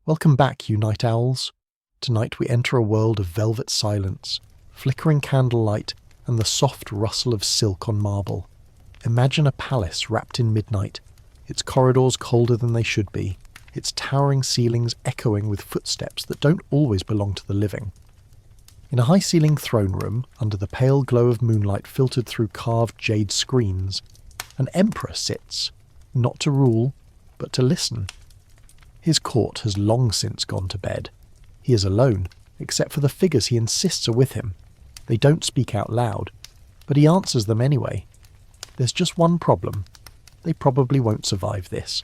Welcome back, you night owls. Tonight we enter a world of velvet silence, flickering candlelight, and the soft rustle of silk on marble. Imagine a palace wrapped in midnight, its corridors colder than they should be, its towering ceilings echoing with footsteps that don't always belong to the living. In a high-ceiling throne room, under the pale glow of moonlight filtered through carved jade screens, an emperor sits, not to rule, but to listen. His court has long since gone to bed. He is alone, except for the figures he insists are with him. They don't speak out loud, but he answers them anyway. There's just one problem. They probably won't survive this.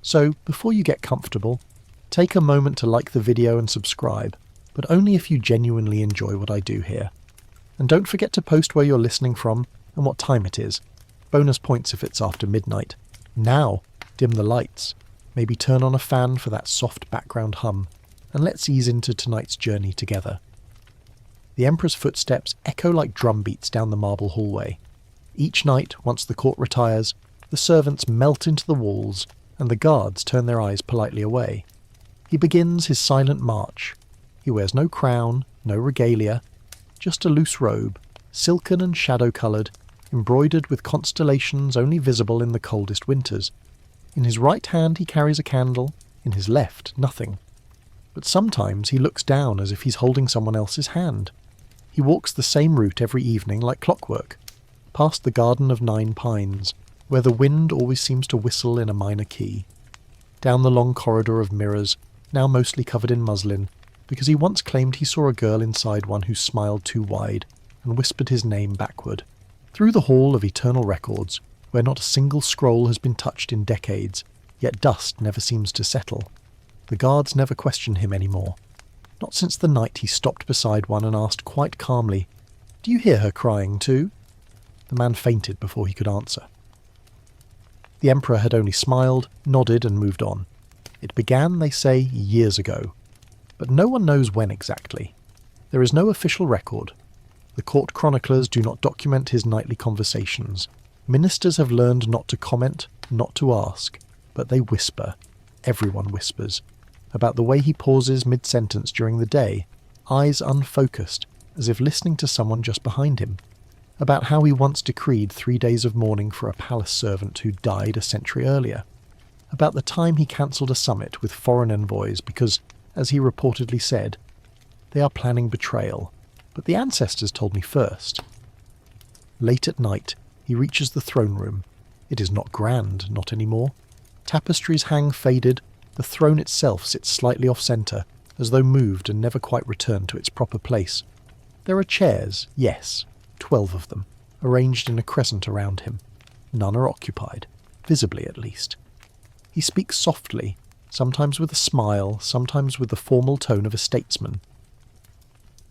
So, before you get comfortable, take a moment to like the video and subscribe, but only if you genuinely enjoy what I do here. And don't forget to post where you're listening from and what time it is. Bonus points if it's after midnight. Now, dim the lights. Maybe turn on a fan for that soft background hum, and let's ease into tonight's journey together. The Emperor's footsteps echo like drum beats down the marble hallway. Each night, once the court retires, the servants melt into the walls, and the guards turn their eyes politely away. He begins his silent march. He wears no crown, no regalia, just a loose robe, silken and shadow-coloured, embroidered with constellations only visible in the coldest winters. In his right hand he carries a candle, in his left nothing. But sometimes he looks down as if he's holding someone else's hand. He walks the same route every evening like clockwork, past the Garden of Nine Pines, where the wind always seems to whistle in a minor key. Down the long corridor of mirrors, now mostly covered in muslin, because he once claimed he saw a girl inside one who smiled too wide and whispered his name backward. Through the hall of eternal records, where not a single scroll has been touched in decades, yet dust never seems to settle. The guards never question him anymore. Not since the night he stopped beside one and asked quite calmly, "Do you hear her crying too?" The man fainted before he could answer. The Emperor had only smiled, nodded and moved on. It began, they say, years ago. But no one knows when exactly. There is no official record. The court chroniclers do not document his nightly conversations. Ministers have learned not to comment, not to ask, but they whisper. Everyone whispers. About the way he pauses mid-sentence during the day, eyes unfocused, as if listening to someone just behind him. About how he once decreed 3 days of mourning for a palace servant who died a century earlier. About the time he cancelled a summit with foreign envoys because, as he reportedly said, "They are planning betrayal, but the ancestors told me first." Late at night, he reaches the throne room. It is not grand, not anymore. Tapestries hang faded, the throne itself sits slightly off-centre, as though moved and never quite returned to its proper place. There are chairs, yes, 12 of them, arranged in a crescent around him. None are occupied, visibly at least. He speaks softly, sometimes with a smile, sometimes with the formal tone of a statesman.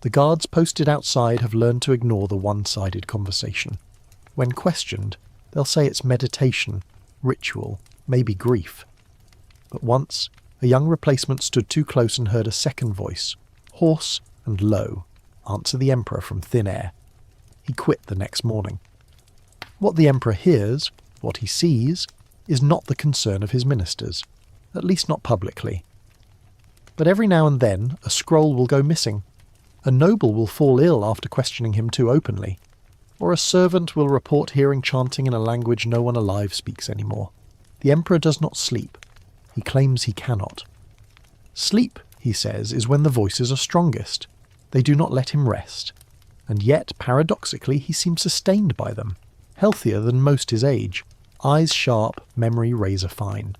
The guards posted outside have learned to ignore the one-sided conversation. When questioned, they'll say it's meditation, ritual, maybe grief. But once, a young replacement stood too close and heard a second voice, hoarse and low, answer the Emperor from thin air. He quit the next morning. What the Emperor hears, what he sees, is not the concern of his ministers, at least not publicly. But every now and then, a scroll will go missing. A noble will fall ill after questioning him too openly. Or a servant will report hearing chanting in a language no one alive speaks anymore. The Emperor does not sleep. He claims he cannot. Sleep, he says, is when the voices are strongest. They do not let him rest. And yet, paradoxically, he seems sustained by them, healthier than most his age, eyes sharp, memory razor-fine.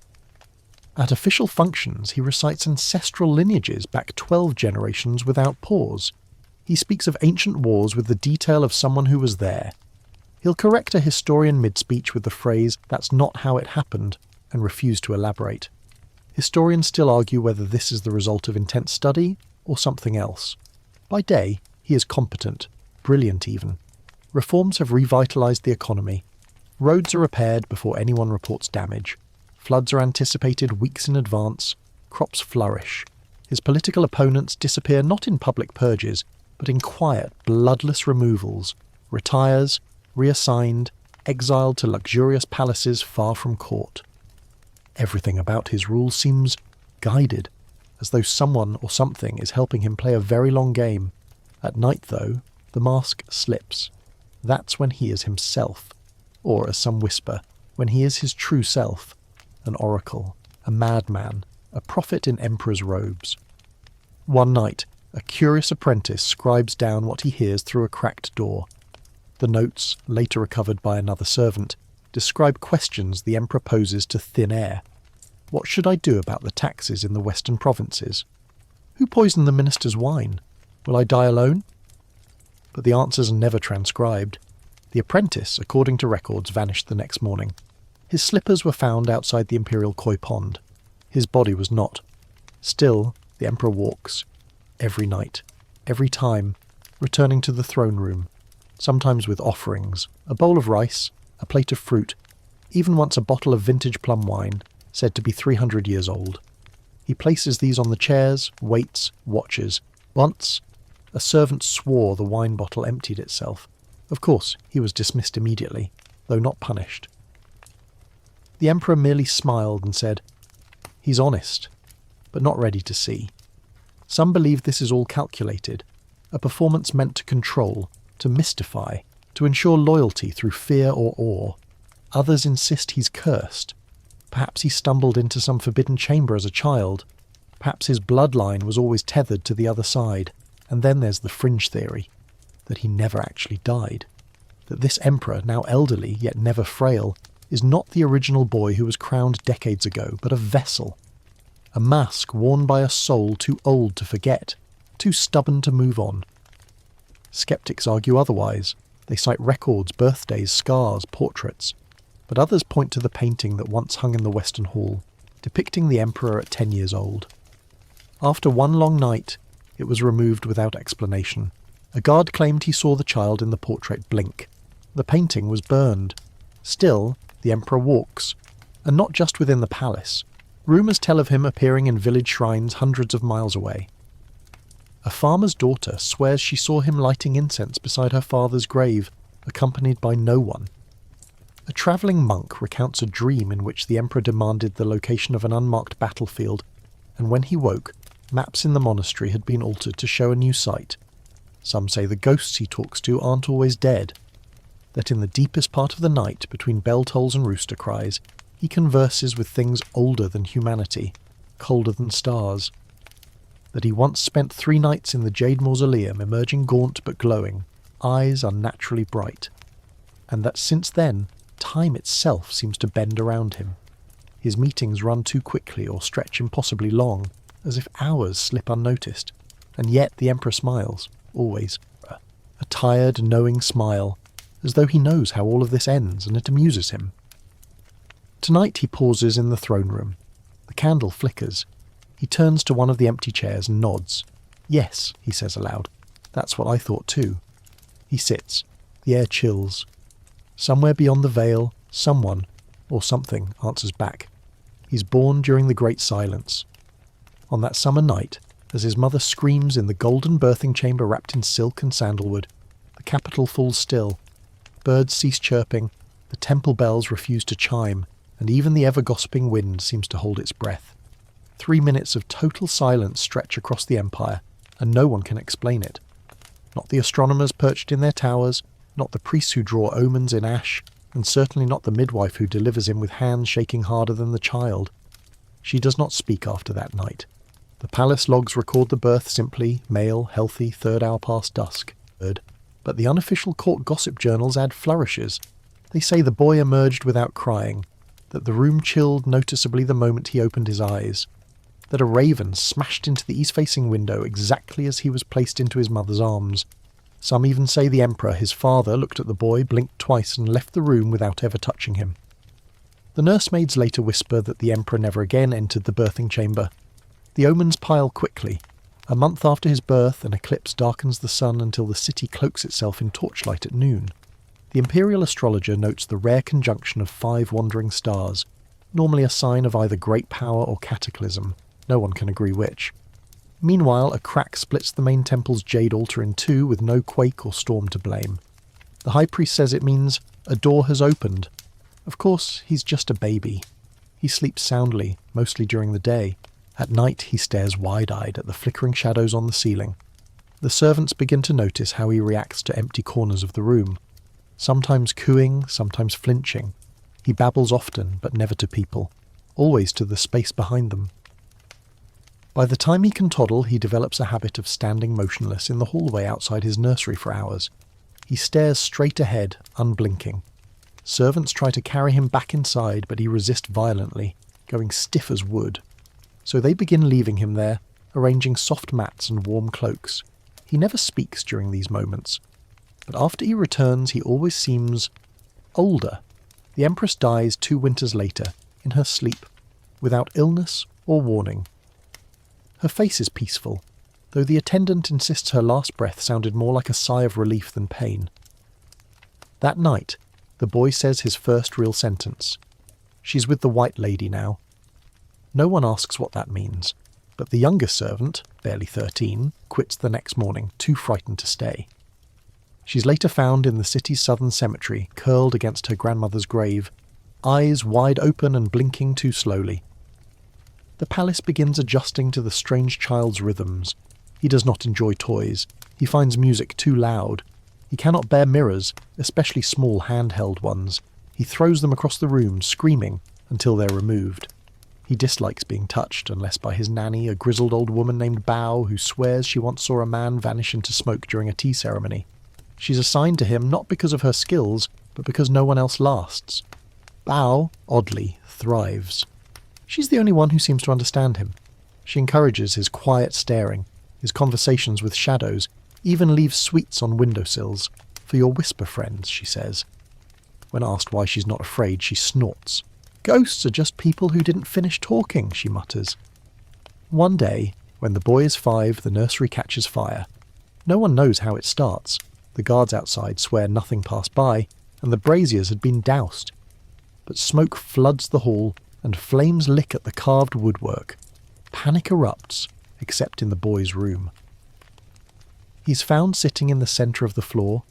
At official functions, he recites ancestral lineages back 12 generations without pause. He speaks of ancient wars with the detail of someone who was there. He'll correct a historian mid-speech with the phrase, "That's not how it happened," and refuse to elaborate. Historians still argue whether this is the result of intense study or something else. By day, he is competent, brilliant even. Reforms have revitalised the economy. Roads are repaired before anyone reports damage. Floods are anticipated weeks in advance. Crops flourish. His political opponents disappear not in public purges, but in quiet, bloodless removals, retires, reassigned, exiled to luxurious palaces far from court. Everything about his rule seems guided. as though someone or something is helping him play a very long game. At night, though, the mask slips. That's when he is himself, or, as some whisper, when he is his true self, an oracle, a madman, a prophet in emperor's robes. One night, a curious apprentice scribes down what he hears through a cracked door. The notes, later recovered by another servant, describe questions the emperor poses to thin air. What should I do about the taxes in the western provinces? Who poisoned the minister's wine? Will I die alone? But the answers are never transcribed. The apprentice, according to records, vanished the next morning. His slippers were found outside the imperial koi pond. His body was not. Still, the emperor walks. Every night. Every time. Returning to the throne room. Sometimes with offerings. A bowl of rice. A plate of fruit. Even once a bottle of vintage plum wine, said to be 300 years old. He places these on the chairs, waits, watches. Once, a servant swore the wine bottle emptied itself. Of course, he was dismissed immediately, though not punished. The emperor merely smiled and said, "He's honest, but not ready to see." Some believe this is all calculated, a performance meant to control, to mystify, to ensure loyalty through fear or awe. Others insist he's cursed. Perhaps he stumbled into some forbidden chamber as a child. Perhaps his bloodline was always tethered to the other side. And then there's the fringe theory, that he never actually died. That this emperor, now elderly yet never frail, is not the original boy who was crowned decades ago, but a vessel. A mask worn by a soul too old to forget, too stubborn to move on. Skeptics argue otherwise. They cite records, birthdays, scars, portraits. But others point to the painting that once hung in the Western Hall, depicting the emperor at 10 years old. After one long night, it was removed without explanation. A guard claimed he saw the child in the portrait blink. The painting was burned. Still, the emperor walks, and not just within the palace. Rumours tell of him appearing in village shrines hundreds of miles away. A farmer's daughter swears she saw him lighting incense beside her father's grave, accompanied by no one. A travelling monk recounts a dream in which the emperor demanded the location of an unmarked battlefield, and when he woke, maps in the monastery had been altered to show a new site. Some say the ghosts he talks to aren't always dead, that in the deepest part of the night, between bell tolls and rooster cries, he converses with things older than humanity, colder than stars. That he once spent 3 nights in the Jade Mausoleum, emerging gaunt but glowing, eyes unnaturally bright, and that since then, time itself seems to bend around him. His meetings run too quickly or stretch impossibly long, as if hours slip unnoticed, and yet the emperor smiles, always. A tired, knowing smile, as though he knows how all of this ends and it amuses him. Tonight he pauses in the throne room. The candle flickers. He turns to one of the empty chairs and nods. "Yes," he says aloud. "That's what I thought too." He sits. The air chills. Somewhere beyond the veil, someone, or something, answers back. He's born during the Great Silence. On that summer night, as his mother screams in the golden birthing chamber wrapped in silk and sandalwood, the capital falls still. Birds cease chirping, the temple bells refuse to chime, and even the ever-gossiping wind seems to hold its breath. 3 minutes of total silence stretch across the empire, and no one can explain it. Not the astronomers perched in their towers, not the priests who draw omens in ash, and certainly not the midwife who delivers him with hands shaking harder than the child. She does not speak after that night. The palace logs record the birth simply, male, healthy, 3rd hour past dusk. But the unofficial court gossip journals add flourishes. They say the boy emerged without crying, that the room chilled noticeably the moment he opened his eyes, that a raven smashed into the east-facing window exactly as he was placed into his mother's arms. Some even say the emperor, his father, looked at the boy, blinked twice, and left the room without ever touching him. The nursemaids later whisper that the emperor never again entered the birthing chamber. The omens pile quickly. A month after his birth, an eclipse darkens the sun until the city cloaks itself in torchlight at noon. The imperial astrologer notes the rare conjunction of 5 wandering stars, normally a sign of either great power or cataclysm. No one can agree which. Meanwhile, a crack splits the main temple's jade altar in 2 with no quake or storm to blame. The high priest says it means a door has opened. Of course, he's just a baby. He sleeps soundly, mostly during the day, At night he stares wide-eyed at the flickering shadows on the ceiling. The servants begin to notice how he reacts to empty corners of the room, sometimes cooing, sometimes flinching. He babbles often, but never to people, always to the space behind them. By the time he can toddle, he develops a habit of standing motionless in the hallway outside his nursery for hours. He stares straight ahead, unblinking. Servants try to carry him back inside, but he resists violently, going stiff as wood. So they begin leaving him there, arranging soft mats and warm cloaks. He never speaks during these moments, but after he returns he always seems older. The Empress dies 2 winters later, in her sleep, without illness or warning. Her face is peaceful, though the attendant insists her last breath sounded more like a sigh of relief than pain. That night, the boy says his first real sentence. She's with the White Lady now. No one asks what that means, but the younger servant, barely 13, quits the next morning, too frightened to stay. She's later found in the city's southern cemetery, curled against her grandmother's grave, eyes wide open and blinking too slowly. The palace begins adjusting to the strange child's rhythms. He does not enjoy toys. He finds music too loud. He cannot bear mirrors, especially small handheld ones. He throws them across the room, screaming, until they're removed. He dislikes being touched, unless by his nanny, a grizzled old woman named Bao, who swears she once saw a man vanish into smoke during a tea ceremony. She's assigned to him not because of her skills, but because no one else lasts. Bao, oddly, thrives. She's the only one who seems to understand him. She encourages his quiet staring, his conversations with shadows, even leaves sweets on windowsills. For your whisper friends, she says. When asked why she's not afraid, she snorts. Ghosts are just people who didn't finish talking, she mutters. One day, when the boy is 5, the nursery catches fire. No one knows how it starts. The guards outside swear nothing passed by, and the braziers had been doused. But smoke floods the hall, and flames lick at the carved woodwork. Panic erupts, except in the boy's room. He's found sitting in the centre of the floor,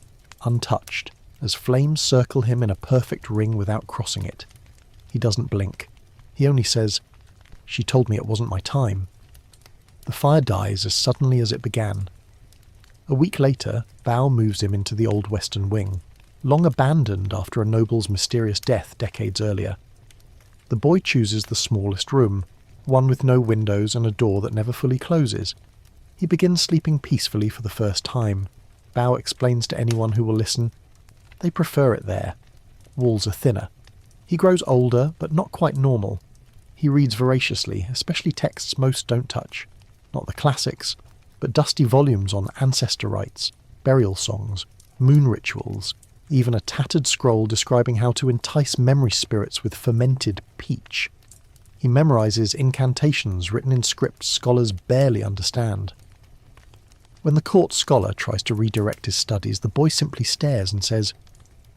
untouched, as flames circle him in a perfect ring without crossing it. He doesn't blink. He only says, "She told me it wasn't my time." The fire dies as suddenly as it began. A week later, Bao moves him into the old western wing, long abandoned after a noble's mysterious death decades earlier. The boy chooses the smallest room, one with no windows and a door that never fully closes. He begins sleeping peacefully for the first time. Bao explains to anyone who will listen, they prefer it there. Walls are thinner. He grows older, but not quite normal. He reads voraciously, especially texts most don't touch. Not the classics, but dusty volumes on ancestor rites, burial songs, moon rituals, even a tattered scroll describing how to entice memory spirits with fermented peach. He memorizes incantations written in scripts scholars barely understand. When the court scholar tries to redirect his studies, the boy simply stares and says,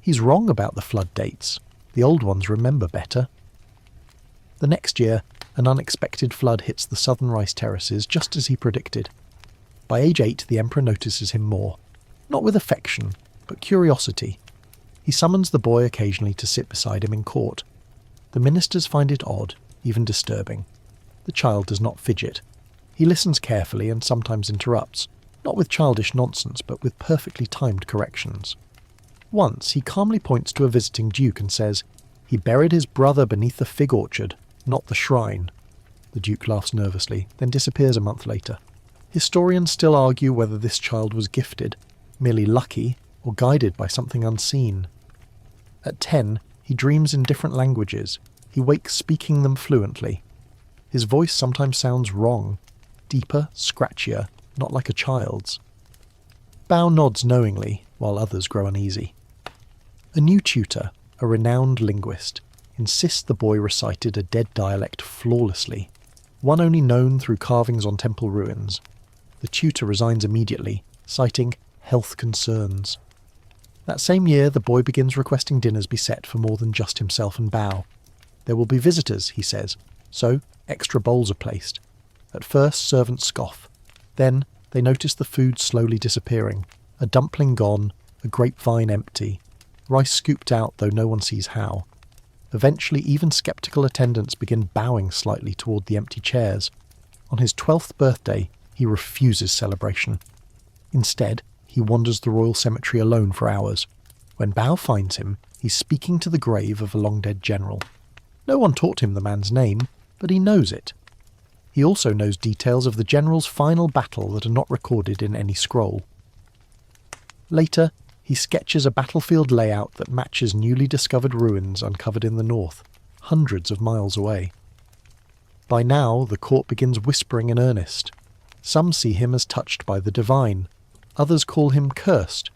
"He's wrong about the flood dates. The old ones remember better." The next year, an unexpected flood hits the southern rice terraces just as he predicted. By age 8, the emperor notices him more. Not with affection, but curiosity. He summons the boy occasionally to sit beside him in court. The ministers find it odd, even disturbing. The child does not fidget. He listens carefully and sometimes interrupts, not with childish nonsense, but with perfectly timed corrections. Once, he calmly points to a visiting duke and says, "He buried his brother beneath the fig orchard, not the shrine." The duke laughs nervously, then disappears a month later. Historians still argue whether this child was gifted, merely lucky, or guided by something unseen. At 10, he dreams in different languages. He wakes speaking them fluently. His voice sometimes sounds wrong, deeper, scratchier, not like a child's. Bao nods knowingly, while others grow uneasy. A new tutor, a renowned linguist, insists the boy recited a dead dialect flawlessly, one only known through carvings on temple ruins. The tutor resigns immediately, citing health concerns. That same year, the boy begins requesting dinners be set for more than just himself and Bao. There will be visitors, he says, so extra bowls are placed. At first, servants scoff. Then, they notice the food slowly disappearing, a dumpling gone, a grapevine empty, rice scooped out though no one sees how. Eventually, even sceptical attendants begin bowing slightly toward the empty chairs. On his 12th birthday, he refuses celebration. Instead, he wanders the royal cemetery alone for hours. When Bao finds him, he's speaking to the grave of a long-dead general. No one taught him the man's name, but he knows it. He also knows details of the general's final battle that are not recorded in any scroll. Later, he sketches a battlefield layout that matches newly discovered ruins uncovered in the north, hundreds of miles away. By now, the court begins whispering in earnest. Some see him as touched by the divine. Others call him cursed.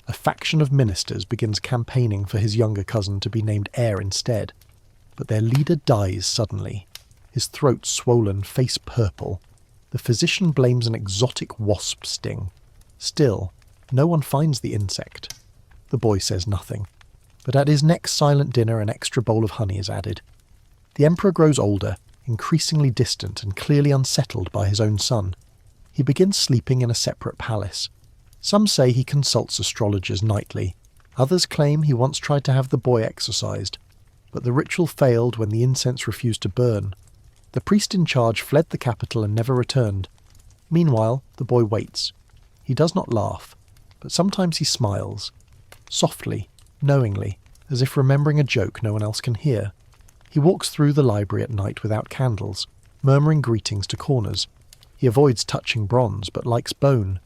A faction of ministers begins campaigning for his younger cousin to be named heir instead. But their leader dies suddenly, his throat swollen, face purple. The physician blames an exotic wasp sting. Still, no one finds the insect. The boy says nothing. But at his next silent dinner, an extra bowl of honey is added. The emperor grows older, increasingly distant and clearly unsettled by his own son. He begins sleeping in a separate palace. Some say he consults astrologers nightly. Others claim he once tried to have the boy exorcised, but the ritual failed when the incense refused to burn. The priest in charge fled the capital and never returned. Meanwhile, the boy waits. He does not laugh, but sometimes he smiles, softly, knowingly, as if remembering a joke no one else can hear. He walks through the library at night without candles, murmuring greetings to corners. He avoids touching bronze, but likes bone.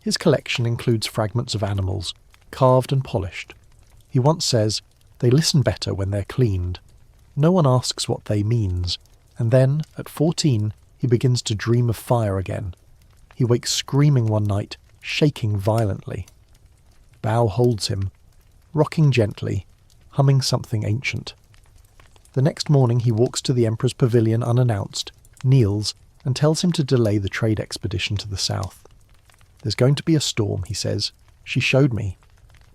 His collection includes fragments of animals, carved and polished. He once says, "They listen better when they're cleaned." No one asks what they means, and then, at 14, he begins to dream of fire again. He wakes screaming one night, shaking violently. Bao holds him, rocking gently, humming something ancient. The next morning he walks to the emperor's pavilion unannounced, kneels, and tells him to delay the trade expedition to the south. "There's going to be a storm," he says. "She showed me."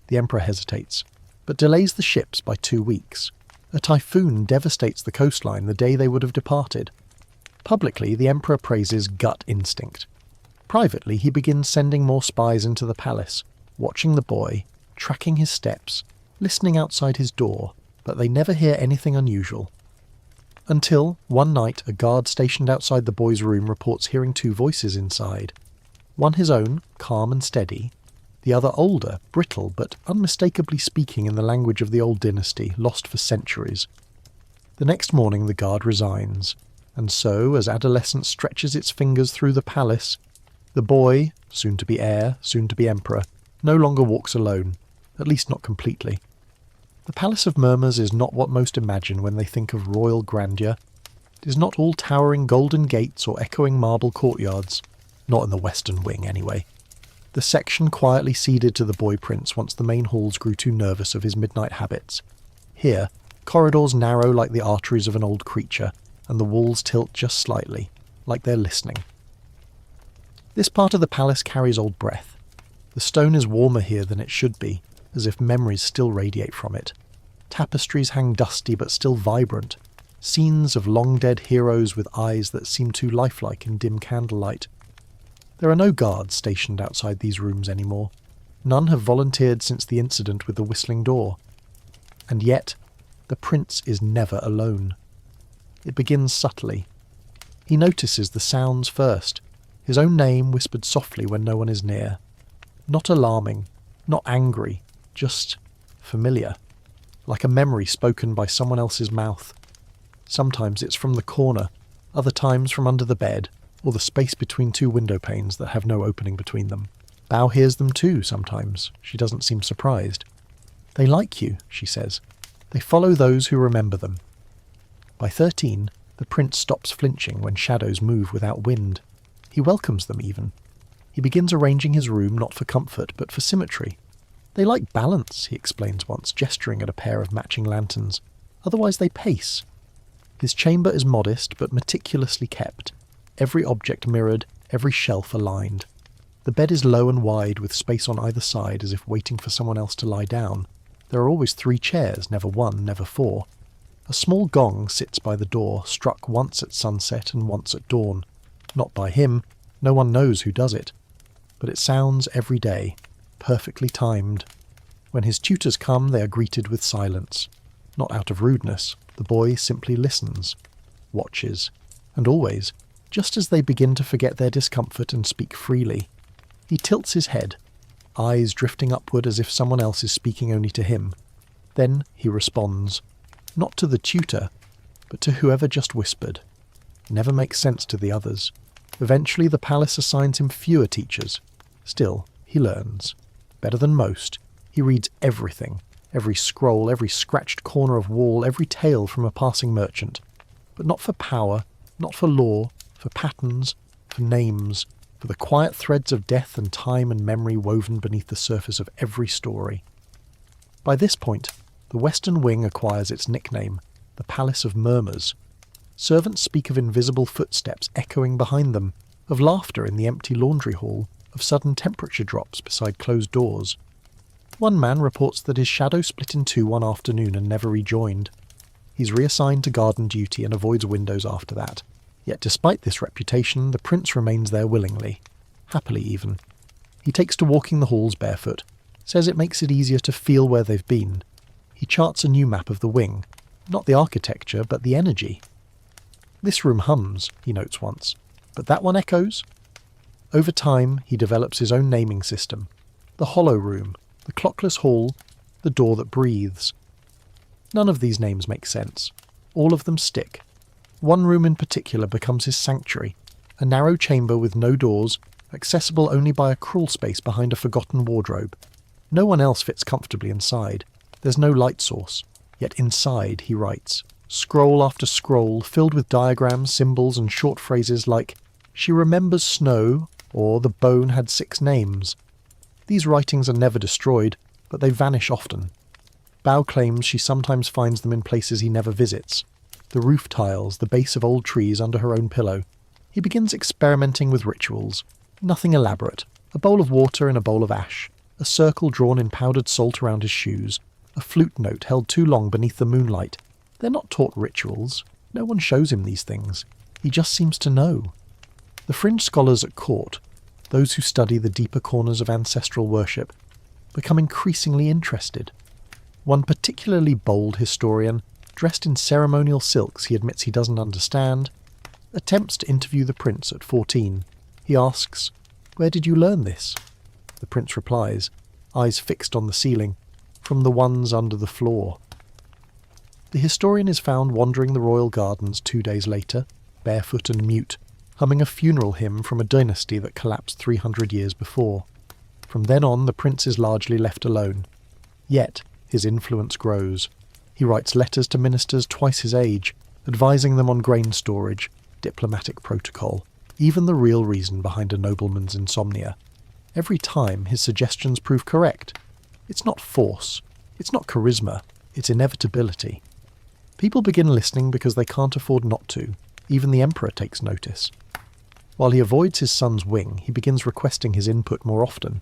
The emperor hesitates, but delays the ships by 2 weeks. A typhoon devastates the coastline the day they would have departed. Publicly, the emperor praises gut instinct. Privately, he begins sending more spies into the palace, watching the boy, tracking his steps, listening outside his door, but they never hear anything unusual. Until, one night, a guard stationed outside the boy's room reports hearing 2 voices inside. One his own, calm and steady. The other older, brittle, but unmistakably speaking in the language of the old dynasty, lost for centuries. The next morning the guard resigns, and so, as adolescence stretches its fingers through the palace, the boy, soon to be heir, soon to be emperor, no longer walks alone, at least not completely. The Palace of Murmurs is not what most imagine when they think of royal grandeur. It is not all towering golden gates or echoing marble courtyards. Not in the western wing, anyway. The section quietly ceded to the boy prince once the main halls grew too nervous of his midnight habits. Here, corridors narrow like the arteries of an old creature, and the walls tilt just slightly, like they're listening. This part of the palace carries old breath. The stone is warmer here than it should be, as if memories still radiate from it. Tapestries hang dusty but still vibrant, scenes of long-dead heroes with eyes that seem too lifelike in dim candlelight. There are no guards stationed outside these rooms anymore. None have volunteered since the incident with the whistling door. And yet, the prince is never alone. It begins subtly. He notices the sounds first, his own name whispered softly when no one is near. Not alarming, not angry, just familiar, like a memory spoken by someone else's mouth. Sometimes it's from the corner, other times from under the bed, or the space between 2 window panes that have no opening between them. Bao hears them too sometimes. She doesn't seem surprised. "They like you," she says. "They follow those who remember them." By 13, the prince stops flinching when shadows move without wind. He welcomes them even. He begins arranging his room not for comfort, but for symmetry. "They like balance," he explains once, gesturing at a pair of matching lanterns. "Otherwise they pace." His chamber is modest but meticulously kept. Every object mirrored, every shelf aligned. The bed is low and wide, with space on either side as if waiting for someone else to lie down. There are always 3 chairs, never 1, never 4. A small gong sits by the door, struck once at sunset and once at dawn. Not by him, no one knows who does it. But it sounds every day, perfectly timed. When his tutors come, they are greeted with silence. Not out of rudeness, the boy simply listens, watches, and always, just as they begin to forget their discomfort and speak freely. He tilts his head, eyes drifting upward as if someone else is speaking only to him. Then he responds, not to the tutor, but to whoever just whispered. Never makes sense to the others. Eventually the palace assigns him fewer teachers. Still, he learns. Better than most. He reads everything. Every scroll, every scratched corner of wall, every tale from a passing merchant. But not for power, not for law, for patterns, for names, for the quiet threads of death and time and memory woven beneath the surface of every story. By this point, the western wing acquires its nickname, the Palace of Murmurs. Servants speak of invisible footsteps echoing behind them, of laughter in the empty laundry hall, of sudden temperature drops beside closed doors. One man reports that his shadow split in two one afternoon and never rejoined. He's reassigned to garden duty and avoids windows after that. Yet despite this reputation, the prince remains there willingly. Happily even. He takes to walking the halls barefoot, says it makes it easier to feel where they've been. He charts a new map of the wing. Not the architecture, but the energy. This room hums, he notes once, but that one echoes. Over time, he develops his own naming system. The hollow room, the clockless hall, the door that breathes. None of these names make sense. All of them stick. One room in particular becomes his sanctuary, a narrow chamber with no doors, accessible only by a crawl space behind a forgotten wardrobe. No one else fits comfortably inside. There's no light source. Yet inside, he writes, scroll after scroll filled with diagrams, symbols and short phrases like, "She remembers snow," or "The bone had 6 names." These writings are never destroyed, but they vanish often. Bao claims she sometimes finds them in places he never visits. The roof tiles, the base of old trees under her own pillow. He begins experimenting with rituals. Nothing elaborate. A bowl of water in a bowl of ash. A circle drawn in powdered salt around his shoes. A flute note held too long beneath the moonlight. They're not taught rituals. No one shows him these things. He just seems to know. The fringe scholars at court, those who study the deeper corners of ancestral worship, become increasingly interested. One particularly bold historian, dressed in ceremonial silks he admits he doesn't understand, attempts to interview the prince at 14. He asks, "Where did you learn this?" The prince replies, eyes fixed on the ceiling, "From the ones under the floor." The historian is found wandering the royal gardens 2 days later, barefoot and mute, humming a funeral hymn from a dynasty that collapsed 300 years before. From then on, the prince is largely left alone. Yet, his influence grows. He writes letters to ministers twice his age, advising them on grain storage, diplomatic protocol, even the real reason behind a nobleman's insomnia. Every time, his suggestions prove correct. It's not force, it's not charisma, it's inevitability. People begin listening because they can't afford not to. Even the emperor takes notice. While he avoids his son's wing, he begins requesting his input more often.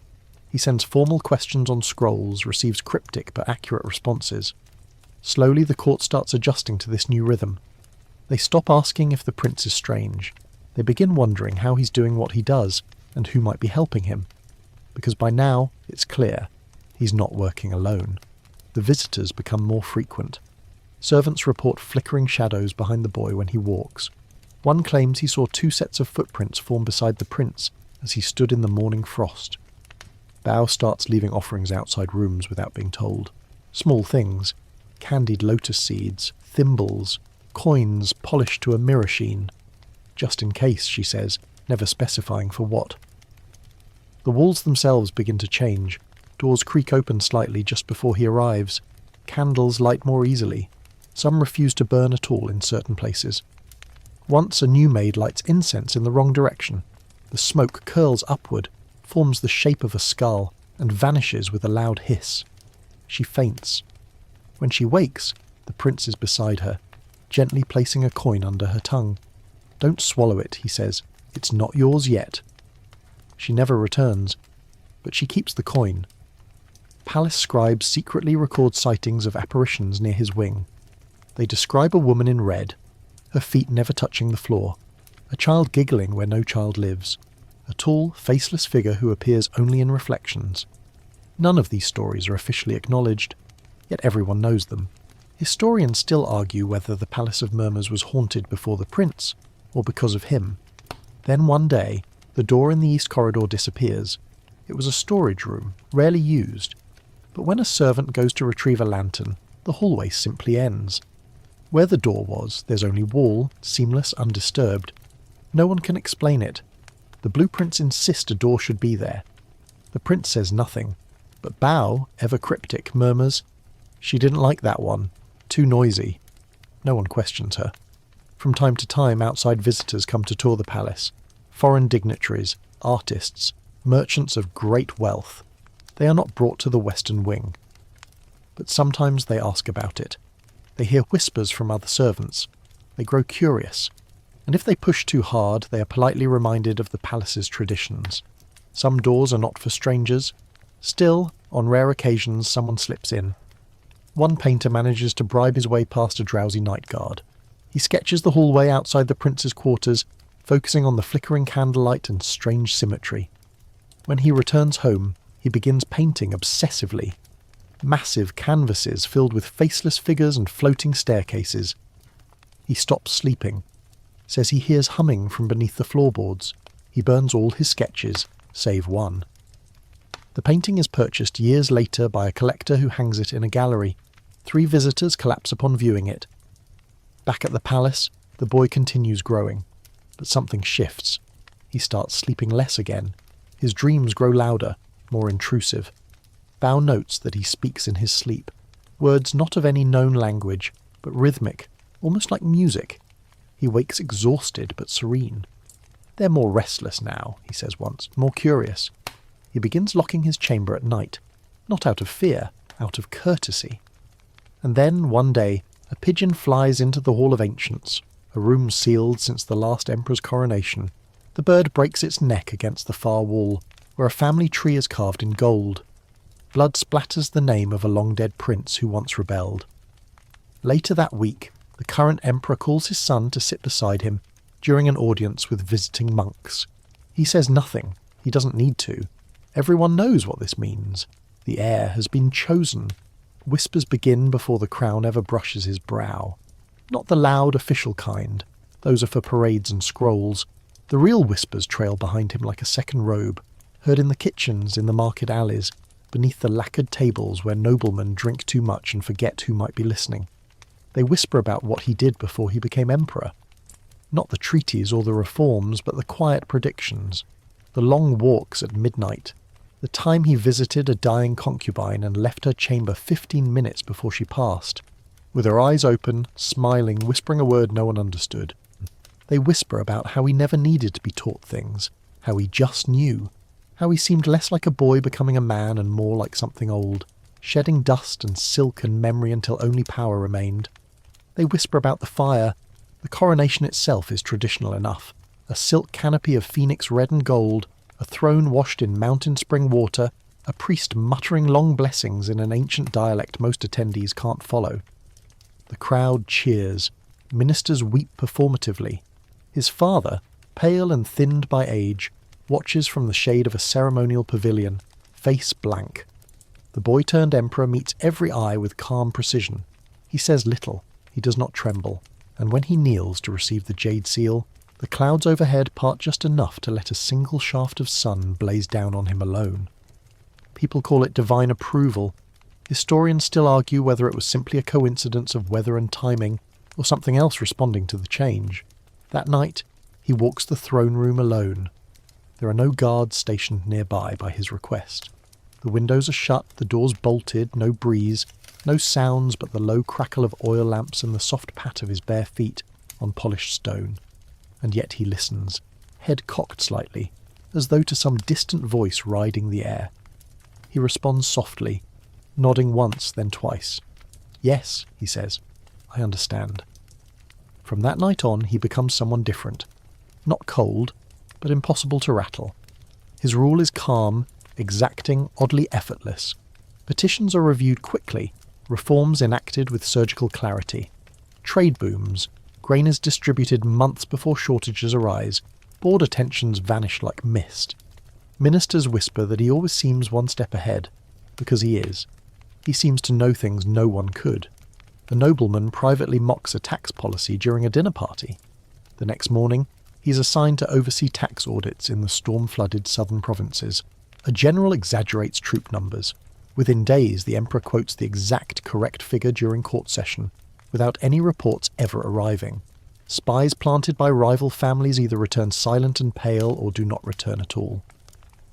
He sends formal questions on scrolls, receives cryptic but accurate responses. Slowly the court starts adjusting to this new rhythm. They stop asking if the prince is strange. They begin wondering how he's doing what he does, and who might be helping him. Because by now, it's clear, he's not working alone. The visitors become more frequent. Servants report flickering shadows behind the boy when he walks. One claims he saw 2 sets of footprints form beside the prince as he stood in the morning frost. Bao starts leaving offerings outside rooms without being told. Small things. Candied lotus seeds, thimbles, coins polished to a mirror sheen. Just in case, she says, never specifying for what. The walls themselves begin to change. Doors creak open slightly just before he arrives. Candles light more easily. Some refuse to burn at all in certain places. Once a new maid lights incense in the wrong direction. The smoke curls upward, forms the shape of a skull, and vanishes with a loud hiss. She faints. When she wakes, the prince is beside her, gently placing a coin under her tongue. "Don't swallow it," he says. "It's not yours yet." She never returns, but she keeps the coin. Palace scribes secretly record sightings of apparitions near his wing. They describe a woman in red, her feet never touching the floor, a child giggling where no child lives, a tall, faceless figure who appears only in reflections. None of these stories are officially acknowledged, yet everyone knows them. Historians still argue whether the Palace of Murmurs was haunted before the prince, or because of him. Then one day, the door in the east corridor disappears. It was a storage room, rarely used, but when a servant goes to retrieve a lantern, the hallway simply ends. Where the door was, there's only wall, seamless, undisturbed. No one can explain it. The blueprints insist a door should be there. The prince says nothing, but Bao, ever cryptic, murmurs, "She didn't like that one. Too noisy." No one questions her. From time to time, outside visitors come to tour the palace. Foreign dignitaries, artists, merchants of great wealth. They are not brought to the western wing. But sometimes they ask about it. They hear whispers from other servants. They grow curious. And if they push too hard, they are politely reminded of the palace's traditions. Some doors are not for strangers. Still, on rare occasions, someone slips in. One painter manages to bribe his way past a drowsy night guard. He sketches the hallway outside the prince's quarters, focusing on the flickering candlelight and strange symmetry. When he returns home, he begins painting obsessively. Massive canvases filled with faceless figures and floating staircases. He stops sleeping, says he hears humming from beneath the floorboards. He burns all his sketches, save one. The painting is purchased years later by a collector who hangs it in a gallery. 3 visitors collapse upon viewing it. Back at the palace, the boy continues growing, but something shifts. He starts sleeping less again. His dreams grow louder, more intrusive. Bao notes that he speaks in his sleep, words not of any known language, but rhythmic, almost like music. He wakes exhausted but serene. "They're more restless now," he says once, "more curious." He begins locking his chamber at night, not out of fear, out of courtesy. And then, one day, a pigeon flies into the Hall of Ancients, a room sealed since the last emperor's coronation. The bird breaks its neck against the far wall, where a family tree is carved in gold. Blood splatters the name of a long-dead prince who once rebelled. Later that week, the current emperor calls his son to sit beside him during an audience with visiting monks. He says nothing. He doesn't need to. Everyone knows what this means. The heir has been chosen. Whispers begin before the crown ever brushes his brow. Not the loud official kind. Those are for parades and scrolls. The real whispers trail behind him like a second robe, heard in the kitchens, in the market alleys, beneath the lacquered tables where noblemen drink too much and forget who might be listening. They whisper about what he did before he became emperor. Not the treaties or the reforms, but the quiet predictions. The long walks at midnight. The time he visited a dying concubine and left her chamber 15 minutes before she passed. With her eyes open, smiling, whispering a word no one understood. They whisper about how he never needed to be taught things, how he just knew, how he seemed less like a boy becoming a man and more like something old, shedding dust and silk and memory until only power remained. They whisper about the fire. The coronation itself is traditional enough. A silk canopy of phoenix red and gold, a throne washed in mountain spring water, a priest muttering long blessings in an ancient dialect most attendees can't follow. The crowd cheers. Ministers weep performatively. His father, pale and thinned by age, watches from the shade of a ceremonial pavilion, face blank. The boy-turned-emperor meets every eye with calm precision. He says little, he does not tremble, and when he kneels to receive the jade seal, the clouds overhead part just enough to let a single shaft of sun blaze down on him alone. People call it divine approval. Historians still argue whether it was simply a coincidence of weather and timing, or something else responding to the change. That night, he walks the throne room alone. There are no guards stationed nearby by his request. The windows are shut, the doors bolted, no breeze, no sounds but the low crackle of oil lamps and the soft pat of his bare feet on polished stone. And yet he listens, head cocked slightly, as though to some distant voice riding the air. He responds softly, nodding once, then twice. "Yes," he says, "I understand." From that night on, he becomes someone different. Not cold, but impossible to rattle. His rule is calm, exacting, oddly effortless. Petitions are reviewed quickly, reforms enacted with surgical clarity. Trade booms, grain is distributed months before shortages arise, border tensions vanish like mist. Ministers whisper that he always seems one step ahead, because he is. He seems to know things no one could. A nobleman privately mocks a tax policy during a dinner party. The next morning, He's assigned to oversee tax audits in the storm-flooded southern provinces. A general exaggerates troop numbers. Within days, the emperor quotes the exact correct figure during court session, without any reports ever arriving. Spies planted by rival families either return silent and pale or do not return at all.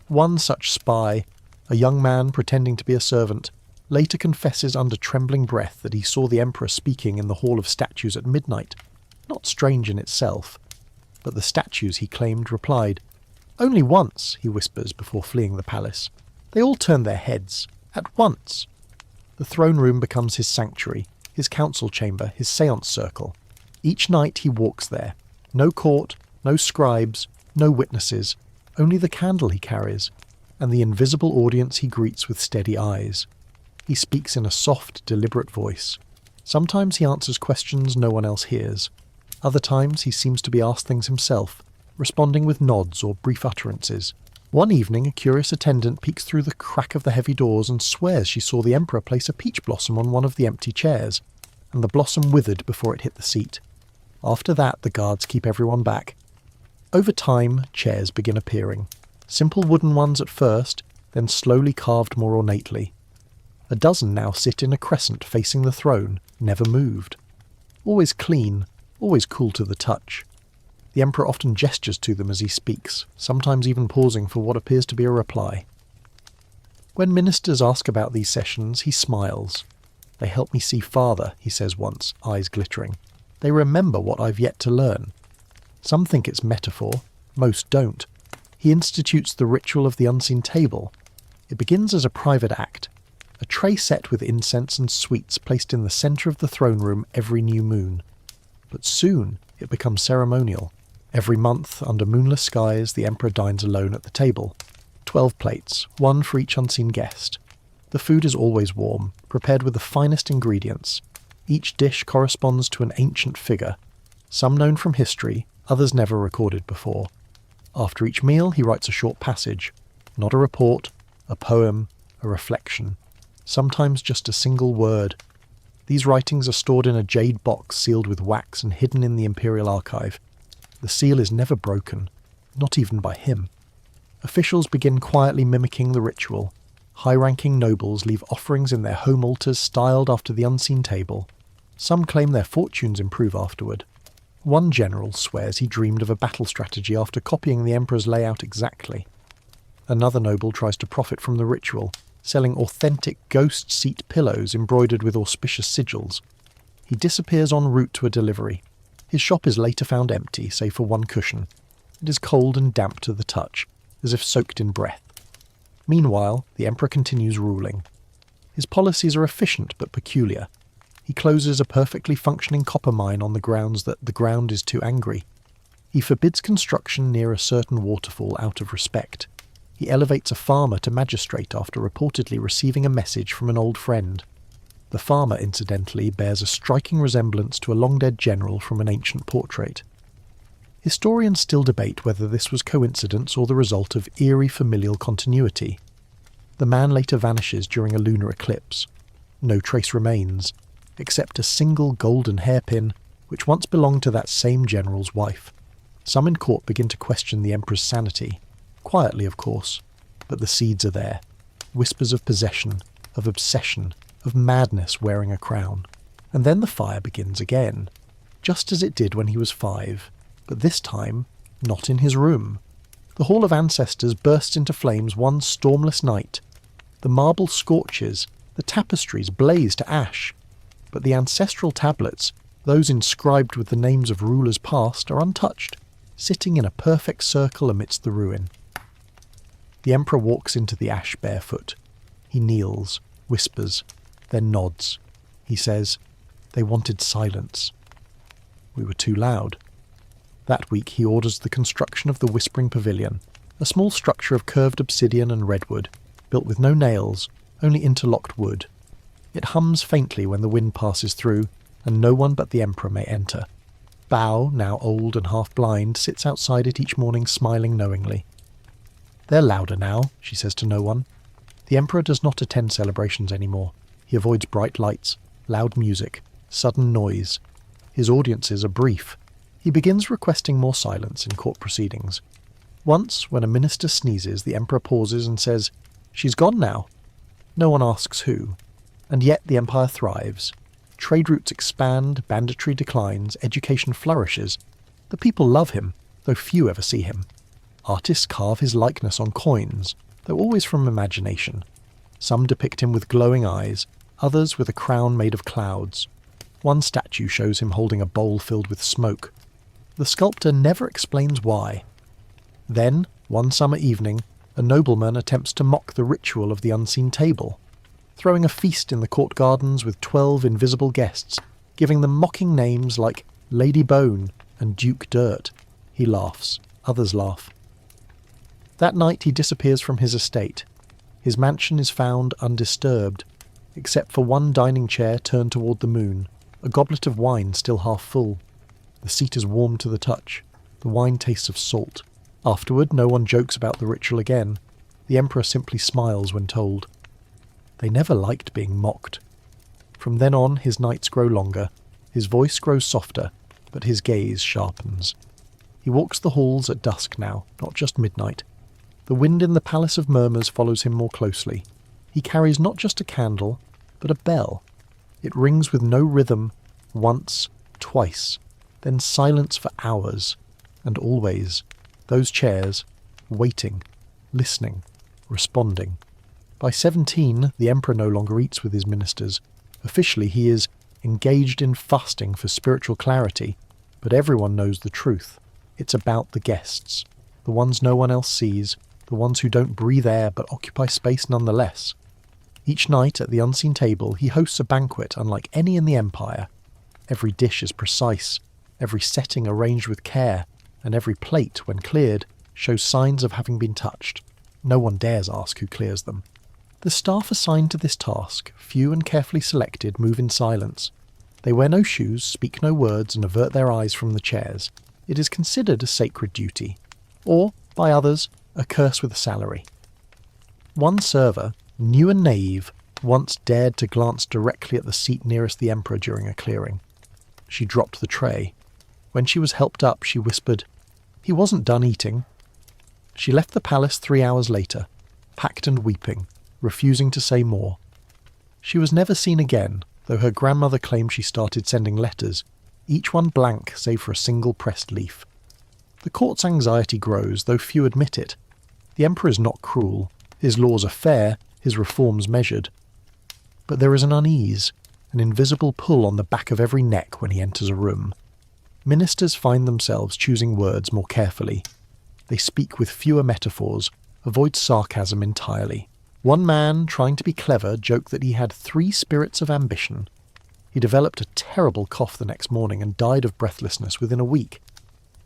One such spy, a young man pretending to be a servant, later confesses under trembling breath that he saw the emperor speaking in the Hall of Statues at midnight. Not strange in itself, but the statues, he claimed, replied. "Only once," he whispers before fleeing the palace. "They all turned their heads. At once." The throne room becomes his sanctuary, his council chamber, his séance circle. Each night he walks there. No court, no scribes, no witnesses, only the candle he carries, and the invisible audience he greets with steady eyes. He speaks in a soft, deliberate voice. Sometimes he answers questions no one else hears. Other times he seems to be asked things himself, responding with nods or brief utterances. One evening, a curious attendant peeks through the crack of the heavy doors and swears she saw the emperor place a peach blossom on one of the empty chairs, and the blossom withered before it hit the seat. After that, the guards keep everyone back. Over time, chairs begin appearing. Simple wooden ones at first, then slowly carved more ornately. A dozen now sit in a crescent facing the throne, never moved. Always clean, always cool to the touch. The emperor often gestures to them as he speaks, sometimes even pausing for what appears to be a reply. When ministers ask about these sessions, he smiles. "They help me see farther," he says once, eyes glittering. "They remember what I've yet to learn." Some think it's metaphor, most don't. He institutes the ritual of the unseen table. It begins as a private act, a tray set with incense and sweets placed in the centre of the throne room every new moon. But soon it becomes ceremonial. Every month, under moonless skies, the emperor dines alone at the table. 12 plates, one for each unseen guest. The food is always warm, prepared with the finest ingredients. Each dish corresponds to an ancient figure, some known from history, others never recorded before. After each meal, he writes a short passage, not a report, a poem, a reflection, sometimes just a single word. These writings are stored in a jade box sealed with wax and hidden in the imperial archive. The seal is never broken, not even by him. Officials begin quietly mimicking the ritual. High-ranking nobles leave offerings in their home altars styled after the unseen table. Some claim their fortunes improve afterward. One general swears he dreamed of a battle strategy after copying the emperor's layout exactly. Another noble tries to profit from the ritual, selling authentic ghost seat pillows embroidered with auspicious sigils. He disappears en route to a delivery. His shop is later found empty, save for one cushion. It is cold and damp to the touch, as if soaked in breath. Meanwhile, the emperor continues ruling. His policies are efficient but peculiar. He closes a perfectly functioning copper mine on the grounds that the ground is too angry. He forbids construction near a certain waterfall out of respect. He elevates a farmer to magistrate after reportedly receiving a message from an old friend. The farmer, incidentally, bears a striking resemblance to a long-dead general from an ancient portrait. Historians still debate whether this was coincidence or the result of eerie familial continuity. The man later vanishes during a lunar eclipse. No trace remains, except a single golden hairpin which once belonged to that same general's wife. Some in court begin to question the emperor's sanity. Quietly, of course, but the seeds are there. Whispers of possession, of obsession, of madness wearing a crown. And then the fire begins again, just as it did when he was 5, but this time not in his room. The Hall of Ancestors bursts into flames one stormless night. The marble scorches, the tapestries blaze to ash, but the ancestral tablets, those inscribed with the names of rulers past, are untouched, sitting in a perfect circle amidst the ruin. The emperor walks into the ash barefoot. He kneels, whispers, then nods. He says, "They wanted silence. We were too loud." That week he orders the construction of the Whispering Pavilion, a small structure of curved obsidian and redwood, built with no nails, only interlocked wood. It hums faintly when the wind passes through, and no one but the emperor may enter. Bao, now old and half-blind, sits outside it each morning smiling knowingly. "They're louder now," she says to no one. The emperor does not attend celebrations anymore. He avoids bright lights, loud music, sudden noise. His audiences are brief. He begins requesting more silence in court proceedings. Once, when a minister sneezes, the emperor pauses and says, "She's gone now." No one asks who. And yet the empire thrives. Trade routes expand, banditry declines, education flourishes. The people love him, though few ever see him. Artists carve his likeness on coins, though always from imagination. Some depict him with glowing eyes, others with a crown made of clouds. One statue shows him holding a bowl filled with smoke. The sculptor never explains why. Then, one summer evening, a nobleman attempts to mock the ritual of the unseen table, throwing a feast in the court gardens with 12 invisible guests, giving them mocking names like Lady Bone and Duke Dirt. He laughs. Others laugh. That night he disappears from his estate. His mansion is found undisturbed, except for one dining chair turned toward the moon, a goblet of wine still half full. The seat is warm to the touch. The wine tastes of salt. Afterward, no one jokes about the ritual again. The emperor simply smiles when told. They never liked being mocked. From then on, his nights grow longer, his voice grows softer, but his gaze sharpens. He walks the halls at dusk now, not just midnight. The wind in the Palace of Murmurs follows him more closely. He carries not just a candle, but a bell. It rings with no rhythm, once, twice, then silence for hours, and always, those chairs, waiting, listening, responding. By 17, the emperor no longer eats with his ministers. Officially, he is engaged in fasting for spiritual clarity, but everyone knows the truth. It's about the guests, the ones no one else sees, the ones who don't breathe air but occupy space nonetheless. Each night at the unseen table, he hosts a banquet unlike any in the empire. Every dish is precise, every setting arranged with care, and every plate, when cleared, shows signs of having been touched. No one dares ask who clears them. The staff assigned to this task, few and carefully selected, move in silence. They wear no shoes, speak no words, and avert their eyes from the chairs. It is considered a sacred duty, or, by others, a curse with a salary. One server, new and naive, once dared to glance directly at the seat nearest the emperor during a clearing. She dropped the tray. When she was helped up, she whispered, "He wasn't done eating." She left the palace 3 hours later, packed and weeping, refusing to say more. She was never seen again, though her grandmother claimed she started sending letters, each one blank save for a single pressed leaf. The court's anxiety grows, though few admit it. The emperor is not cruel, his laws are fair, his reforms measured. But there is an unease, an invisible pull on the back of every neck when he enters a room. Ministers find themselves choosing words more carefully. They speak with fewer metaphors, avoid sarcasm entirely. One man, trying to be clever, joked that he had 3 spirits of ambition. He developed a terrible cough the next morning and died of breathlessness within a week.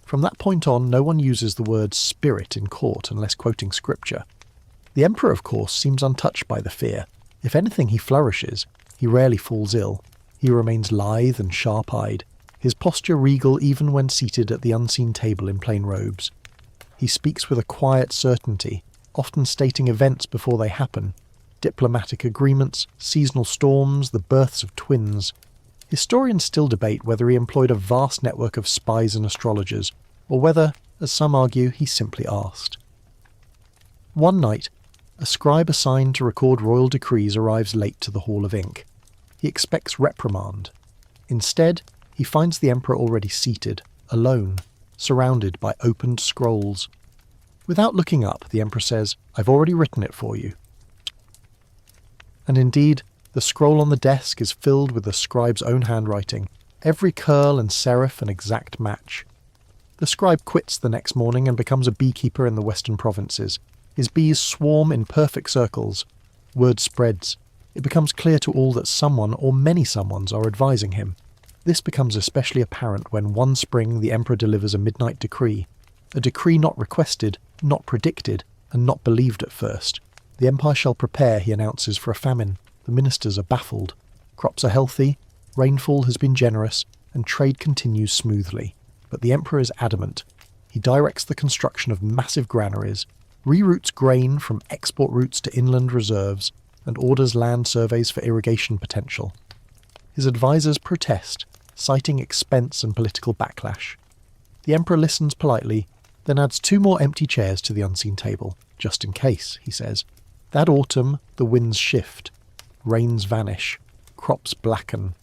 From that point on, no one uses the word spirit in court unless quoting scripture. The emperor, of course, seems untouched by the fear. If anything, he flourishes. He rarely falls ill. He remains lithe and sharp-eyed, his posture regal even when seated at the unseen table in plain robes. He speaks with a quiet certainty, often stating events before they happen, diplomatic agreements, seasonal storms, the births of twins. Historians still debate whether he employed a vast network of spies and astrologers, or whether, as some argue, he simply asked. One night, a scribe assigned to record royal decrees arrives late to the Hall of Ink. He expects reprimand. Instead, he finds the emperor already seated, alone, surrounded by opened scrolls. Without looking up, the emperor says, "I've already written it for you." And indeed, the scroll on the desk is filled with the scribe's own handwriting, every curl and serif an exact match. The scribe quits the next morning and becomes a beekeeper in the western provinces. His bees swarm in perfect circles. Word spreads. It becomes clear to all that someone or many someones are advising him. This becomes especially apparent when one spring the emperor delivers a midnight decree. A decree not requested, not predicted, and not believed at first. The empire shall prepare, he announces, for a famine. The ministers are baffled. Crops are healthy, rainfall has been generous, and trade continues smoothly. But the emperor is adamant. He directs the construction of massive granaries, reroutes grain from export routes to inland reserves, and orders land surveys for irrigation potential. His advisors protest, citing expense and political backlash. The emperor listens politely, then adds 2 more empty chairs to the unseen table, just in case, he says. That autumn, the winds shift, rains vanish, crops blacken.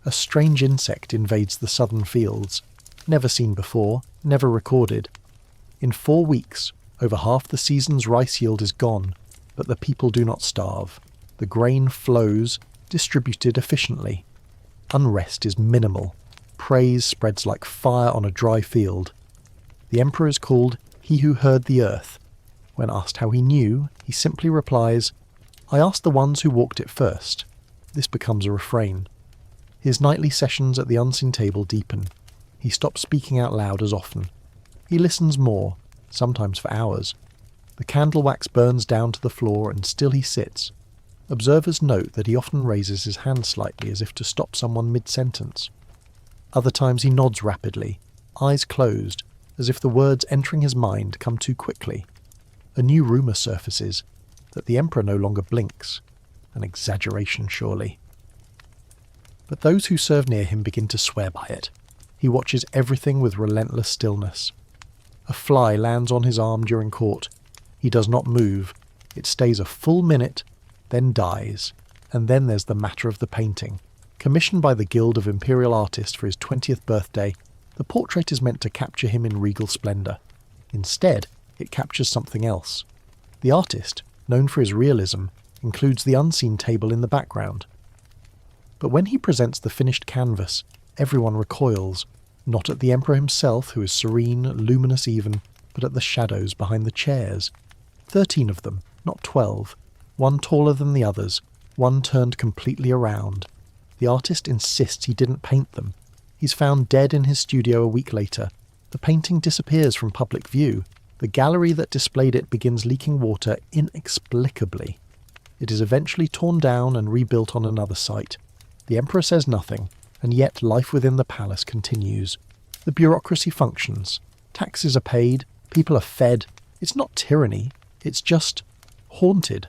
A strange insect invades the southern fields, never seen before, never recorded. In 4 weeks, over half the season's rice yield is gone, but the people do not starve. The grain flows, distributed efficiently. Unrest is minimal. Praise spreads like fire on a dry field. The emperor is called He Who Heard the Earth. When asked how he knew, he simply replies, I asked the ones who walked it first. This becomes a refrain. His nightly sessions at the unseen table deepen. He stops speaking out loud as often. He listens more, sometimes for hours. The candle wax burns down to the floor and still he sits. Observers note that he often raises his hand slightly as if to stop someone mid-sentence. Other times he nods rapidly, eyes closed, as if the words entering his mind come too quickly. A new rumour surfaces, that the emperor no longer blinks. An exaggeration, surely. But those who serve near him begin to swear by it. He watches everything with relentless stillness. A fly lands on his arm during court. He does not move. It stays a full minute, then dies. And then there's the matter of the painting. Commissioned by the Guild of Imperial Artists for his 20th birthday, the portrait is meant to capture him in regal splendour. Instead, it captures something else. The artist, known for his realism, includes the unseen table in the background. But when he presents the finished canvas, everyone recoils, not at the emperor himself, who is serene, luminous even, but at the shadows behind the chairs. 13 of them, not 12, one taller than the others, one turned completely around. The artist insists he didn't paint them. He's found dead in his studio a week later. The painting disappears from public view. The gallery that displayed it begins leaking water inexplicably. It is eventually torn down and rebuilt on another site. The emperor says nothing, and yet life within the palace continues. The bureaucracy functions. Taxes are paid, people are fed. It's not tyranny, it's just haunted.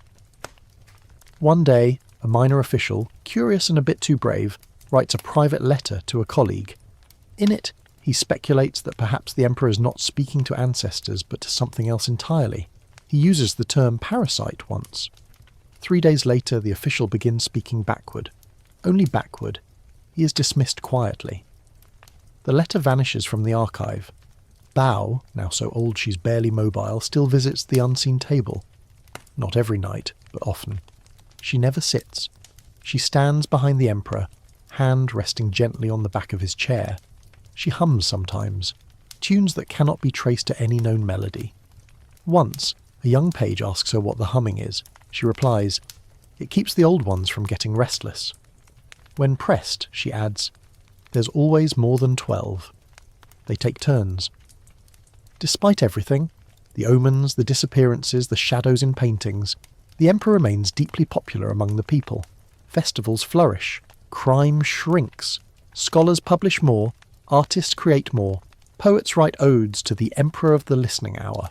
One day, a minor official, curious and a bit too brave, writes a private letter to a colleague. In it, he speculates that perhaps the emperor is not speaking to ancestors but to something else entirely. He uses the term parasite once. 3 days later, the official begins speaking backward. Only backward. He is dismissed quietly. The letter vanishes from the archive. Bao, now so old she's barely mobile, still visits the unseen table. Not every night, but often. She never sits. She stands behind the emperor, hand resting gently on the back of his chair. She hums sometimes, tunes that cannot be traced to any known melody. Once, a young page asks her what the humming is. She replies, "It keeps the old ones from getting restless." When pressed, she adds, "There's always more than 12. They take turns. Despite everything, the omens, the disappearances, the shadows in paintings, the emperor remains deeply popular among the people. Festivals flourish. Crime shrinks. Scholars publish more. Artists create more. Poets write odes to the emperor of the listening hour.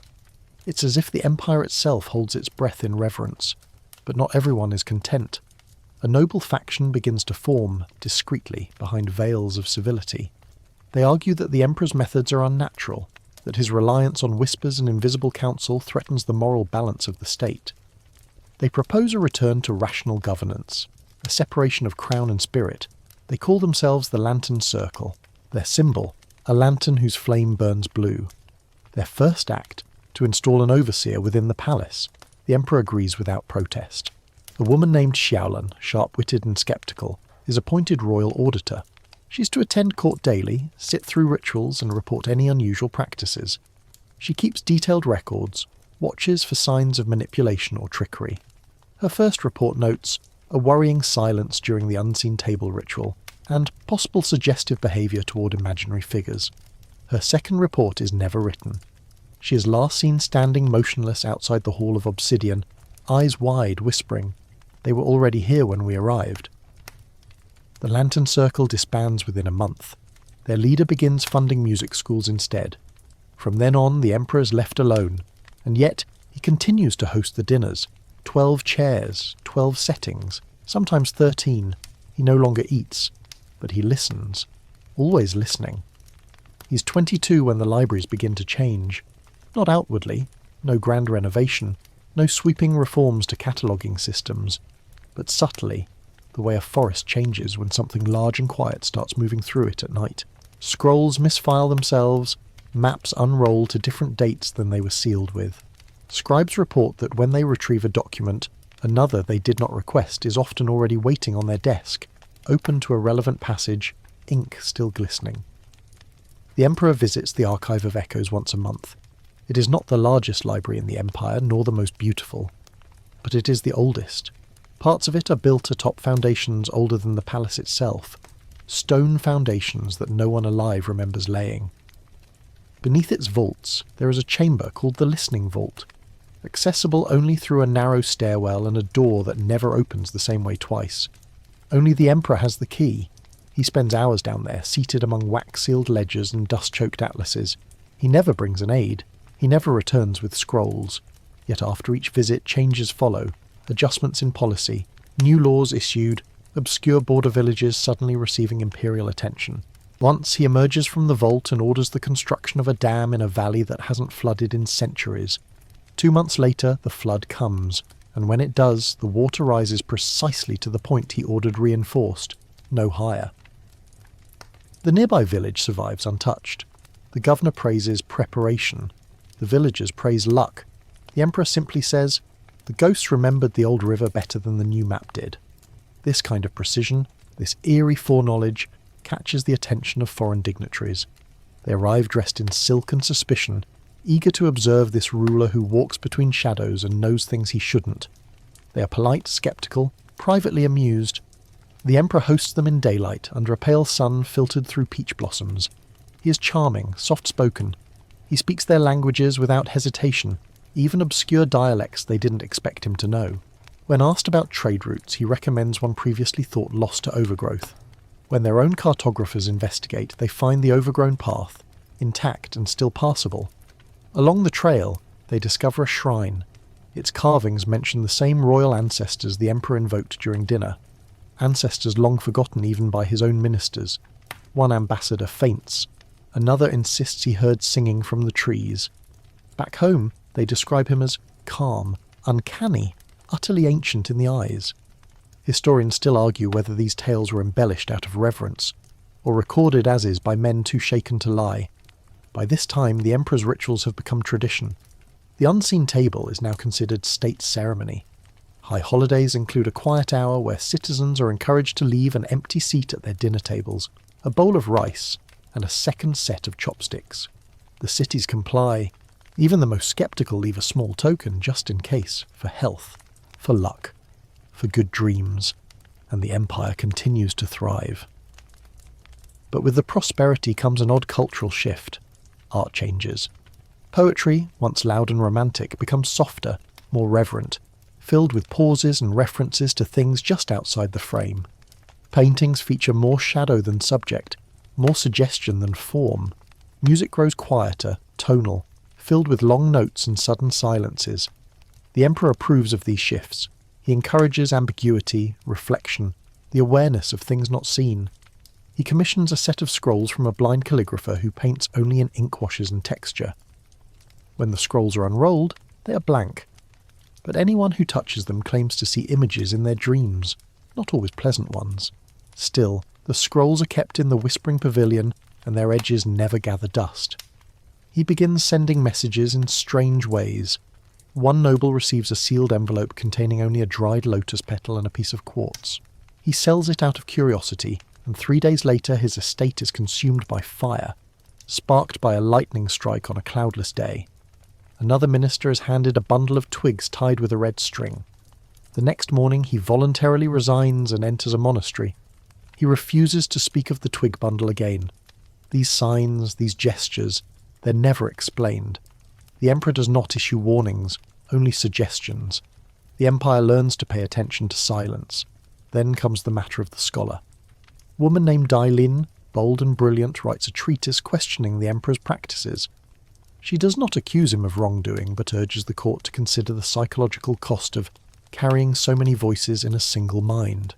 It's as if the empire itself holds its breath in reverence. But not everyone is content. A noble faction begins to form, discreetly, behind veils of civility. They argue that the emperor's methods are unnatural, that his reliance on whispers and invisible counsel threatens the moral balance of the state. They propose a return to rational governance, a separation of crown and spirit. They call themselves the Lantern Circle. Their symbol, a lantern whose flame burns blue. Their first act, to install an overseer within the palace. The emperor agrees without protest. A woman named Xiaolan, sharp-witted and sceptical, is appointed royal auditor. She's to attend court daily, sit through rituals and report any unusual practices. She keeps detailed records, watches for signs of manipulation or trickery. Her first report notes a worrying silence during the unseen table ritual, and possible suggestive behaviour toward imaginary figures. Her second report is never written. She is last seen standing motionless outside the Hall of Obsidian, eyes wide, whispering, "They were already here when we arrived." The Lantern Circle disbands within a month. Their leader begins funding music schools instead. From then on, the emperor is left alone, and yet he continues to host the dinners. 12 chairs, 12 settings, sometimes 13. He no longer eats, but he listens, always listening. He's 22 when the libraries begin to change. Not outwardly, no grand renovation, no sweeping reforms to cataloguing systems, but subtly, the way a forest changes when something large and quiet starts moving through it at night. Scrolls misfile themselves, maps unroll to different dates than they were sealed with. Scribes report that when they retrieve a document, another they did not request is often already waiting on their desk, open to a relevant passage, ink still glistening. The Emperor visits the Archive of Echoes once a month. It is not the largest library in the Empire, nor the most beautiful, but it is the oldest. Parts of it are built atop foundations older than the palace itself, stone foundations that no one alive remembers laying. Beneath its vaults, there is a chamber called the Listening Vault, accessible only through a narrow stairwell and a door that never opens the same way twice. Only the Emperor has the key. He spends hours down there, seated among wax-sealed ledgers and dust-choked atlases. He never brings an aide. He never returns with scrolls. Yet after each visit, changes follow, adjustments in policy, new laws issued, obscure border villages suddenly receiving imperial attention. Once he emerges from the vault and orders the construction of a dam in a valley that hasn't flooded in centuries. 2 months later, the flood comes, and when it does, the water rises precisely to the point he ordered reinforced, no higher. The nearby village survives untouched. The governor praises preparation. The villagers praise luck. The Emperor simply says, "The ghosts remembered the old river better than the new map did." This kind of precision, this eerie foreknowledge, catches the attention of foreign dignitaries. They arrive dressed in silk and suspicion, eager to observe this ruler who walks between shadows and knows things he shouldn't. They are polite, sceptical, privately amused. The Emperor hosts them in daylight, under a pale sun filtered through peach blossoms. He is charming, soft-spoken. He speaks their languages without hesitation, even obscure dialects they didn't expect him to know. When asked about trade routes, he recommends one previously thought lost to overgrowth. When their own cartographers investigate, they find the overgrown path, intact and still passable. Along the trail, they discover a shrine. Its carvings mention the same royal ancestors the Emperor invoked during dinner, ancestors long forgotten even by his own ministers. One ambassador faints, another insists he heard singing from the trees. Back home, they describe him as calm, uncanny, utterly ancient in the eyes. Historians still argue whether these tales were embellished out of reverence, or recorded as is by men too shaken to lie. By this time, the Emperor's rituals have become tradition. The unseen table is now considered state ceremony. High holidays include a quiet hour where citizens are encouraged to leave an empty seat at their dinner tables, a bowl of rice, and a second set of chopsticks. The cities comply. Even the most sceptical leave a small token just in case, for health, for luck, for good dreams, and the empire continues to thrive. But with the prosperity comes an odd cultural shift. Art changes. Poetry, once loud and romantic, becomes softer, more reverent, filled with pauses and references to things just outside the frame. Paintings feature more shadow than subject, more suggestion than form. Music grows quieter, tonal, filled with long notes and sudden silences. The Emperor approves of these shifts. He encourages ambiguity, reflection, the awareness of things not seen. He commissions a set of scrolls from a blind calligrapher who paints only in ink washes and texture. When the scrolls are unrolled, they are blank. But anyone who touches them claims to see images in their dreams, not always pleasant ones. Still, the scrolls are kept in the Whispering Pavilion, and their edges never gather dust. He begins sending messages in strange ways. One noble receives a sealed envelope containing only a dried lotus petal and a piece of quartz. He sells it out of curiosity, and 3 days later his estate is consumed by fire, sparked by a lightning strike on a cloudless day. Another minister is handed a bundle of twigs tied with a red string. The next morning he voluntarily resigns and enters a monastery. He refuses to speak of the twig bundle again. These signs, these gestures, they're never explained. The Emperor does not issue warnings, only suggestions. The Empire learns to pay attention to silence. Then comes the matter of the scholar. A woman named Dai Lin, bold and brilliant, writes a treatise questioning the Emperor's practices. She does not accuse him of wrongdoing, but urges the court to consider the psychological cost of carrying so many voices in a single mind.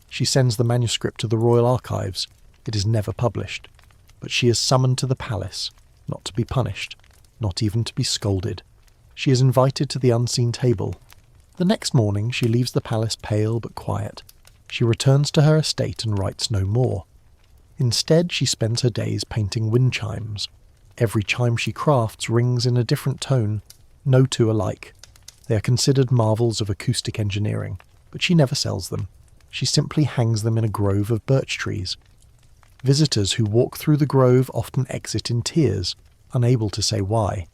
She sends the manuscript to the royal archives. It is never published. but she is summoned to the palace, not to be punished, not even to be scolded. She is invited to the unseen table. The next morning she leaves the palace pale but quiet. She returns to her estate and writes no more. Instead, she spends her days painting wind chimes. Every chime she crafts rings in a different tone, no two alike. They are considered marvels of acoustic engineering, but she never sells them. She simply hangs them in a grove of birch trees. Visitors who walk through the grove often exit in tears, unable to say why.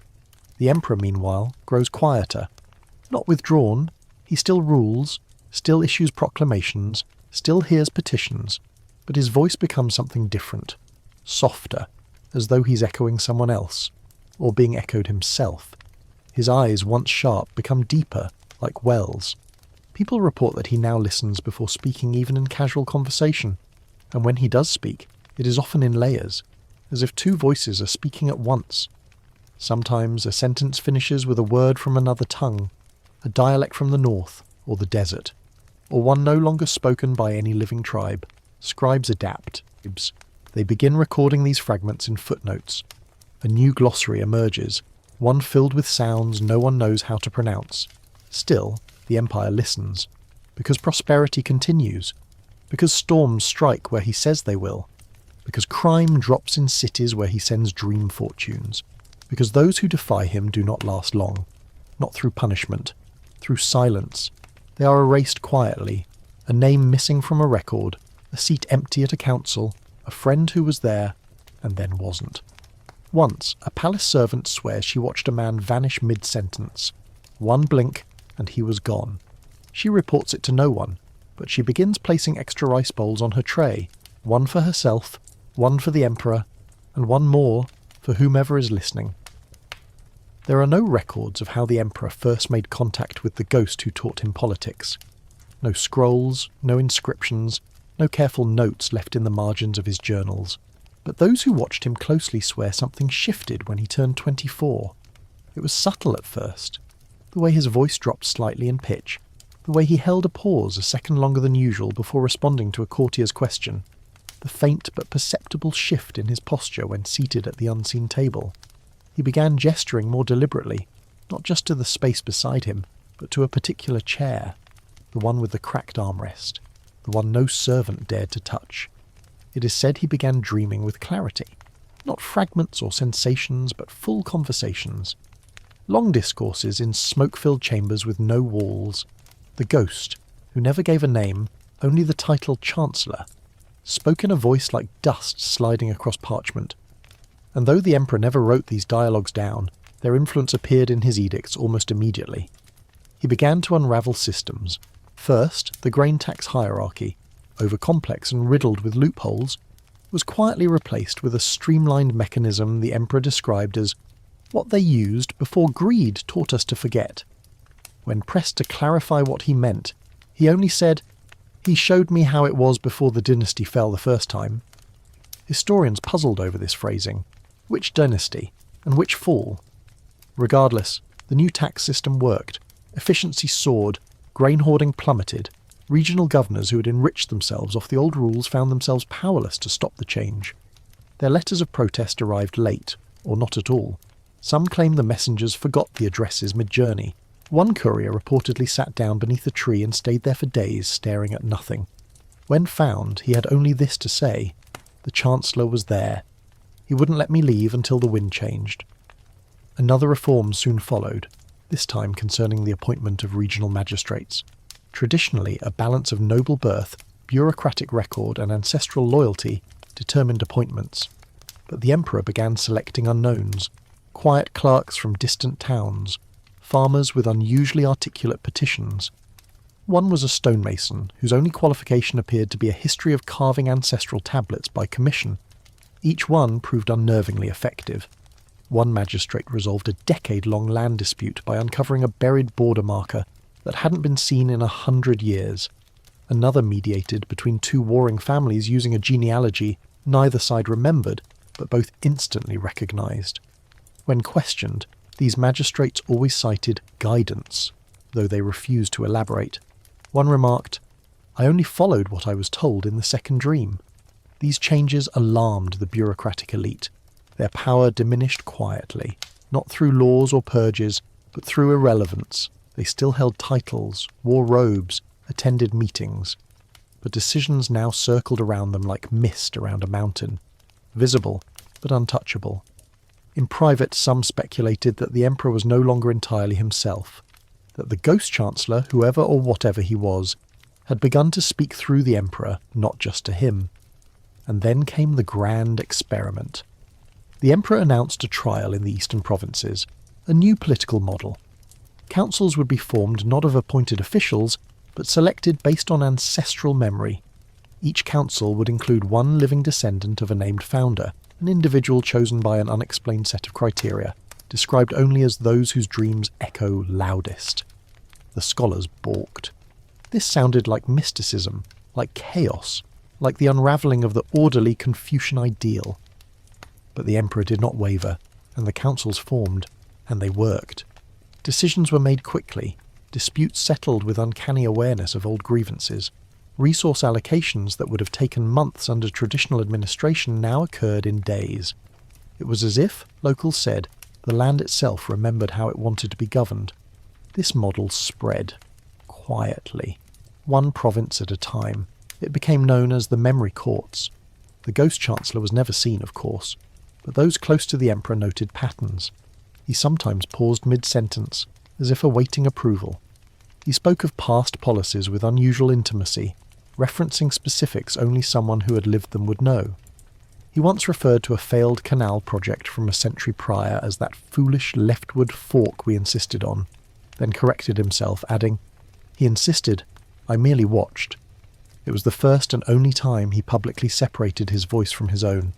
The emperor, meanwhile, grows quieter. Not withdrawn, he still rules, still issues proclamations, still hears petitions, but his voice becomes something different, softer, as though he's echoing someone else, or being echoed himself. His eyes, once sharp, become deeper, like wells. People report that he now listens before speaking even in casual conversation, and when he does speak, it is often in layers, as if two voices are speaking at once. Sometimes a sentence finishes with a word from another tongue, a dialect from the north or the desert, or one no longer spoken by any living tribe. Scribes adapt. They begin recording these fragments in footnotes. A new glossary emerges, one filled with sounds no one knows how to pronounce. Still, the empire listens, because prosperity continues, because storms strike where he says they will, because crime drops in cities where he sends dream fortunes, because those who defy him do not last long, not through punishment, through silence. They are erased quietly, a name missing from a record, a seat empty at a council, a friend who was there and then wasn't. Once, a palace servant swears she watched a man vanish mid-sentence. One blink, and he was gone. She reports it to no one, but she begins placing extra rice bowls on her tray, one for herself, one for the emperor, and one more for whomever is listening. There are no records of how the emperor first made contact with the ghost who taught him politics. No scrolls, no inscriptions, no careful notes left in the margins of his journals. But those who watched him closely swear something shifted when he turned 24. It was subtle at first. The way his voice dropped slightly in pitch, the way he held a pause a second longer than usual before responding to a courtier's question, the faint but perceptible shift in his posture when seated at the unseen table. He began gesturing more deliberately, not just to the space beside him, but to a particular chair, the one with the cracked armrest, the one no servant dared to touch. It is said he began dreaming with clarity, not fragments or sensations, but full conversations. Long discourses in smoke-filled chambers with no walls. The ghost, who never gave a name, only the title Chancellor, spoke in a voice like dust sliding across parchment. And though the emperor never wrote these dialogues down, their influence appeared in his edicts almost immediately. He began to unravel systems. First, the grain tax hierarchy, over-complex and riddled with loopholes, was quietly replaced with a streamlined mechanism the emperor described as what they used before greed taught us to forget. When pressed to clarify what he meant, he only said, "He showed me how it was before the dynasty fell the first time." Historians puzzled over this phrasing. Which dynasty, and which fall? Regardless, the new tax system worked. Efficiency soared, grain hoarding plummeted. Regional governors who had enriched themselves off the old rules found themselves powerless to stop the change. Their letters of protest arrived late, or not at all. Some claim the messengers forgot the addresses mid-journey. One courier reportedly sat down beneath a tree and stayed there for days, staring at nothing. When found, he had only this to say: "The Chancellor was there. He wouldn't let me leave until the wind changed." Another reform soon followed, this time concerning the appointment of regional magistrates. Traditionally, a balance of noble birth, bureaucratic record and ancestral loyalty determined appointments. But the emperor began selecting unknowns, quiet clerks from distant towns, farmers with unusually articulate petitions. One was a stonemason, whose only qualification appeared to be a history of carving ancestral tablets by commission. Each one proved unnervingly effective. One magistrate resolved a decade-long land dispute by uncovering a buried border marker that hadn't been seen in 100 years. Another mediated between two warring families using a genealogy neither side remembered, but both instantly recognised. When questioned, these magistrates always cited guidance, though they refused to elaborate. One remarked, "I only followed what I was told in the second dream." These changes alarmed the bureaucratic elite. Their power diminished quietly, not through laws or purges, but through irrelevance. They still held titles, wore robes, attended meetings. But decisions now circled around them like mist around a mountain, visible but untouchable. In private, some speculated that the emperor was no longer entirely himself, that the Ghost Chancellor, whoever or whatever he was, had begun to speak through the emperor, not just to him. And then came the grand experiment. The emperor announced a trial in the eastern provinces, a new political model. Councils would be formed not of appointed officials, but selected based on ancestral memory. Each council would include one living descendant of a named founder, an individual chosen by an unexplained set of criteria, described only as those whose dreams echo loudest. The scholars balked. This sounded like mysticism, like chaos, like the unravelling of the orderly Confucian ideal. But the emperor did not waver, and the councils formed, and they worked. Decisions were made quickly, disputes settled with uncanny awareness of old grievances. Resource allocations that would have taken months under traditional administration now occurred in days. It was as if, locals said, the land itself remembered how it wanted to be governed. This model spread, quietly, one province at a time. It became known as the Memory Courts. The Ghost Chancellor was never seen, of course, but those close to the emperor noted patterns. He sometimes paused mid-sentence, as if awaiting approval. He spoke of past policies with unusual intimacy, referencing specifics only someone who had lived them would know. He once referred to a failed canal project from a century prior as that foolish leftward fork we insisted on, then corrected himself, adding, "He insisted, I merely watched." It was the first and only time he publicly separated his voice from his own.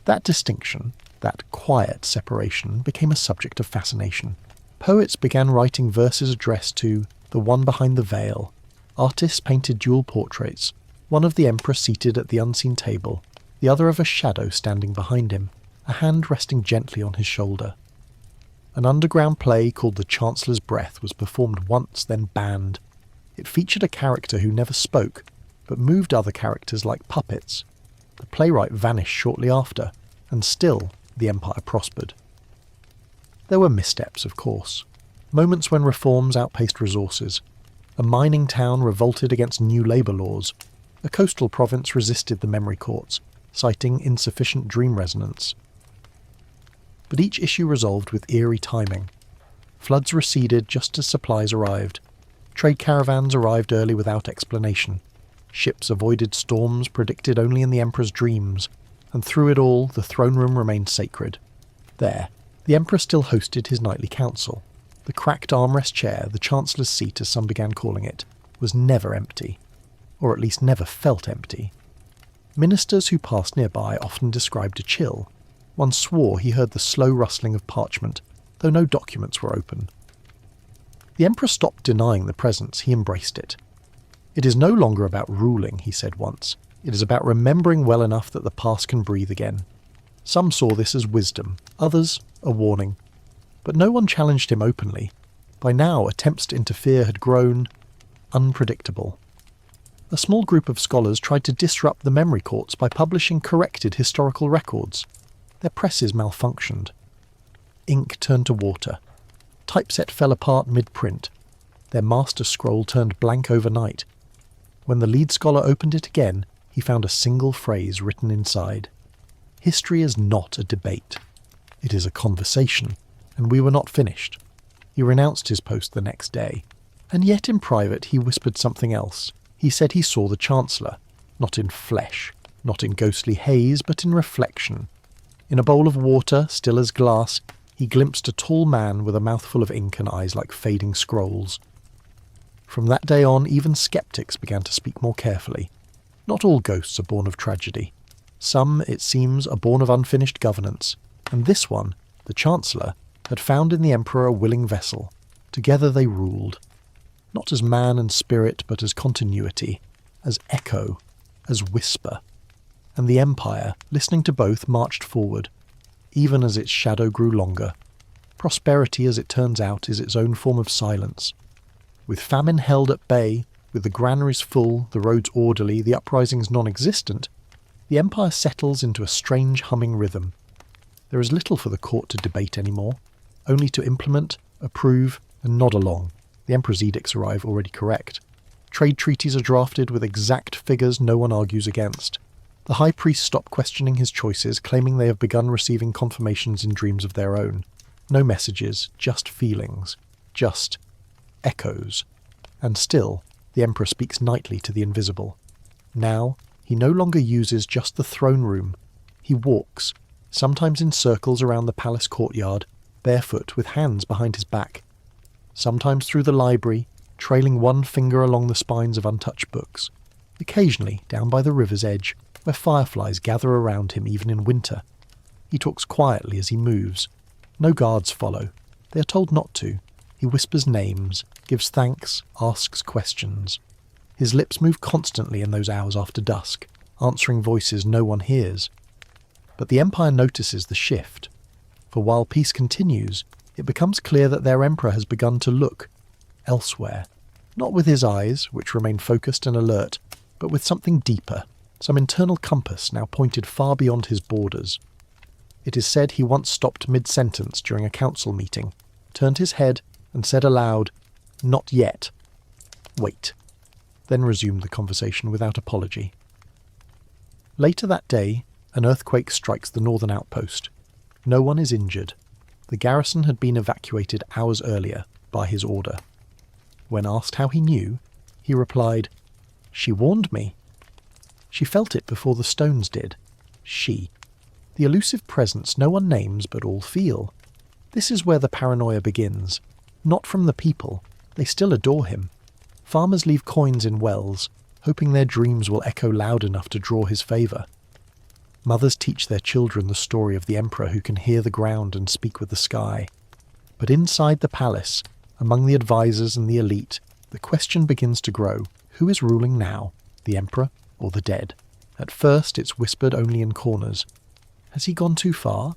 That distinction, that quiet separation, became a subject of fascination. Poets began writing verses addressed to the one behind the veil. Artists painted dual portraits, one of the emperor seated at the unseen table, the other of a shadow standing behind him, a hand resting gently on his shoulder. An underground play called The Chancellor's Breath was performed once, then banned. It featured a character who never spoke, but moved other characters like puppets. The playwright vanished shortly after, and still the empire prospered. There were missteps, of course. Moments when reforms outpaced resources. A mining town revolted against new labour laws. A coastal province resisted the memory courts, citing insufficient dream resonance. But each issue resolved with eerie timing. Floods receded just as supplies arrived. Trade caravans arrived early without explanation. Ships avoided storms predicted only in the emperor's dreams, and through it all the throne room remained sacred. There, the emperor still hosted his nightly council. The cracked armrest chair, the chancellor's seat as some began calling it, was never empty, or at least never felt empty. Ministers who passed nearby often described a chill. One swore he heard the slow rustling of parchment, though no documents were open. The emperor stopped denying the presence, he embraced it. "It is no longer about ruling," he said once. "It is about remembering well enough that the past can breathe again." Some saw this as wisdom, others a warning. But no one challenged him openly. By now, attempts to interfere had grown unpredictable. A small group of scholars tried to disrupt the memory courts by publishing corrected historical records. Their presses malfunctioned. Ink turned to water. Typeset fell apart mid-print. Their master scroll turned blank overnight. When the lead scholar opened it again, he found a single phrase written inside. "History is not a debate. It is a conversation." And we were not finished. He renounced his post the next day. And yet in private he whispered something else. He said he saw the Chancellor, not in flesh, not in ghostly haze, but in reflection. In a bowl of water, still as glass, he glimpsed a tall man with a mouthful of ink and eyes like fading scrolls. From that day on, even skeptics began to speak more carefully. Not all ghosts are born of tragedy. Some, it seems, are born of unfinished governance, and this one, the Chancellor, had found in the emperor a willing vessel. Together they ruled, not as man and spirit, but as continuity, as echo, as whisper. And the empire, listening to both, marched forward, even as its shadow grew longer. Prosperity, as it turns out, is its own form of silence. With famine held at bay, with the granaries full, the roads orderly, the uprisings non-existent, The empire settles into a strange humming rhythm. There is little for the court to debate anymore, only to implement, approve, and nod along. The emperor's edicts arrive already correct. Trade treaties are drafted with exact figures no one argues against. The high priests stop questioning his choices, claiming they have begun receiving confirmations in dreams of their own. No messages, just feelings, just echoes. And still, the emperor speaks nightly to the invisible. Now, he no longer uses just the throne room. He walks, sometimes in circles around the palace courtyard, barefoot with hands behind his back. Sometimes through the library, trailing one finger along the spines of untouched books. Occasionally down by the river's edge, where fireflies gather around him even in winter. He talks quietly as he moves. No guards follow. They are told not to. He whispers names, gives thanks, asks questions. His lips move constantly in those hours after dusk, answering voices no one hears. But the Empire notices the shift. For while peace continues, it becomes clear that their emperor has begun to look elsewhere. Not with his eyes, which remain focused and alert, but with something deeper, some internal compass now pointed far beyond his borders. It is said he once stopped mid-sentence during a council meeting, turned his head and said aloud, "Not yet. Wait," then resumed the conversation without apology. Later that day, an earthquake strikes the northern outpost. No one is injured. The garrison had been evacuated hours earlier, by his order. When asked how he knew, he replied, "She warned me." She felt it before the stones did. She. The elusive presence no one names but all feel. This is where the paranoia begins. Not from the people. They still adore him. Farmers leave coins in wells, hoping their dreams will echo loud enough to draw his favour. Mothers teach their children the story of the emperor who can hear the ground and speak with the sky. But inside the palace, among the advisors and the elite, the question begins to grow. Who is ruling now? The emperor or the dead? At first it's whispered only in corners. Has he gone too far?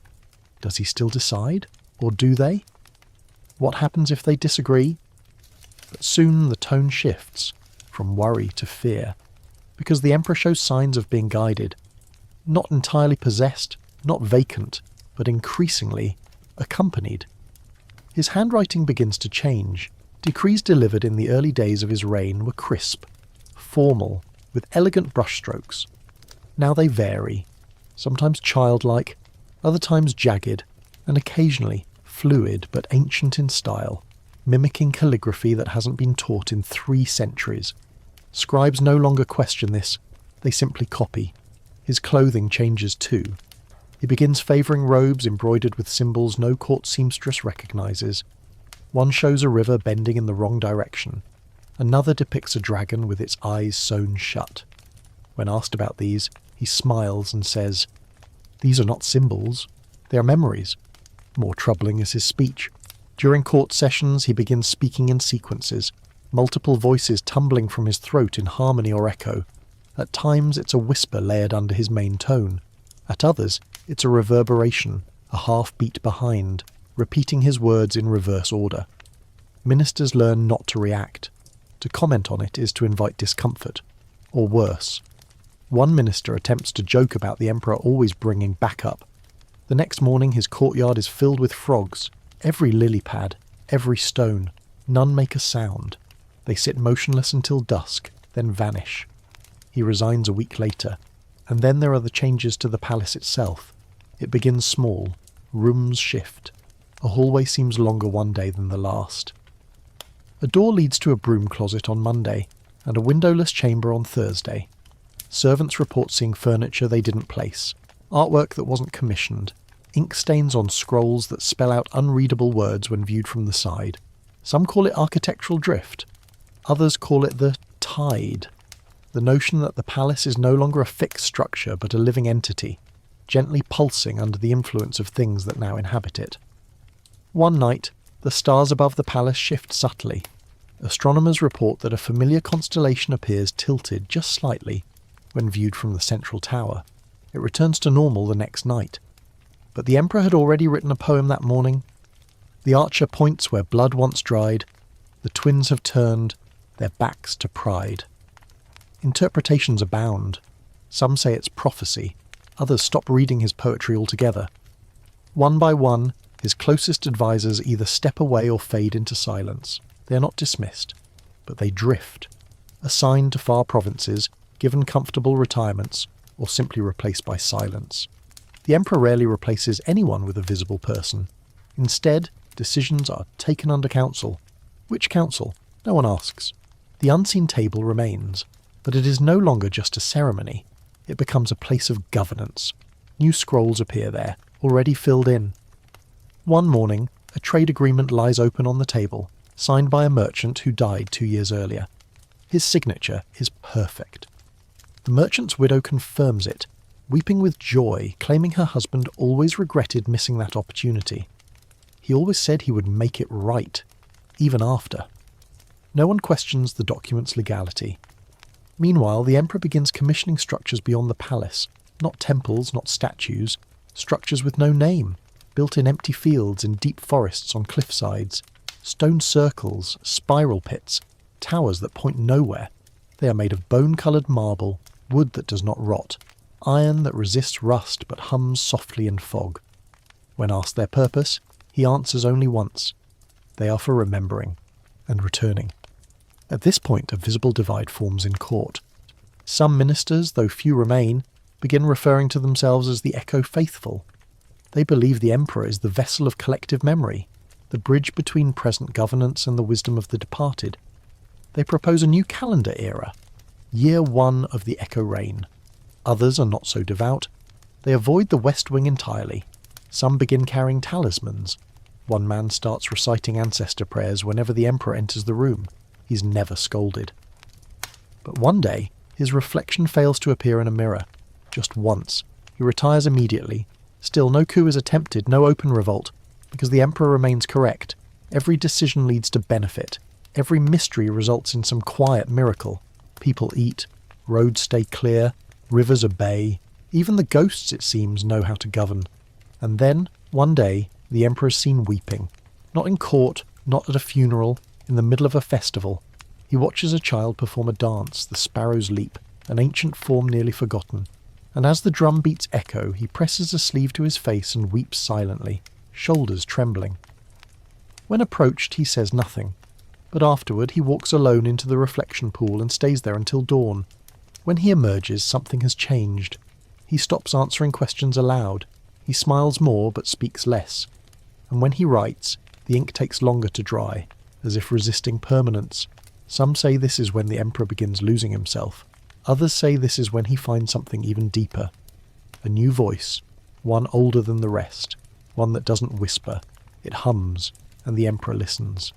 Does he still decide? Or do they? What happens if they disagree? But soon the tone shifts, from worry to fear, because the emperor shows signs of being guided. Not entirely possessed, not vacant, but increasingly accompanied. His handwriting begins to change. Decrees delivered in the early days of his reign were crisp, formal, with elegant brushstrokes. Now they vary, sometimes childlike, other times jagged, and occasionally fluid but ancient in style, mimicking calligraphy that hasn't been taught in 3 centuries. Scribes no longer question this, they simply copy. His clothing changes too. He begins favouring robes embroidered with symbols no court seamstress recognises. One shows a river bending in the wrong direction. Another depicts a dragon with its eyes sewn shut. When asked about these, he smiles and says, "These are not symbols, they are memories." More troubling is his speech. During court sessions, he begins speaking in sequences, multiple voices tumbling from his throat in harmony or echo. At times it's a whisper layered under his main tone. At others, it's a reverberation, a half-beat behind, repeating his words in reverse order. Ministers learn not to react. To comment on it is to invite discomfort, or worse. One minister attempts to joke about the emperor always bringing backup. The next morning his courtyard is filled with frogs, every lily pad, every stone. None make a sound. They sit motionless until dusk, then vanish. He resigns a week later, and then there are the changes to the palace itself. It begins small, rooms shift. A hallway seems longer one day than the last. A door leads to a broom closet on Monday, and a windowless chamber on Thursday. Servants report seeing furniture they didn't place, artwork that wasn't commissioned, ink stains on scrolls that spell out unreadable words when viewed from the side. Some call it architectural drift. Others call it the tide. The notion that the palace is no longer a fixed structure but a living entity, gently pulsing under the influence of things that now inhabit it. One night, the stars above the palace shift subtly. Astronomers report that a familiar constellation appears tilted just slightly when viewed from the central tower. It returns to normal the next night. But the emperor had already written a poem that morning. The archer points where blood once dried. The twins have turned their backs to pride. Interpretations abound. Some say it's prophecy, others stop reading his poetry altogether. One by one, his closest advisors either step away or fade into silence. They are not dismissed, but they drift, assigned to far provinces, given comfortable retirements, or simply replaced by silence. The emperor rarely replaces anyone with a visible person. Instead, decisions are taken under council. Which council? No one asks. The unseen table remains, but it is no longer just a ceremony. It becomes a place of governance. New scrolls appear there, already filled in. One morning, a trade agreement lies open on the table, signed by a merchant who died 2 years earlier. His signature is perfect. The merchant's widow confirms it, weeping with joy, claiming her husband always regretted missing that opportunity. He always said he would make it right, even after. No one questions the document's legality. Meanwhile, the emperor begins commissioning structures beyond the palace, not temples, not statues, structures with no name, built in empty fields in deep forests on cliffsides, stone circles, spiral pits, towers that point nowhere. They are made of bone-coloured marble, wood that does not rot, iron that resists rust but hums softly in fog. When asked their purpose, he answers only once. They are for remembering and returning. At this point, a visible divide forms in court. Some ministers, though few remain, begin referring to themselves as the Echo Faithful. They believe the emperor is the vessel of collective memory, the bridge between present governance and the wisdom of the departed. They propose a new calendar era, year 1 of the Echo reign. Others are not so devout. They avoid the West Wing entirely. Some begin carrying talismans. One man starts reciting ancestor prayers whenever the emperor enters the room. He's never scolded. But one day, his reflection fails to appear in a mirror. Just once. He retires immediately. Still, no coup is attempted, no open revolt, because the emperor remains correct. Every decision leads to benefit. Every mystery results in some quiet miracle. People eat, roads stay clear, rivers obey. Even the ghosts, it seems, know how to govern. And then, one day, the emperor is seen weeping. Not in court, not at a funeral, in the middle of a festival. He watches a child perform a dance, the Sparrow's Leap, an ancient form nearly forgotten. And as the drum beats echo, he presses a sleeve to his face and weeps silently, shoulders trembling. When approached, he says nothing. But afterward, he walks alone into the reflection pool and stays there until dawn. When he emerges, something has changed. He stops answering questions aloud. He smiles more, but speaks less. And when he writes, the ink takes longer to dry, as if resisting permanence. Some say this is when the emperor begins losing himself. Others say this is when he finds something even deeper. A new voice, one older than the rest, one that doesn't whisper. It hums, and the emperor listens.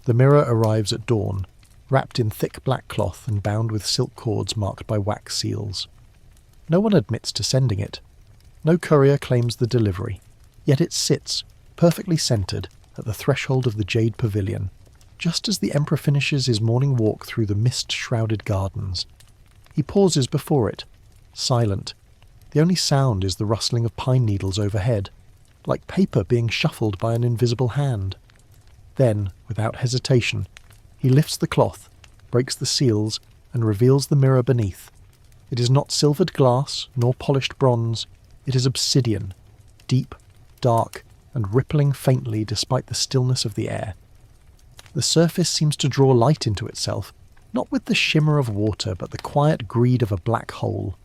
The mirror arrives at dawn, wrapped in thick black cloth and bound with silk cords marked by wax seals. No one admits to sending it. No courier claims the delivery. Yet it sits, perfectly centred, at the threshold of the Jade Pavilion, just as the emperor finishes his morning walk through the mist-shrouded gardens. He pauses before it, silent. The only sound is the rustling of pine needles overhead, like paper being shuffled by an invisible hand. Then, without hesitation, he lifts the cloth, breaks the seals, and reveals the mirror beneath. It is not silvered glass, nor polished bronze. It is obsidian, deep, dark, and rippling faintly despite the stillness of the air. The surface seems to draw light into itself, not with the shimmer of water, but the quiet greed of a black hole.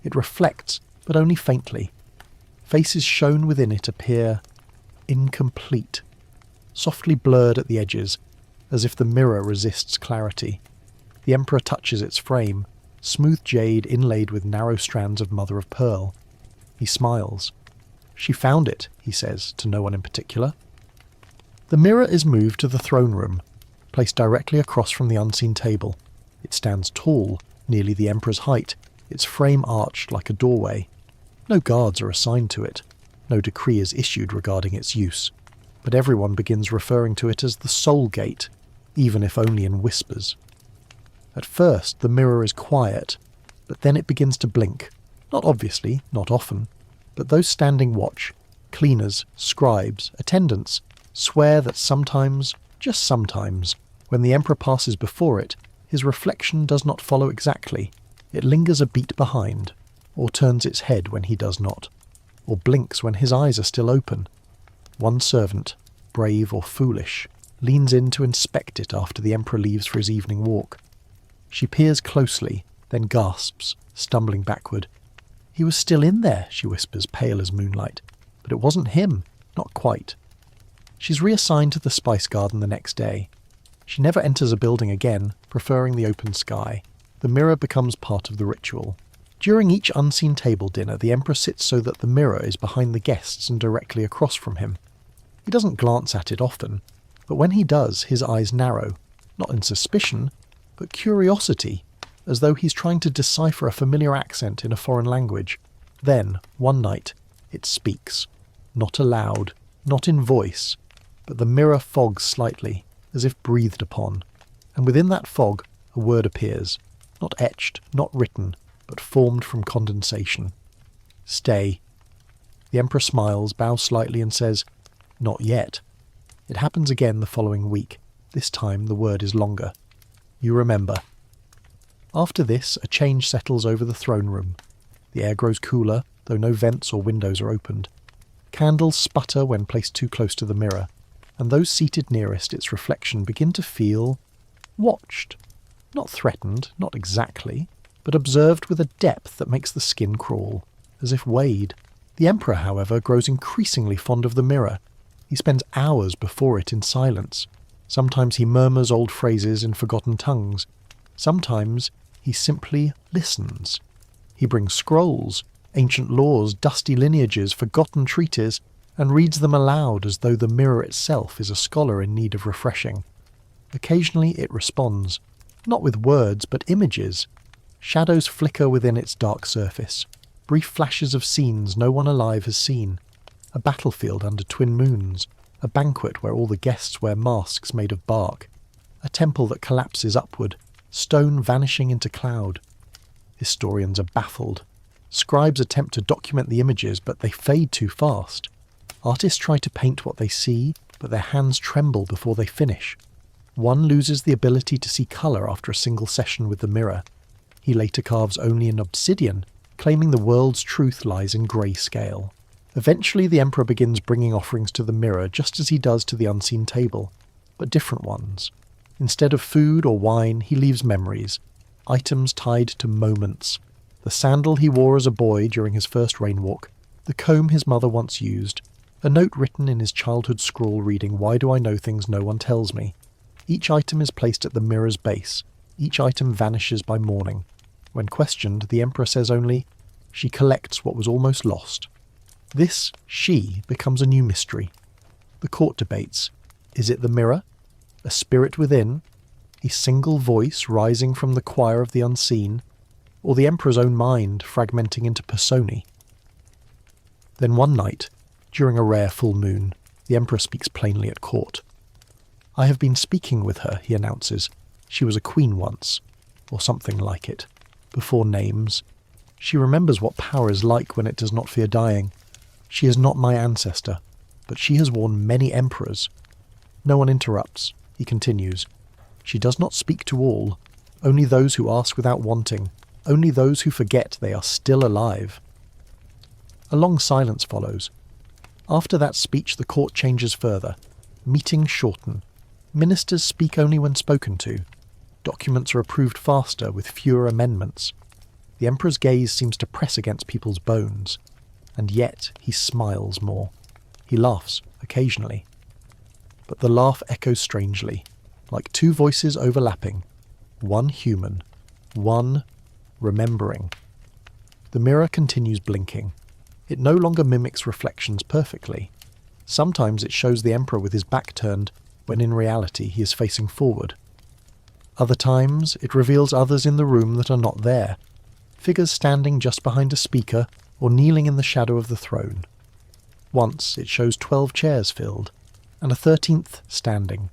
It reflects, but only faintly. Faces shown within it appear incomplete, softly blurred at the edges, as if the mirror resists clarity. The emperor touches its frame, smooth jade inlaid with narrow strands of mother of pearl. He smiles. She found it, he says, to no one in particular. The mirror is moved to the throne room, placed directly across from the unseen table. It stands tall, nearly the emperor's height, its frame arched like a doorway. No guards are assigned to it. No decree is issued regarding its use. But everyone begins referring to it as the Soul Gate, even if only in whispers. At first, the mirror is quiet, but then it begins to blink. Not obviously, not often, but those standing watch, cleaners, scribes, attendants, swear that sometimes, just sometimes, when the emperor passes before it, his reflection does not follow exactly. It lingers a beat behind, or turns its head when he does not, or blinks when his eyes are still open. One servant, brave or foolish, leans in to inspect it after the Emperor leaves for his evening walk. She peers closely, then gasps, stumbling backward. "He was still in there," she whispers, pale as moonlight. "But it wasn't him, not quite." She's reassigned to the spice garden the next day. She never enters a building again, preferring the open sky. The mirror becomes part of the ritual. During each unseen table dinner, the Emperor sits so that the mirror is behind the guests and directly across from him. He doesn't glance at it often, but when he does, his eyes narrow, not in suspicion, but curiosity, as though he's trying to decipher a familiar accent in a foreign language. Then, one night, it speaks. Not aloud, not in voice, but the mirror fogs slightly, as if breathed upon, and within that fog a word appears, not etched, not written, but formed from condensation. "Stay." The Emperor smiles, bows slightly and says, "Not yet." It happens again the following week. This time the word is longer. "You remember." After this, a change settles over the throne room. The air grows cooler, though no vents or windows are opened. Candles sputter when placed too close to the mirror, and those seated nearest its reflection begin to feel watched. Not threatened, not exactly, but observed with a depth that makes the skin crawl, as if weighed. The Emperor, however, grows increasingly fond of the mirror. He spends hours before it in silence. Sometimes he murmurs old phrases in forgotten tongues. Sometimes he simply listens. He brings scrolls, ancient laws, dusty lineages, forgotten treatises, and reads them aloud as though the mirror itself is a scholar in need of refreshing. Occasionally it responds, not with words but images. Shadows flicker within its dark surface, brief flashes of scenes no one alive has seen. A battlefield under twin moons, a banquet where all the guests wear masks made of bark, a temple that collapses upward, stone vanishing into cloud. Historians are baffled. Scribes attempt to document the images, but they fade too fast. Artists try to paint what they see, but their hands tremble before they finish. One loses the ability to see colour after a single session with the mirror. He later carves only in obsidian, claiming the world's truth lies in grayscale. Eventually the Emperor begins bringing offerings to the mirror just as he does to the unseen table, but different ones. Instead of food or wine, he leaves memories, items tied to moments. The sandal he wore as a boy during his first rainwalk, the comb his mother once used, a note written in his childhood scrawl reading, "Why do I know things no one tells me?" Each item is placed at the mirror's base. Each item vanishes by morning. When questioned, the Emperor says only, "She collects what was almost lost." This she becomes a new mystery. The court debates. Is it the mirror? A spirit within? A single voice rising from the choir of the unseen? Or the Emperor's own mind fragmenting into personae? Then one night, during a rare full moon, the Emperor speaks plainly at court. "I have been speaking with her," he announces. "She was a queen once, or something like it, before names. She remembers what power is like when it does not fear dying. She is not my ancestor, but she has worn many emperors." No one interrupts. He continues. "She does not speak to all, only those who ask without wanting, only those who forget they are still alive." A long silence follows. After that speech the court changes further. Meetings shorten. Ministers speak only when spoken to. Documents are approved faster, with fewer amendments. The Emperor's gaze seems to press against people's bones. And yet he smiles more. He laughs, occasionally. But the laugh echoes strangely, like two voices overlapping. One human, one remembering. The mirror continues blinking. It no longer mimics reflections perfectly. Sometimes it shows the Emperor with his back turned, when in reality he is facing forward. Other times it reveals others in the room that are not there, figures standing just behind a speaker or kneeling in the shadow of the throne. Once it shows 12 chairs filled, and a 13th standing.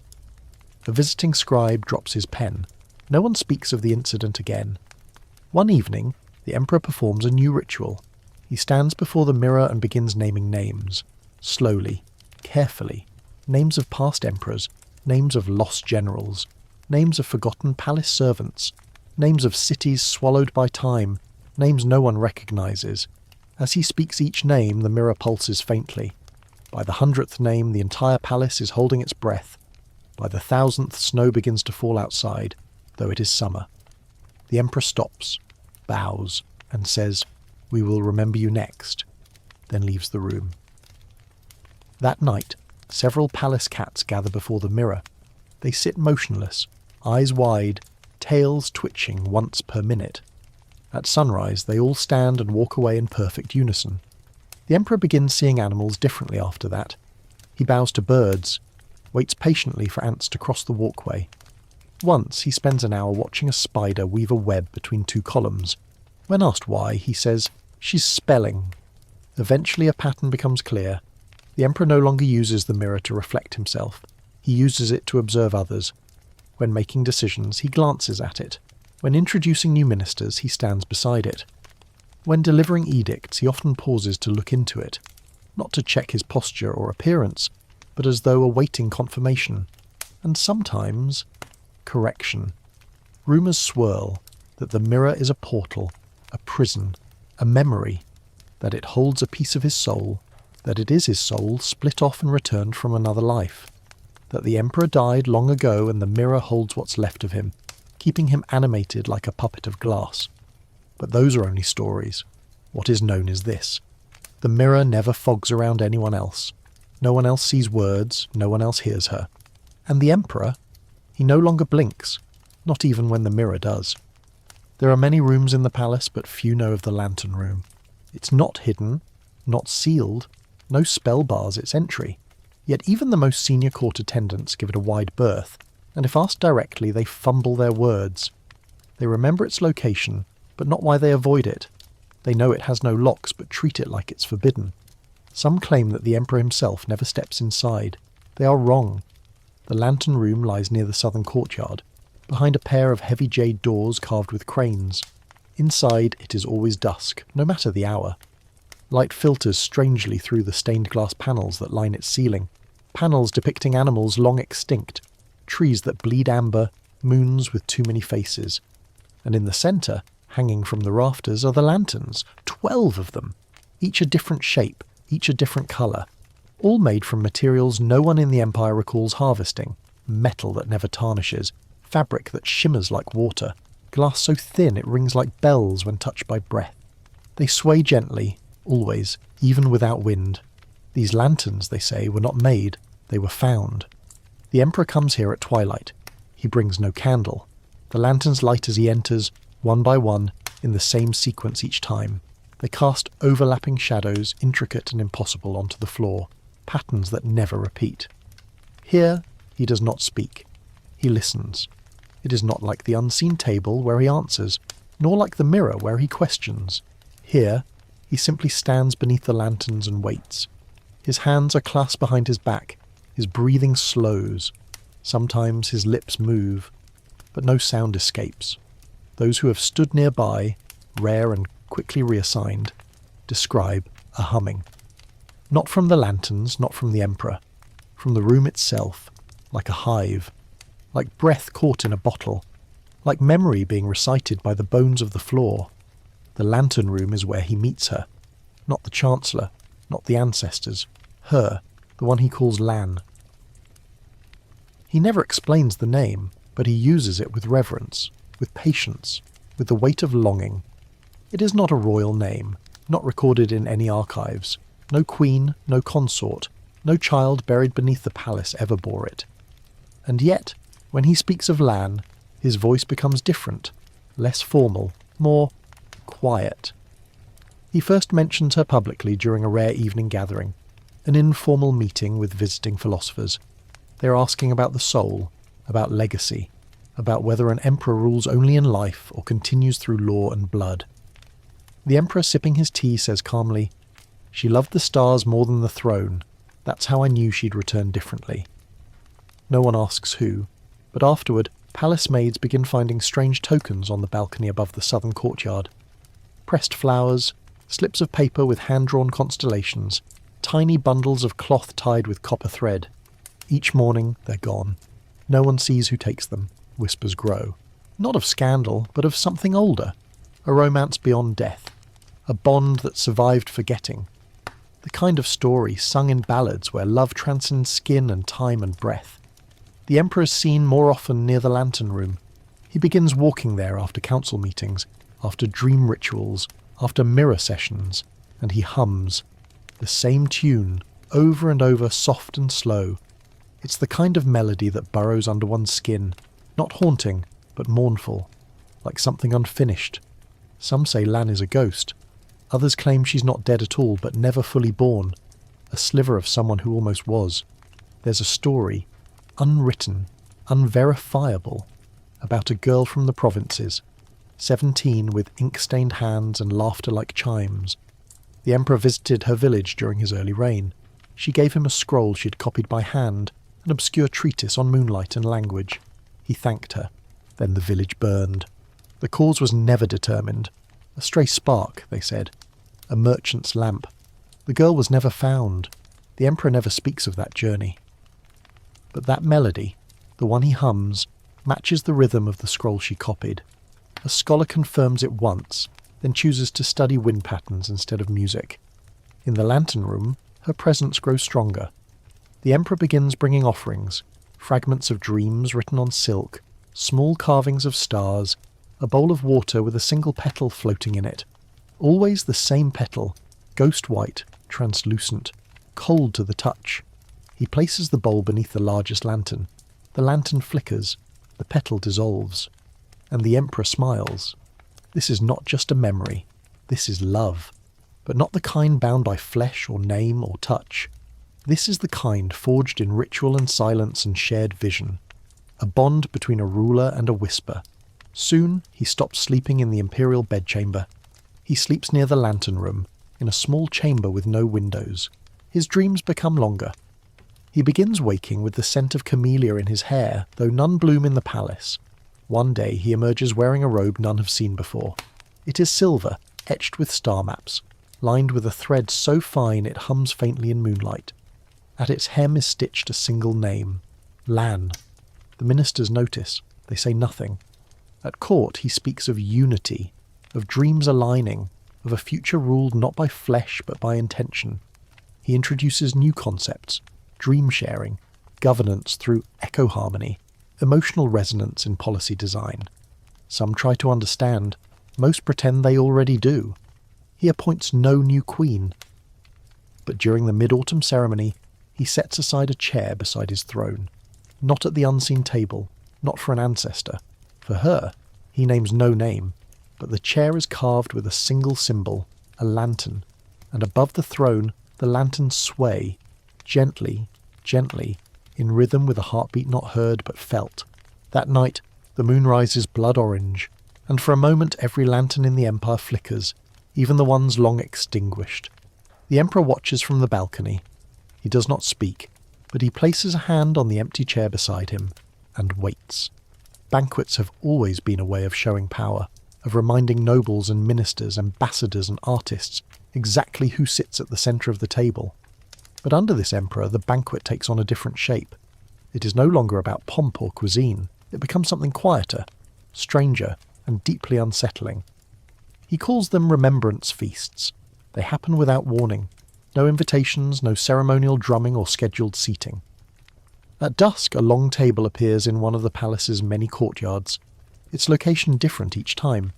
A visiting scribe drops his pen. No one speaks of the incident again. One evening, the Emperor performs a new ritual. He stands before the mirror and begins naming names. Slowly, carefully. Names of past emperors, names of lost generals, names of forgotten palace servants, names of cities swallowed by time, names no one recognizes. As he speaks each name, the mirror pulses faintly. By the 100th name, the entire palace is holding its breath. By the 1000th, snow begins to fall outside, though it is summer. The Emperor stops, bows, and says, "We will remember you next," then leaves the room. That night, several palace cats gather before the mirror. They sit motionless, eyes wide, tails twitching once per minute. At sunrise, they all stand and walk away in perfect unison. The Emperor begins seeing animals differently after that. He bows to birds, waits patiently for ants to cross the walkway. Once he spends an hour watching a spider weave a web between two columns. When asked why, he says, "She's spelling." Eventually a pattern becomes clear. The Emperor no longer uses the mirror to reflect himself. He uses it to observe others. When making decisions, he glances at it. When introducing new ministers, he stands beside it. When delivering edicts, he often pauses to look into it, not to check his posture or appearance, but as though awaiting confirmation. And sometimes correction. Rumours swirl that the mirror is a portal, a prison, a memory, that it holds a piece of his soul, that it is his soul split off and returned from another life, that the Emperor died long ago and the mirror holds what's left of him, keeping him animated like a puppet of glass. But those are only stories. What is known is this: the mirror never fogs around anyone else. No one else sees words, no one else hears her. And the Emperor? He no longer blinks, not even when the mirror does. There are many rooms in the palace, but few know of the Lantern Room. It's not hidden, not sealed, no spell bars its entry. Yet even the most senior court attendants give it a wide berth, and if asked directly, they fumble their words. They remember its location, but not why they avoid it. They know it has no locks, but treat it like it's forbidden. Some claim that the Emperor himself never steps inside. They are wrong. The Lantern Room lies near the southern courtyard, behind a pair of heavy jade doors carved with cranes. Inside it is always dusk, no matter the hour. Light filters strangely through the stained glass panels that line its ceiling, panels depicting animals long extinct, trees that bleed amber, moons with too many faces. And in the centre, hanging from the rafters, are the lanterns, 12 of them, each a different shape, each a different colour, all made from materials no one in the Empire recalls harvesting, metal that never tarnishes, fabric that shimmers like water, glass so thin it rings like bells when touched by breath. They sway gently, always, even without wind. These lanterns, they say, were not made, they were found. The Emperor comes here at twilight. He brings no candle. The lanterns light as he enters, one by one, in the same sequence each time. They cast overlapping shadows, intricate and impossible, onto the floor, patterns that never repeat. Here, he does not speak. He listens. It is not like the unseen table where he answers, nor like the mirror where he questions. Here, he simply stands beneath the lanterns and waits. His hands are clasped behind his back. His breathing slows. Sometimes his lips move, but no sound escapes. Those who have stood nearby, rare and quickly reassigned, describe a humming. Not from the lanterns, not from the Emperor. From the room itself, like a hive. Like breath caught in a bottle. Like memory being recited by the bones of the floor. The Lantern Room is where he meets her. Not the Chancellor, not the ancestors. Her, the one he calls Lan. He never explains the name, but he uses it with reverence, with patience, with the weight of longing. It is not a royal name, not recorded in any archives. No queen, no consort, no child buried beneath the palace ever bore it. And yet, when he speaks of Lan, his voice becomes different, less formal, more quiet. He first mentions her publicly during a rare evening gathering, an informal meeting with visiting philosophers. They are asking about the soul, about legacy, about whether an emperor rules only in life or continues through law and blood. The Emperor, sipping his tea, says calmly, "She loved the stars more than the throne. That's how I knew she'd return differently." No one asks who, but afterward, palace maids begin finding strange tokens on the balcony above the southern courtyard. Pressed flowers, slips of paper with hand-drawn constellations, tiny bundles of cloth tied with copper thread. Each morning, they're gone. No one sees who takes them. Whispers grow. Not of scandal, but of something older. A romance beyond death. A bond that survived forgetting. The kind of story sung in ballads where love transcends skin and time and breath. The Emperor is seen more often near the Lantern Room. He begins walking there after council meetings, after dream rituals, after mirror sessions, and he hums. The same tune, over and over, soft and slow. It's the kind of melody that burrows under one's skin, not haunting, but mournful, like something unfinished. Some say Lan is a ghost. Others claim she's not dead at all, but never fully born, a sliver of someone who almost was. There's a story, unwritten, unverifiable, about a girl from the provinces, 17 with ink-stained hands and laughter like chimes. The Emperor visited her village during his early reign. She gave him a scroll she'd copied by hand, an obscure treatise on moonlight and language. He thanked her. Then the village burned. The cause was never determined. A stray spark, they said. A merchant's lamp. The girl was never found. The Emperor never speaks of that journey. But that melody, the one he hums, matches the rhythm of the scroll she copied. A scholar confirms it once, then chooses to study wind patterns instead of music. In the Lantern Room, her presence grows stronger. The Emperor begins bringing offerings, fragments of dreams written on silk, small carvings of stars, a bowl of water with a single petal floating in it. Always the same petal, ghost white, translucent, cold to the touch. He places the bowl beneath the largest lantern. The lantern flickers, the petal dissolves, and the Emperor smiles. This is not just a memory, this is love, but not the kind bound by flesh or name or touch. This is the kind forged in ritual and silence and shared vision, a bond between a ruler and a whisper. Soon he stops sleeping in the imperial bedchamber. He sleeps near the Lantern Room, in a small chamber with no windows. His dreams become longer. He begins waking with the scent of camellia in his hair, though none bloom in the palace. One day he emerges wearing a robe none have seen before. It is silver, etched with star maps, lined with a thread so fine it hums faintly in moonlight. At its hem is stitched a single name, Lan. The ministers notice. They say nothing. At court he speaks of unity, of dreams aligning, of a future ruled not by flesh but by intention. He introduces new concepts, dream sharing, governance through echo harmony, emotional resonance in policy design. Some try to understand, most pretend they already do. He appoints no new queen. But during the mid-autumn ceremony, he sets aside a chair beside his throne. Not at the unseen table, not for an ancestor. For her, he names no name, but the chair is carved with a single symbol, a lantern, and above the throne the lanterns sway, gently, gently, in rhythm with a heartbeat not heard but felt. That night, the moon rises blood orange, and for a moment every lantern in the empire flickers, even the ones long extinguished. The Emperor watches from the balcony. He does not speak, but he places a hand on the empty chair beside him, and waits. Banquets have always been a way of showing power, of reminding nobles and ministers, ambassadors and artists exactly who sits at the centre of the table. But under this emperor, the banquet takes on a different shape. It is no longer about pomp or cuisine. It becomes something quieter, stranger, and deeply unsettling. He calls them remembrance feasts. They happen without warning. No invitations, no ceremonial drumming or scheduled seating. At dusk, a long table appears in one of the palace's many courtyards, its location different each time,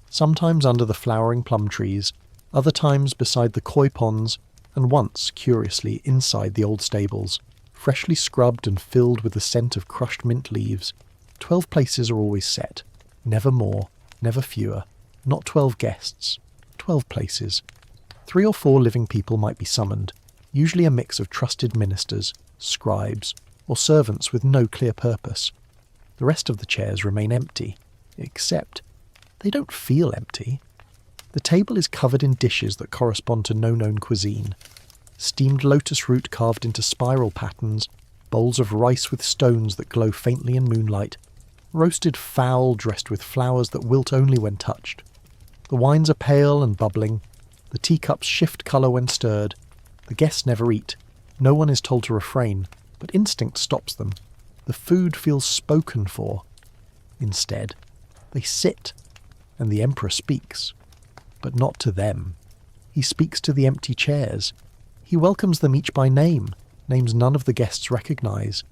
sometimes under the flowering plum trees, other times beside the koi ponds, and once, curiously, inside the old stables, freshly scrubbed and filled with the scent of crushed mint leaves. 12 places are always set, never more, never fewer, not 12 guests, 12 places. 3 or 4 living people might be summoned, usually a mix of trusted ministers, scribes, or servants with no clear purpose. The rest of the chairs remain empty, except they don't feel empty. The table is covered in dishes that correspond to no known cuisine. Steamed lotus root carved into spiral patterns, bowls of rice with stones that glow faintly in moonlight, roasted fowl dressed with flowers that wilt only when touched. The wines are pale and bubbling. The teacups shift colour when stirred. The guests never eat. No one is told to refrain, but instinct stops them. The food feels spoken for. Instead, They sit, and the emperor speaks. But not to them. He speaks to the empty chairs. He welcomes them each by name, names none of the guests recognize,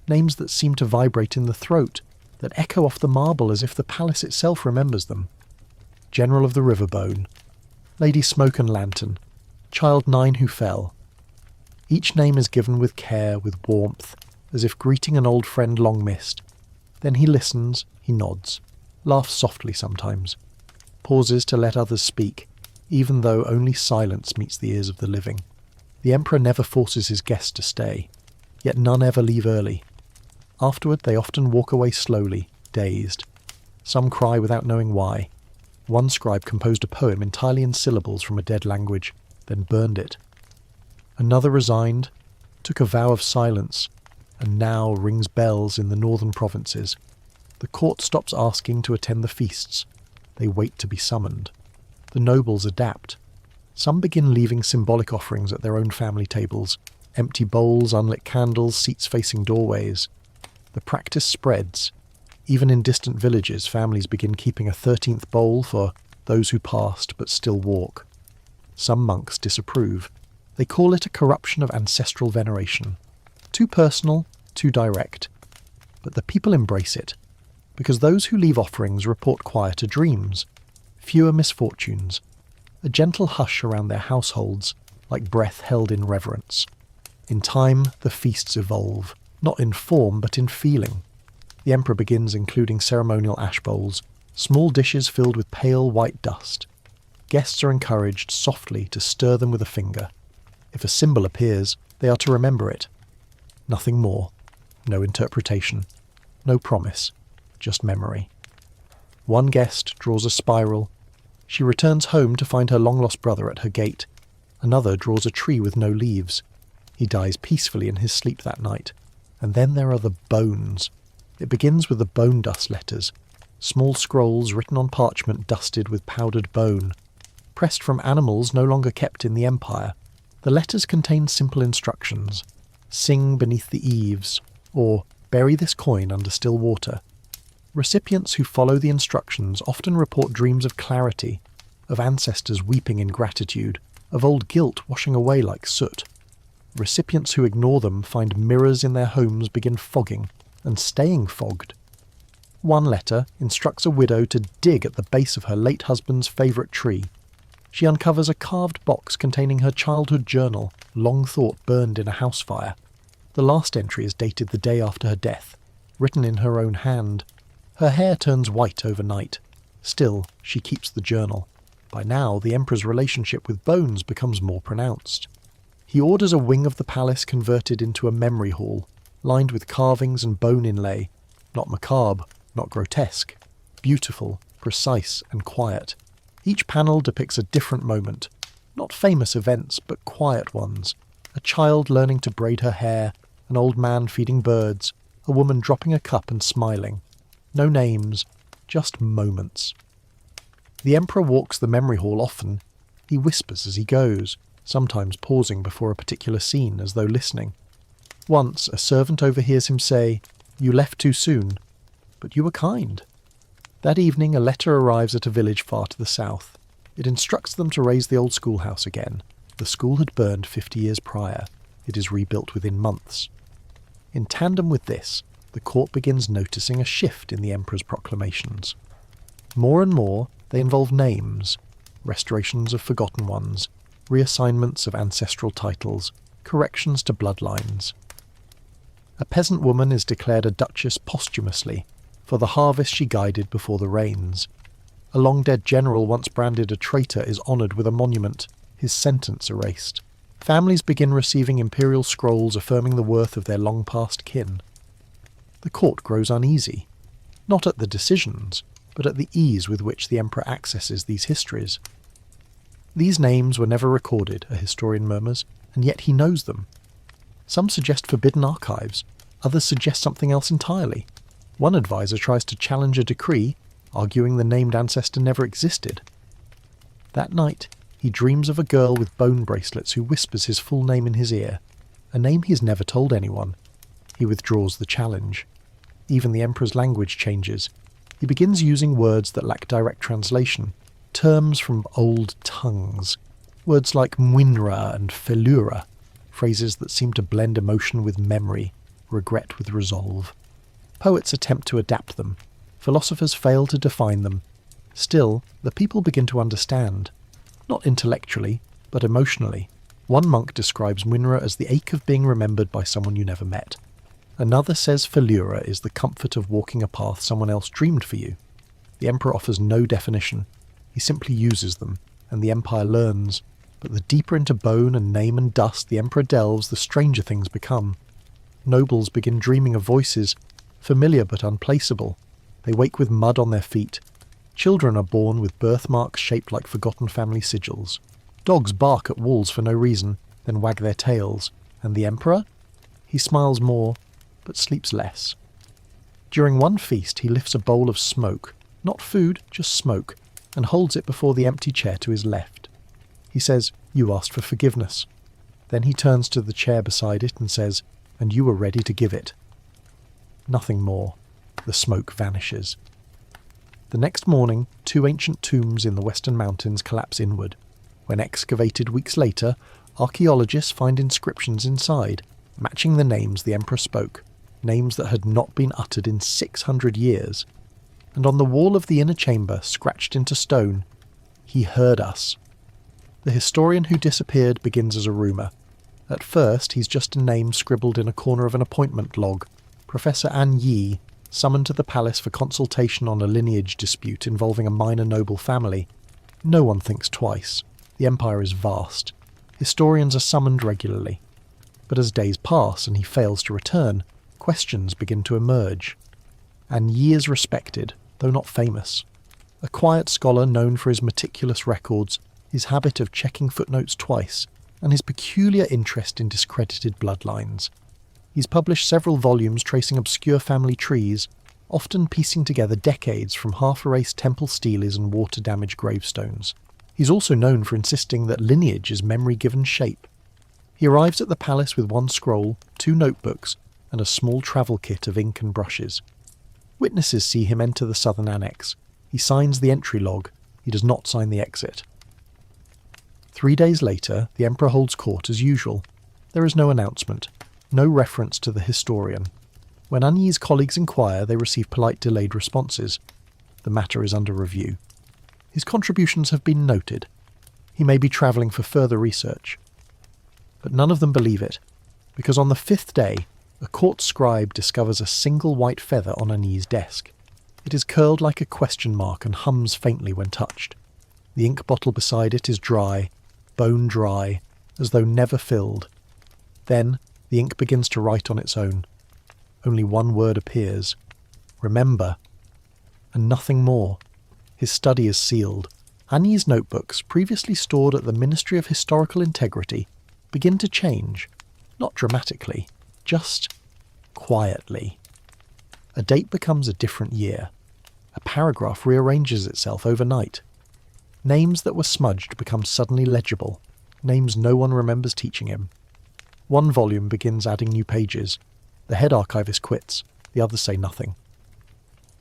names that seem to vibrate in the throat, that echo off the marble as if the palace itself remembers them. General of the Riverbone, Lady Smoke and Lantern, Child 9 who fell. Each name is given with care, with warmth, as if greeting an old friend long missed. Then he listens, he nods, laughs softly sometimes, pauses to let others speak, even though only silence meets the ears of the living. The emperor never forces his guests to stay, yet none ever leave early. Afterward they often walk away slowly, dazed. Some cry without knowing why. One scribe composed a poem entirely in syllables from a dead language, then burned it. Another resigned, took a vow of silence, and now rings bells in the northern provinces. The court stops asking to attend the feasts. They wait to be summoned. The nobles adapt. Some begin leaving symbolic offerings at their own family tables, empty bowls, unlit candles, seats facing doorways. The practice spreads. Even in distant villages, families begin keeping a 13th bowl for those who passed but still walk. Some monks disapprove. They call it a corruption of ancestral veneration. Too personal, too direct. But the people embrace it, because those who leave offerings report quieter dreams, fewer misfortunes, a gentle hush around their households, like breath held in reverence. In time, the feasts evolve, not in form but in feeling. The emperor begins including ceremonial ash bowls, small dishes filled with pale white dust. Guests are encouraged softly to stir them with a finger. If a symbol appears, they are to remember it. Nothing more. No interpretation. No promise. Just memory. One guest draws a spiral. She returns home to find her long-lost brother at her gate. Another draws a tree with no leaves. He dies peacefully in his sleep that night. And then there are the bones. It begins with the bone dust letters, small scrolls written on parchment dusted with powdered bone. Pressed from animals no longer kept in the empire, the letters contain simple instructions. Sing beneath the eaves, or bury this coin under still water. Recipients who follow the instructions often report dreams of clarity, of ancestors weeping in gratitude, of old guilt washing away like soot. Recipients who ignore them find mirrors in their homes begin fogging, and staying fogged. One letter instructs a widow to dig at the base of her late husband's favourite tree. She uncovers a carved box containing her childhood journal, long thought burned in a house fire. The last entry is dated the day after her death, written in her own hand. Her hair turns white overnight. Still, she keeps the journal. By now, the emperor's relationship with bones becomes more pronounced. He orders a wing of the palace converted into a memory hall, lined with carvings and bone inlay, not macabre, not grotesque, beautiful, precise and quiet. Each panel depicts a different moment, not famous events, but quiet ones. A child learning to braid her hair, an old man feeding birds, a woman dropping a cup and smiling. No names, just moments. The emperor walks the memory hall often. He whispers as he goes, sometimes pausing before a particular scene as though listening. Once, a servant overhears him say, "You left too soon, but you were kind." That evening, a letter arrives at a village far to the south. It instructs them to raise the old schoolhouse again. The school had burned 50 years prior. It is rebuilt within months. In tandem with this, the court begins noticing a shift in the emperor's proclamations. More and more, they involve names, restorations of forgotten ones, reassignments of ancestral titles, corrections to bloodlines. A peasant woman is declared a duchess posthumously for the harvest she guided before the rains. A long-dead general once branded a traitor is honoured with a monument, his sentence erased. Families begin receiving imperial scrolls affirming the worth of their long-past kin. The court grows uneasy, not at the decisions, but at the ease with which the emperor accesses these histories. These names were never recorded, a historian murmurs, and yet he knows them. Some suggest forbidden archives, others suggest something else entirely. One advisor tries to challenge a decree, arguing the named ancestor never existed. That night, he dreams of a girl with bone bracelets who whispers his full name in his ear, a name he has never told anyone. He withdraws the challenge. Even the emperor's language changes. He begins using words that lack direct translation, terms from old tongues, words like Mwinra and Felura, phrases that seem to blend emotion with memory, regret with resolve. Poets attempt to adapt them. Philosophers fail to define them. Still, the people begin to understand. Not intellectually, but emotionally. One monk describes Mwinra as the ache of being remembered by someone you never met. Another says Felura is the comfort of walking a path someone else dreamed for you. The emperor offers no definition. He simply uses them, and the empire learns. But the deeper into bone and name and dust the emperor delves, the stranger things become. Nobles begin dreaming of voices, familiar but unplaceable. They wake with mud on their feet. Children are born with birthmarks shaped like forgotten family sigils. Dogs bark at walls for no reason, then wag their tails. And the emperor? He smiles more, but sleeps less. During one feast he lifts a bowl of smoke, not food, just smoke, and holds it before the empty chair to his left. He says, "You asked for forgiveness." Then he turns to the chair beside it and says, "And you were ready to give it." Nothing more. The smoke vanishes. The next morning, 2 ancient tombs in the western mountains collapse inward. When excavated weeks later, archaeologists find inscriptions inside, matching the names the emperor spoke, names that had not been uttered in 600 years. And on the wall of the inner chamber, scratched into stone, "He heard us." The historian who disappeared begins as a rumour. At first, he's just a name scribbled in a corner of an appointment log. Professor An Yi, summoned to the palace for consultation on a lineage dispute involving a minor noble family. No one thinks twice. The empire is vast. Historians are summoned regularly. But as days pass and he fails to return, questions begin to emerge. An Yi is respected, though not famous. A quiet scholar known for his meticulous records, his habit of checking footnotes twice, and his peculiar interest in discredited bloodlines. He's published several volumes tracing obscure family trees, often piecing together decades from half-erased temple steles and water-damaged gravestones. He's also known for insisting that lineage is memory given shape. He arrives at the palace with 1 scroll, 2 notebooks, and a small travel kit of ink and brushes. Witnesses see him enter the southern annex. He signs the entry log. He does not sign the exit. 3 days later, the emperor holds court as usual. There is no announcement, no reference to the historian. When An Yi's colleagues inquire, they receive polite delayed responses. The matter is under review. His contributions have been noted. He may be travelling for further research. But none of them believe it, because on the 5th day, a court scribe discovers a single white feather on An Yi's desk. It is curled like a question mark and hums faintly when touched. The ink bottle beside it is dry, bone dry, as though never filled. Then the ink begins to write on its own. Only one word appears: remember. And nothing more. His study is sealed. An Yi's notebooks, previously stored at the Ministry of Historical Integrity, begin to change. Not dramatically, just quietly. A date becomes a different year. A paragraph rearranges itself overnight. Names that were smudged become suddenly legible, names no one remembers teaching him. 1 volume begins adding new pages. The head archivist quits, the others say nothing.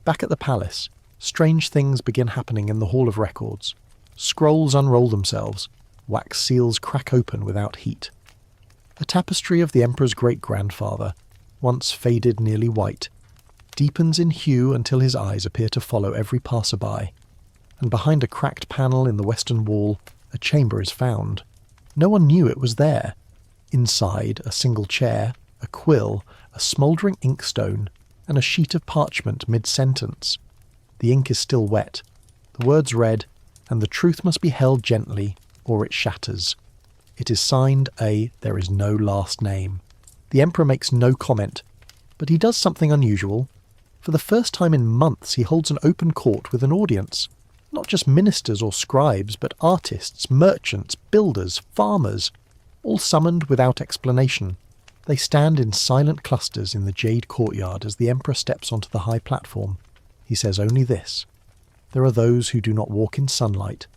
Back at the palace, strange things begin happening in the Hall of Records. Scrolls unroll themselves, wax seals crack open without heat. A tapestry of the emperor's great-grandfather, once faded nearly white, deepens in hue until his eyes appear to follow every passer-by. And behind a cracked panel in the western wall, a chamber is found. No one knew it was there. Inside, a single chair, a quill, a smouldering inkstone, and a sheet of parchment mid-sentence. The ink is still wet, the words read, and the truth must be held gently, or it shatters. It is signed a "There is no last name." The emperor makes no comment, but he does something unusual. For the first time in months, he holds an open court with an audience. Not just ministers or scribes, but artists, merchants, builders, farmers, all summoned without explanation. They stand in silent clusters in the jade courtyard as the emperor steps onto the high platform. He says only this: there are those who do not walk in sunlight,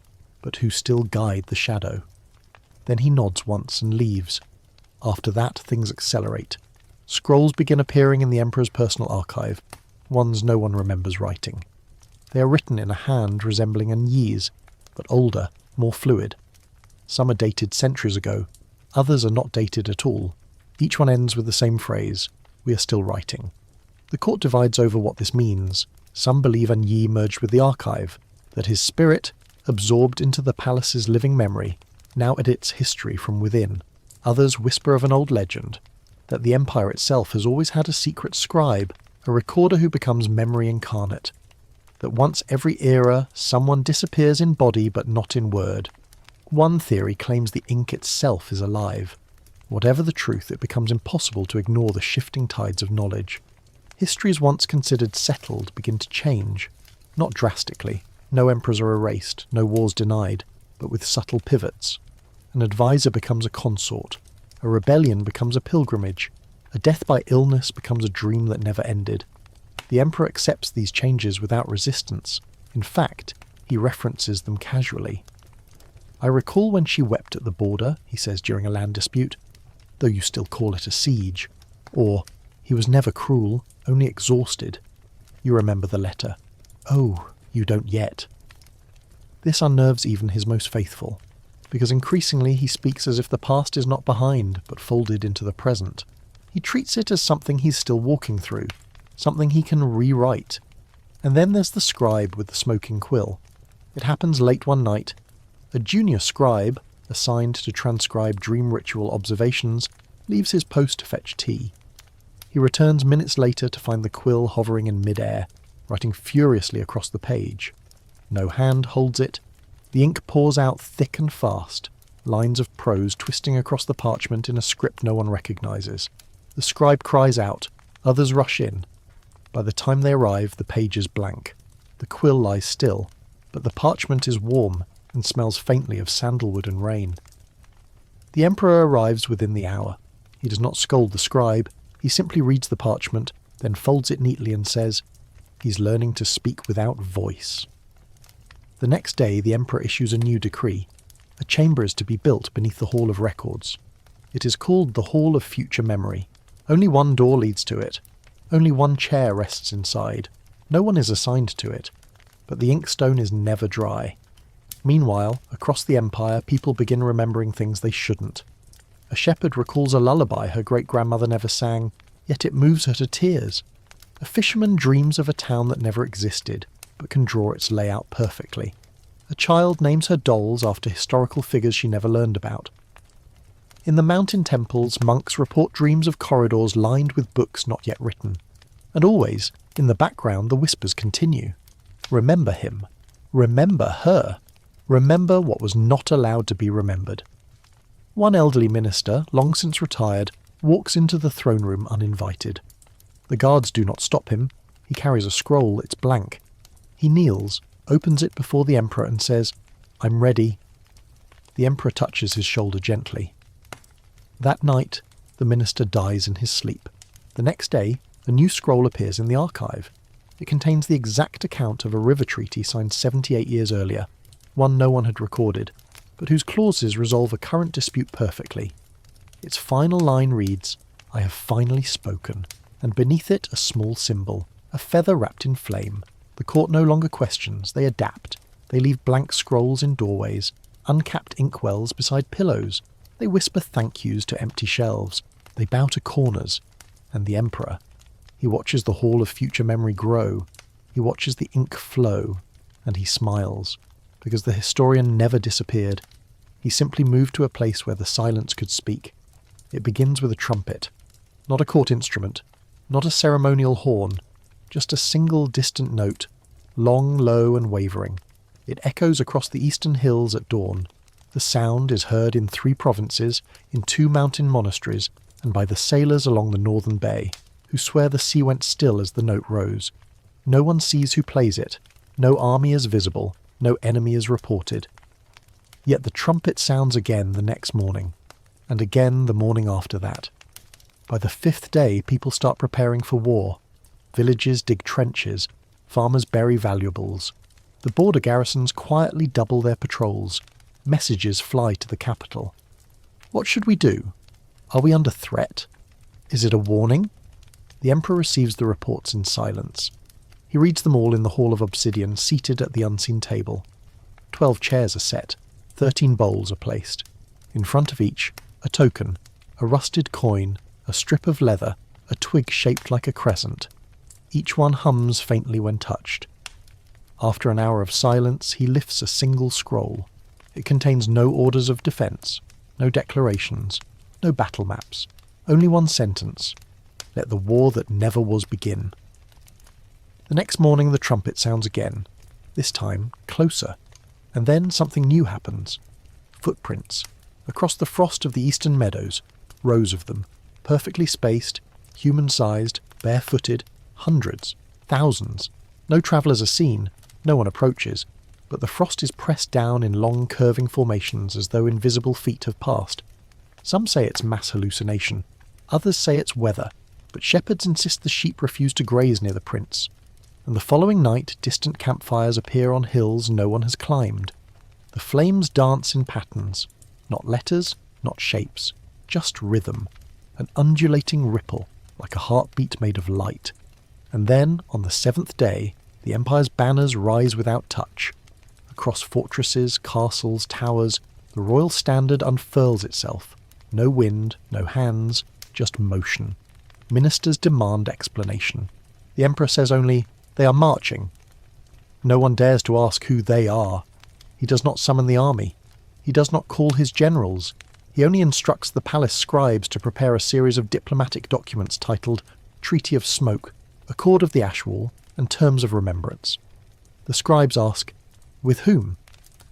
but who still guide the shadow. Then he nods once and leaves. After that, things accelerate. Scrolls begin appearing in the emperor's personal archive, ones no one remembers writing. They are written in a hand resembling an Yi's, but older, more fluid. Some are dated centuries ago, others are not dated at all. Each one ends with the same phrase, "We are still writing." The court divides over what this means. Some believe an Yi merged with the archive, that his spirit, absorbed into the palace's living memory, now edits history from within. Others whisper of an old legend, that the empire itself has always had a secret scribe, a recorder who becomes memory incarnate. That once every era, someone disappears in body but not in word. One theory claims the ink itself is alive. Whatever the truth, it becomes impossible to ignore the shifting tides of knowledge. Histories once considered settled begin to change. Not drastically. No emperors are erased, no wars denied, but with subtle pivots. An advisor becomes a consort. A rebellion becomes a pilgrimage. A death by illness becomes a dream that never ended. The emperor accepts these changes without resistance. In fact, he references them casually. "I recall when she wept at the border," he says during a land dispute, "though you still call it a siege." Or, "He was never cruel, only exhausted." You remember the letter. Oh, you don't yet. This unnerves even his most faithful, because increasingly he speaks as if the past is not behind, but folded into the present. He treats it as something he's still walking through, something he can rewrite. And then there's the scribe with the smoking quill. It happens late one night. A junior scribe, assigned to transcribe dream ritual observations, leaves his post to fetch tea. He returns minutes later to find the quill hovering in mid-air, writing furiously across the page. No hand holds it. The ink pours out thick and fast, lines of prose twisting across the parchment in a script no one recognizes. The scribe cries out. Others rush in. By the time they arrive, the page is blank. The quill lies still, but the parchment is warm and smells faintly of sandalwood and rain. The emperor arrives within the hour. He does not scold the scribe. He simply reads the parchment, then folds it neatly and says, "He's learning to speak without voice." The next day, the emperor issues a new decree. A chamber is to be built beneath the Hall of Records. It is called the Hall of Future Memory. Only one door leads to it. Only one chair rests inside. No one is assigned to it. But the inkstone is never dry. Meanwhile, across the empire, people begin remembering things they shouldn't. A shepherd recalls a lullaby her great-grandmother never sang, yet it moves her to tears. A fisherman dreams of a town that never existed, but can draw its layout perfectly. A child names her dolls after historical figures she never learned about. In the mountain temples, monks report dreams of corridors lined with books not yet written. And always, in the background, the whispers continue. Remember him. Remember her. Remember what was not allowed to be remembered. One elderly minister, long since retired, walks into the throne room uninvited. The guards do not stop him. He carries a scroll, it's blank. He kneels, opens it before the emperor and says, "I'm ready." The emperor touches his shoulder gently. That night, the minister dies in his sleep. The next day, a new scroll appears in the archive. It contains the exact account of a river treaty signed 78 years earlier, one no one had recorded, but whose clauses resolve a current dispute perfectly. Its final line reads, "I have finally spoken," and beneath it a small symbol, a feather wrapped in flame. The court no longer questions, they adapt. They leave blank scrolls in doorways, uncapped inkwells beside pillows. They whisper thank yous to empty shelves. They bow to corners. And the emperor, he watches the Hall of Future Memory grow. He watches the ink flow. And he smiles. Because the historian never disappeared. He simply moved to a place where the silence could speak. It begins with a trumpet. Not a court instrument. Not a ceremonial horn. Just a single distant note. Long, low, and wavering. It echoes across the eastern hills at dawn. The sound is heard in 3 provinces, in 2 mountain monasteries, and by the sailors along the northern bay, who swear the sea went still as the note rose. No one sees who plays it. No army is visible. No enemy is reported. Yet the trumpet sounds again the next morning, and again the morning after that. By the 5th day, people start preparing for war. Villages dig trenches. Farmers bury valuables. The border garrisons quietly double their patrols. Messages fly to the capital. What should we do? Are we under threat? Is it a warning? The emperor receives the reports in silence. He reads them all in the Hall of Obsidian, seated at the unseen table. 12 chairs are set, 13 bowls are placed. In front of each, a token, a rusted coin, a strip of leather, a twig shaped like a crescent. Each one hums faintly when touched. After an hour of silence, he lifts a single scroll. It contains no orders of defence, no declarations, no battle maps, only one sentence. Let the war that never was begin. The next morning the trumpet sounds again, this time closer, and then something new happens. Footprints. Across the frost of the eastern meadows, rows of them, perfectly spaced, human-sized, barefooted, hundreds, thousands. No travellers are seen, no one approaches, but the frost is pressed down in long curving formations as though invisible feet have passed. Some say it's mass hallucination, others say it's weather, but shepherds insist the sheep refuse to graze near the prints. And the following night distant campfires appear on hills no one has climbed. The flames dance in patterns, not letters, not shapes, just rhythm, an undulating ripple like a heartbeat made of light. And then, on the 7th day, the Empire's banners rise without touch. Across fortresses, castles, towers, the royal standard unfurls itself. No wind, no hands, just motion. Ministers demand explanation. The Emperor says only, "They are marching." No one dares to ask who they are. He does not summon the army. He does not call his generals. He only instructs the palace scribes to prepare a series of diplomatic documents titled Treaty of Smoke, Accord of the Ashwall, and Terms of Remembrance. The scribes ask, "With whom?"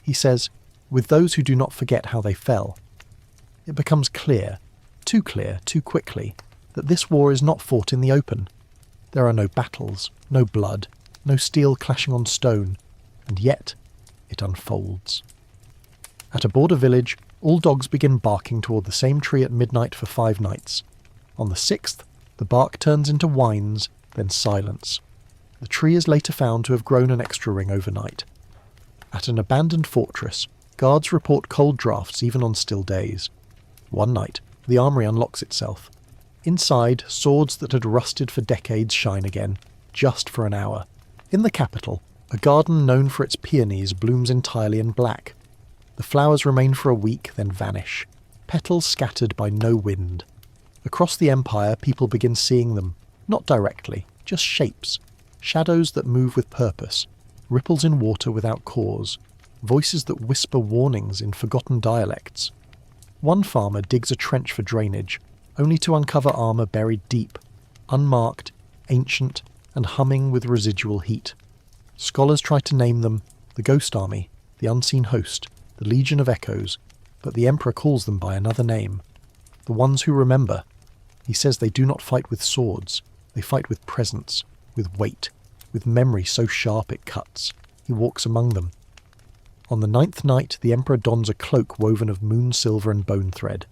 He says, "With those who do not forget how they fell." It becomes clear, too quickly, that this war is not fought in the open. There are no battles, no blood, no steel clashing on stone, and yet it unfolds. At a border village, all dogs begin barking toward the same tree at midnight for 5 nights. On the 6th, the bark turns into whines, then silence. The tree is later found to have grown an extra ring overnight. At an abandoned fortress, guards report cold drafts even on still days. One night, the armory unlocks itself. Inside, swords that had rusted for decades shine again, just for an hour. In the capital, a garden known for its peonies blooms entirely in black. The flowers remain for a week, then vanish, petals scattered by no wind. Across the Empire, people begin seeing them, not directly, just shapes, shadows that move with purpose, ripples in water without cause, voices that whisper warnings in forgotten dialects. One farmer digs a trench for drainage, only to uncover armour buried deep, unmarked, ancient, and humming with residual heat. Scholars try to name them the Ghost Army, the Unseen Host, the Legion of Echoes, but the Emperor calls them by another name. The ones who remember. He says they do not fight with swords, they fight with presence, with weight, with memory so sharp it cuts. He walks among them. On the 9th night, the Emperor dons a cloak woven of moon silver and bone thread.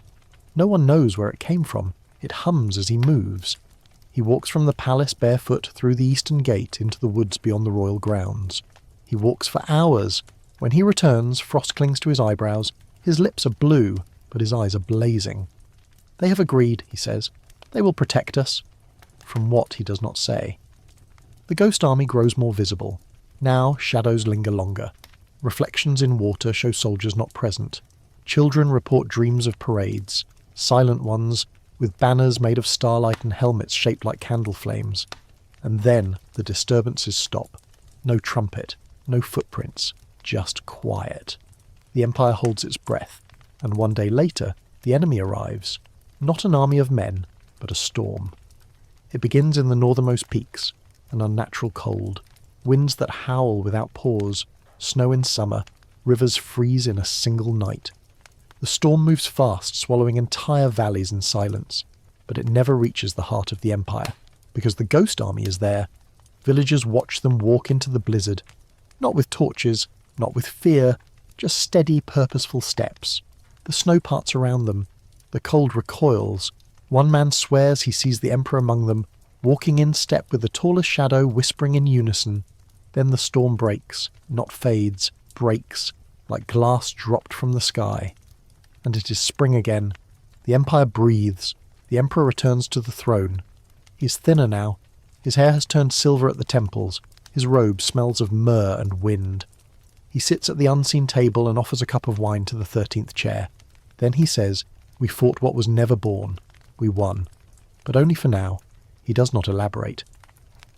No one knows where it came from. It hums as he moves. He walks from the palace barefoot through the eastern gate into the woods beyond the royal grounds. He walks for hours. When he returns, frost clings to his eyebrows. His lips are blue, but his eyes are blazing. They have agreed, he says. They will protect us. From what, he does not say. The ghost army grows more visible. Now shadows linger longer. Reflections in water show soldiers not present. Children report dreams of parades, silent ones, with banners made of starlight and helmets shaped like candle flames. And then the disturbances stop. No trumpet, no footprints, just quiet. The Empire holds its breath, and one day later the enemy arrives. Not an army of men, but a storm. It begins in the northernmost peaks, an unnatural cold, winds that howl without pause, snow in summer, rivers freeze in a single night. The storm moves fast, swallowing entire valleys in silence, but it never reaches the heart of the Empire, because the ghost army is there. Villagers watch them walk into the blizzard, not with torches, not with fear, just steady, purposeful steps. The snow parts around them. The cold recoils. One man swears he sees the Emperor among them, walking in step with the tallest shadow, whispering in unison. Then the storm breaks, not fades, breaks, like glass dropped from the sky. And it is spring again. The Empire breathes. The Emperor returns to the throne. He is thinner now. His hair has turned silver at the temples, His robe smells of myrrh and wind. He sits at the unseen table and offers a cup of wine to the 13th chair. Then he says, "We fought what was never born. We won." But only for now. He does not elaborate.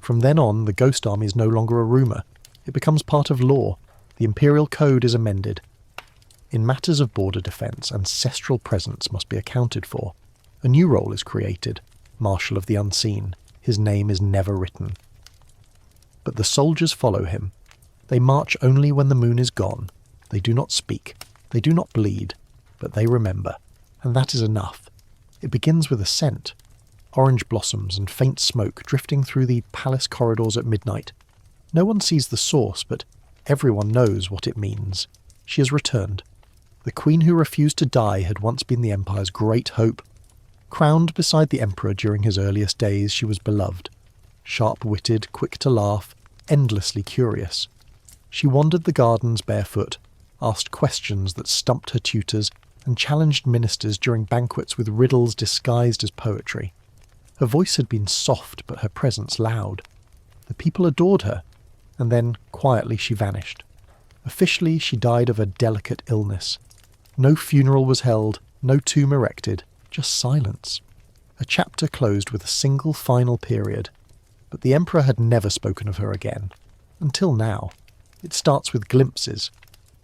From then on, the Ghost Army is no longer a rumour. It becomes part of law. The Imperial Code is amended. In matters of border defence, ancestral presence must be accounted for. A new role is created, Marshal of the Unseen. His name is never written. But the soldiers follow him. They march only when the moon is gone. They do not speak. They do not bleed. But they remember. And that is enough. It begins with a scent. Orange blossoms and faint smoke drifting through the palace corridors at midnight. No one sees the source, but everyone knows what it means. She has returned. The queen who refused to die had once been the Empire's great hope. Crowned beside the Emperor during his earliest days, she was beloved. Sharp-witted, quick to laugh, endlessly curious. She wandered the gardens barefoot, asked questions that stumped her tutors, and challenged ministers during banquets with riddles disguised as poetry. Her voice had been soft, but her presence loud. The people adored her, and then, quietly, she vanished. Officially, she died of a delicate illness. No funeral was held, no tomb erected, just silence. A chapter closed with a single final period. But the Emperor had never spoken of her again. Until now. It starts with glimpses.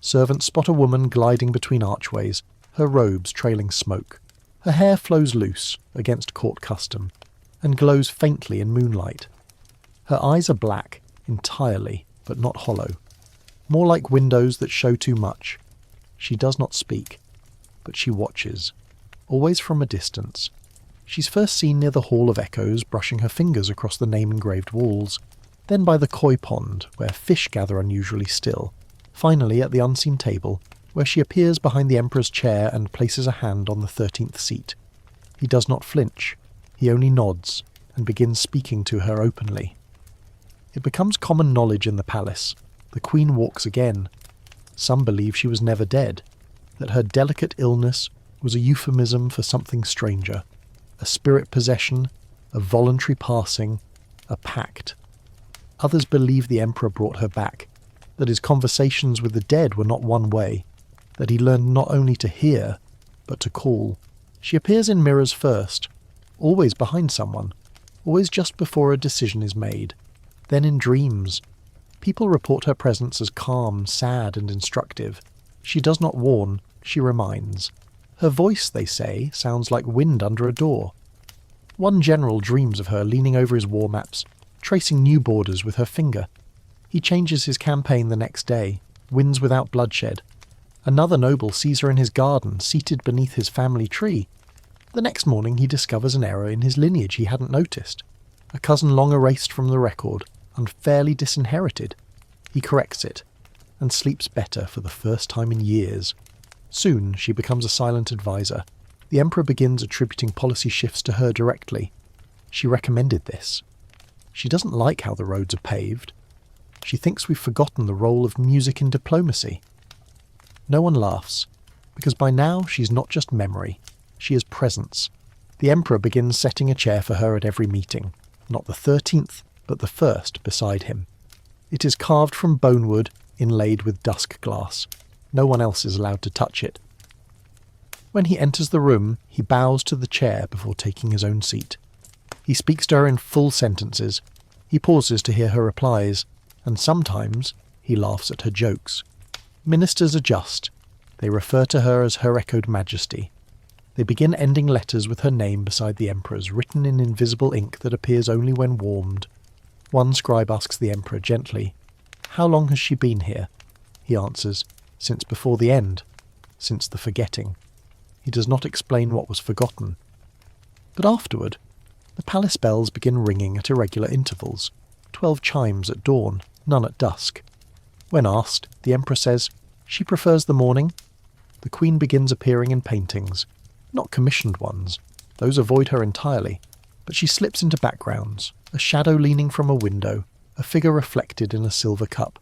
Servants spot a woman gliding between archways, her robes trailing smoke. Her hair flows loose, against court custom, and glows faintly in moonlight. Her eyes are black, entirely, but not hollow. More like windows that show too much. She does not speak, but she watches, always from a distance. She's first seen near the Hall of Echoes, brushing her fingers across the name-engraved walls, then by the koi pond, where fish gather unusually still, finally at the unseen table, where she appears behind the Emperor's chair and places a hand on the 13th seat. He does not flinch. He only nods, and begins speaking to her openly. It becomes common knowledge in the palace. The Queen walks again. Some believe she was never dead, that her delicate illness was a euphemism for something stranger, a spirit possession, a voluntary passing, a pact. Others believe the Emperor brought her back, that his conversations with the dead were not one way, that he learned not only to hear, but to call. She appears in mirrors first, always behind someone, always just before a decision is made, then in dreams. People report her presence as calm, sad, and instructive. She does not warn, she reminds. Her voice, they say, sounds like wind under a door. One general dreams of her leaning over his war maps, tracing new borders with her finger. He changes his campaign the next day, wins without bloodshed. Another noble sees her in his garden, seated beneath his family tree. The next morning he discovers an error in his lineage he hadn't noticed. A cousin long erased from the record, unfairly disinherited. He corrects it, and sleeps better for the first time in years. Soon she becomes a silent advisor. The Emperor begins attributing policy shifts to her directly. She recommended this. She doesn't like how the roads are paved. She thinks we've forgotten the role of music in diplomacy. No one laughs, because by now she's not just memory, she is presence. The Emperor begins setting a chair for her at every meeting, not the 13th, but the 1st beside him. It is carved from bonewood, inlaid with dusk glass. No one else is allowed to touch it. When he enters the room, he bows to the chair before taking his own seat. He speaks to her in full sentences. He pauses to hear her replies, and sometimes he laughs at her jokes. Ministers adjust. They refer to her as Her Echoed Majesty. They begin ending letters with her name beside the Emperor's, written in invisible ink that appears only when warmed. One scribe asks the Emperor gently, "How long has she been here?" He answers, "Since before the end, since the forgetting." He does not explain what was forgotten. But afterward, the palace bells begin ringing at irregular intervals, 12 chimes at dawn, none at dusk. When asked, the Emperor says, she prefers the morning. The Queen begins appearing in paintings, not commissioned ones. Those avoid her entirely, but she slips into backgrounds, a shadow leaning from a window, a figure reflected in a silver cup.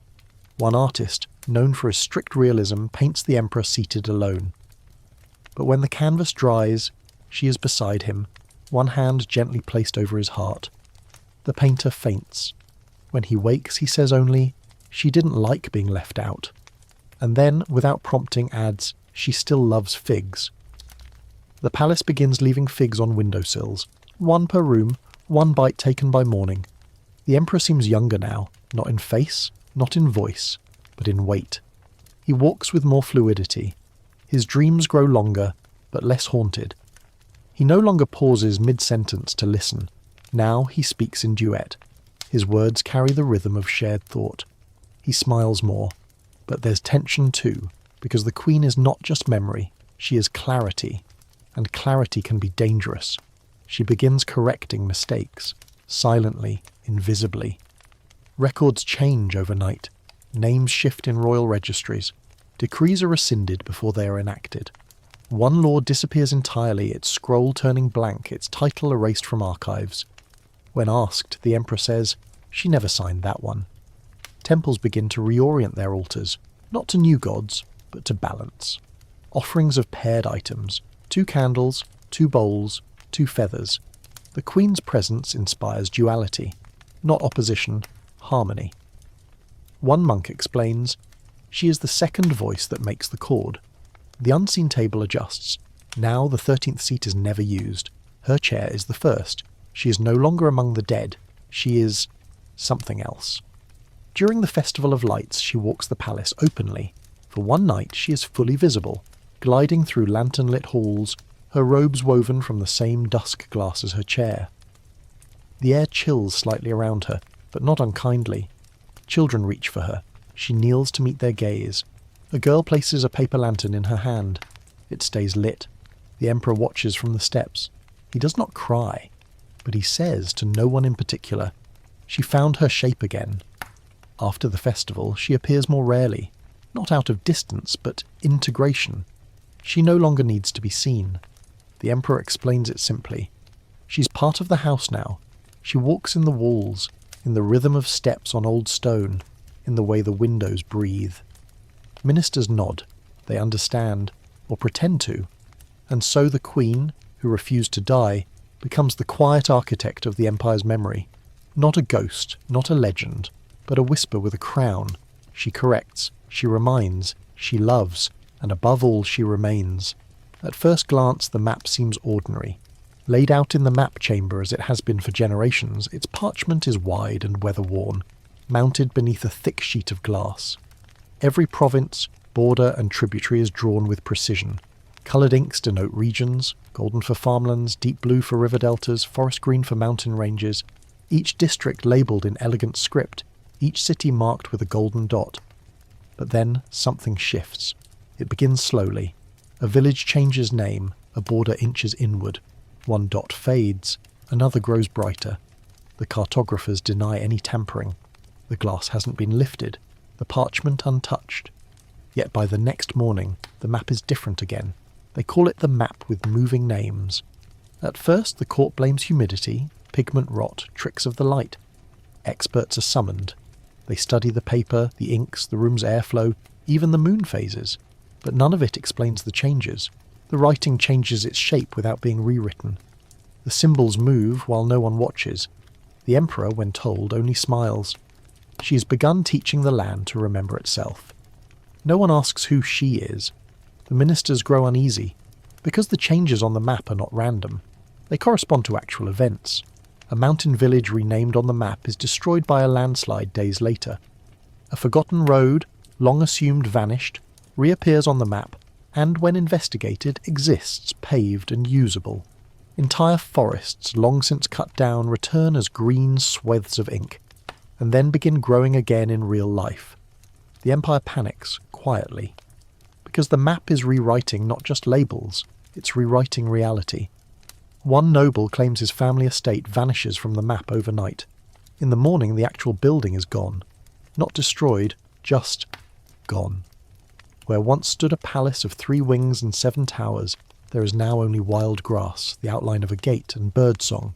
One artist, known for his strict realism, paints the Emperor seated alone. But when the canvas dries, she is beside him, one hand gently placed over his heart. The painter faints. When he wakes, he says only, "She didn't like being left out." And then, without prompting, adds, "She still loves figs." The palace begins leaving figs on windowsills, one per room, one bite taken by morning. The emperor seems younger now, not in face, not in voice, but in weight. He walks with more fluidity. His dreams grow longer, but less haunted. He no longer pauses mid-sentence to listen. Now he speaks in duet. His words carry the rhythm of shared thought. He smiles more. But there's tension too, because the queen is not just memory, she is clarity. And clarity can be dangerous. She begins correcting mistakes, silently, invisibly. Records change overnight. Names shift in royal registries. Decrees are rescinded before they are enacted. One law disappears entirely, its scroll turning blank, its title erased from archives. When asked, the emperor says, "She never signed that one." Temples begin to reorient their altars, not to new gods, but to balance. Offerings of paired items, 2 candles, 2 bowls, 2 feathers. The queen's presence inspires duality, not opposition, harmony. One monk explains, "She is the second voice that makes the chord." The unseen table adjusts. Now the 13th seat is never used. Her chair is the first. She is no longer among the dead. She is something else. During the Festival of Lights, she walks the palace openly. For one night, she is fully visible, gliding through lantern-lit halls, her robes woven from the same dusk glass as her chair. The air chills slightly around her, but not unkindly. Children reach for her. She kneels to meet their gaze. A girl places a paper lantern in her hand. It stays lit. The emperor watches from the steps. He does not cry, but he says to no one in particular, "She found her shape again." After the festival, she appears more rarely, not out of distance, but integration. She no longer needs to be seen. The emperor explains it simply. She's part of the house now. She walks in the walls, in the rhythm of steps on old stone, in the way the windows breathe. Ministers nod. They understand, or pretend to. And so the queen, who refused to die, becomes the quiet architect of the empire's memory. Not a ghost, not a legend, but a whisper with a crown. She corrects, she reminds, she loves, and above all she remains. At first glance the map seems ordinary. Laid out in the map chamber as it has been for generations, its parchment is wide and weather-worn, mounted beneath a thick sheet of glass. Every province, border and tributary is drawn with precision. Coloured inks denote regions, golden for farmlands, deep blue for river deltas, forest green for mountain ranges, each district labelled in elegant script, each city marked with a golden dot. But then something shifts. It begins slowly. A village changes name, a border inches inward. One dot fades, another grows brighter. The cartographers deny any tampering. The glass hasn't been lifted, the parchment untouched. Yet by the next morning, the map is different again. They call it the map with moving names. At first, the court blames humidity, pigment rot, tricks of the light. Experts are summoned. They study the paper, the inks, the room's airflow, even the moon phases. But none of it explains the changes. The writing changes its shape without being rewritten. The symbols move while no one watches. The emperor, when told, only smiles. She has begun teaching the land to remember itself. No one asks who she is. The ministers grow uneasy, because the changes on the map are not random. They correspond to actual events. A mountain village renamed on the map is destroyed by a landslide days later. A forgotten road, long assumed vanished, reappears on the map, and when investigated, exists paved and usable. Entire forests, long since cut down, return as green swathes of ink, and then begin growing again in real life. The empire panics, quietly, because the map is rewriting not just labels, it's rewriting reality. One noble claims his family estate vanishes from the map overnight. In the morning, the actual building is gone. Not destroyed, just gone. Where once stood a palace of 3 wings and 7 towers, there is now only wild grass, the outline of a gate, and birdsong.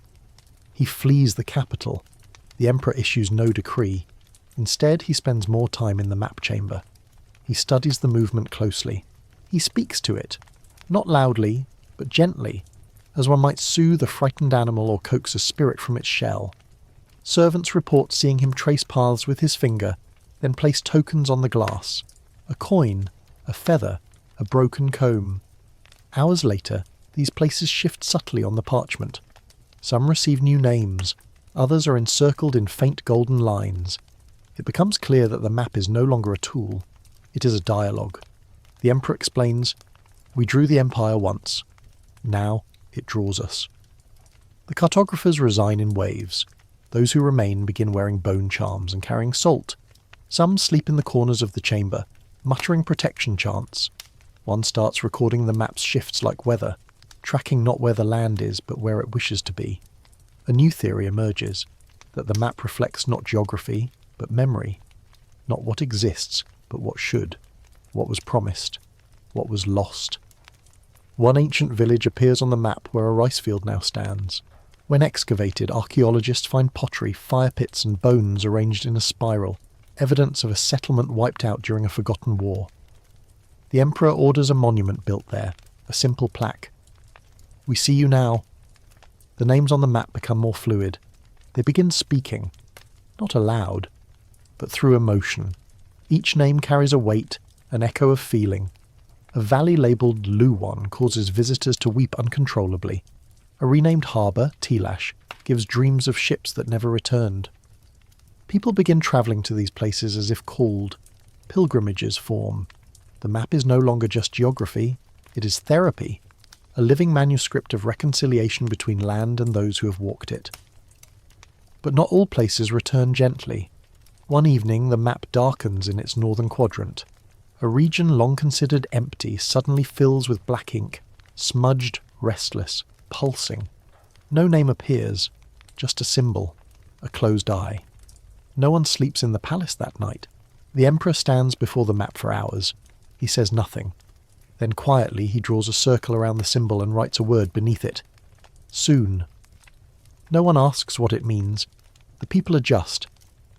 He flees the capital. The emperor issues no decree. Instead, he spends more time in the map chamber. He studies the movement closely. He speaks to it, not loudly, but gently, as one might soothe a frightened animal or coax a spirit from its shell. Servants report seeing him trace paths with his finger, then place tokens on the glass. A coin, a feather, a broken comb. Hours later, these places shift subtly on the parchment. Some receive new names, others are encircled in faint golden lines. It becomes clear that the map is no longer a tool. It is a dialogue. The Emperor explains, "We drew the Empire once. Now it draws us." The cartographers resign in waves. Those who remain begin wearing bone charms and carrying salt. Some sleep in the corners of the chamber, muttering protection chants. One starts recording the map's shifts like weather, tracking not where the land is, but where it wishes to be. A new theory emerges, that the map reflects not geography, but memory. Not what exists, but what should. What was promised. What was lost. One ancient village appears on the map where a rice field now stands. When excavated, archaeologists find pottery, fire pits and bones arranged in a spiral, evidence of a settlement wiped out during a forgotten war. The Emperor orders a monument built there, a simple plaque. "We see you now." The names on the map become more fluid. They begin speaking, not aloud, but through emotion. Each name carries a weight, an echo of feeling. A valley labelled Luwan causes visitors to weep uncontrollably. A renamed harbour, Tilash, gives dreams of ships that never returned. People begin travelling to these places as if called. Pilgrimages form. The map is no longer just geography, it is therapy, a living manuscript of reconciliation between land and those who have walked it. But not all places return gently. One evening the map darkens in its northern quadrant. A region long considered empty suddenly fills with black ink, smudged, restless, pulsing. No name appears, just a symbol, a closed eye. No one sleeps in the palace that night. The Emperor stands before the map for hours. He says nothing. Then quietly he draws a circle around the symbol and writes a word beneath it. Soon. No one asks what it means. The people adjust.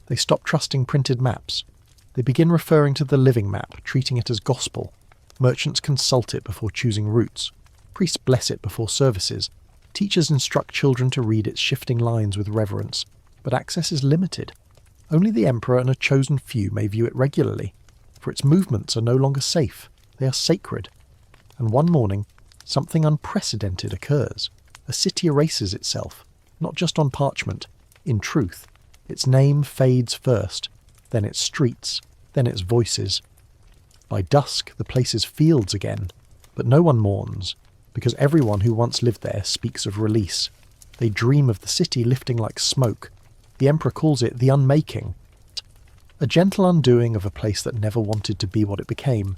They stop trusting printed maps. They begin referring to the living map, treating it as gospel. Merchants consult it before choosing routes. Priests bless it before services. Teachers instruct children to read its shifting lines with reverence. But access is limited. Only the Emperor and a chosen few may view it regularly, for its movements are no longer safe. They are sacred. And one morning, something unprecedented occurs. A city erases itself, not just on parchment, in truth. Its name fades first, then its streets, then its voices. By dusk, the place is fields again, but no one mourns, because everyone who once lived there speaks of release. They dream of the city lifting like smoke. The Emperor calls it the unmaking, a gentle undoing of a place that never wanted to be what it became.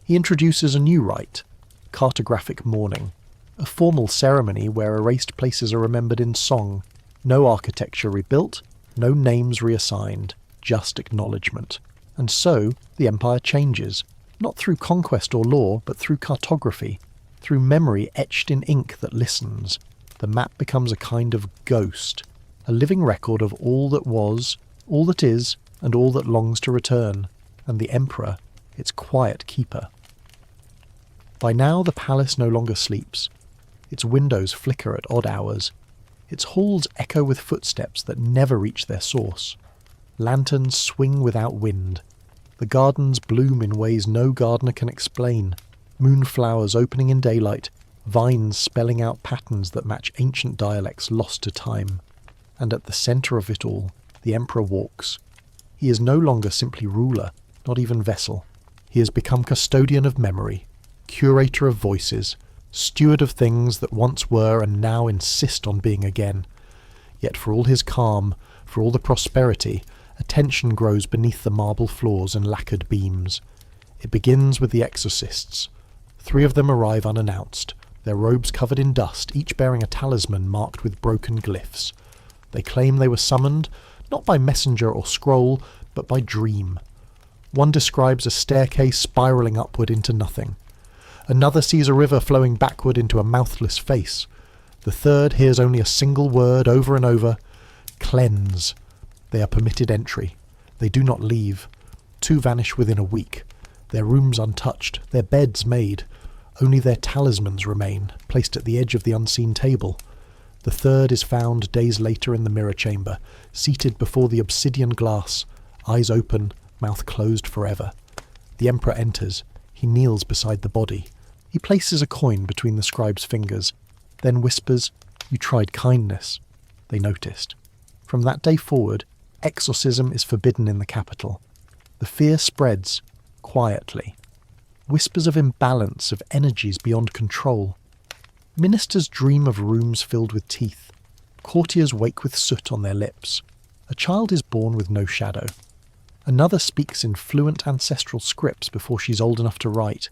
He introduces a new rite, cartographic mourning, a formal ceremony where erased places are remembered in song, no architecture rebuilt, no names reassigned, just acknowledgement. And so the Empire changes, not through conquest or law, but through cartography, through memory etched in ink that listens. The map becomes a kind of ghost, a living record of all that was, all that is, and all that longs to return, and the Emperor, its quiet keeper. By now the palace no longer sleeps. Its windows flicker at odd hours. Its halls echo with footsteps that never reach their source. Lanterns swing without wind. The gardens bloom in ways no gardener can explain. Moonflowers opening in daylight, vines spelling out patterns that match ancient dialects lost to time. And at the centre of it all, the Emperor walks. He is no longer simply ruler, not even vassal. He has become custodian of memory, curator of voices, steward of things that once were and now insist on being again. Yet for all his calm, for all the prosperity, a tension grows beneath the marble floors and lacquered beams. It begins with the exorcists. 3 of them arrive unannounced, their robes covered in dust, each bearing a talisman marked with broken glyphs. They claim they were summoned, not by messenger or scroll, but by dream. One describes a staircase spiralling upward into nothing. Another sees a river flowing backward into a mouthless face. The third hears only a single word over and over, cleanse. They are permitted entry. They do not leave. 2 vanish within a week. Their rooms untouched, their beds made. Only their talismans remain, placed at the edge of the unseen table. The third is found days later in the mirror chamber, seated before the obsidian glass, eyes open, mouth closed forever. The Emperor enters. He kneels beside the body. He places a coin between the scribe's fingers, then whispers, "You tried kindness." They noticed. From that day forward, exorcism is forbidden in the capital. The fear spreads, quietly. Whispers of imbalance, of energies beyond control. Ministers dream of rooms filled with teeth. Courtiers wake with soot on their lips. A child is born with no shadow. Another speaks in fluent ancestral scripts before she's old enough to write.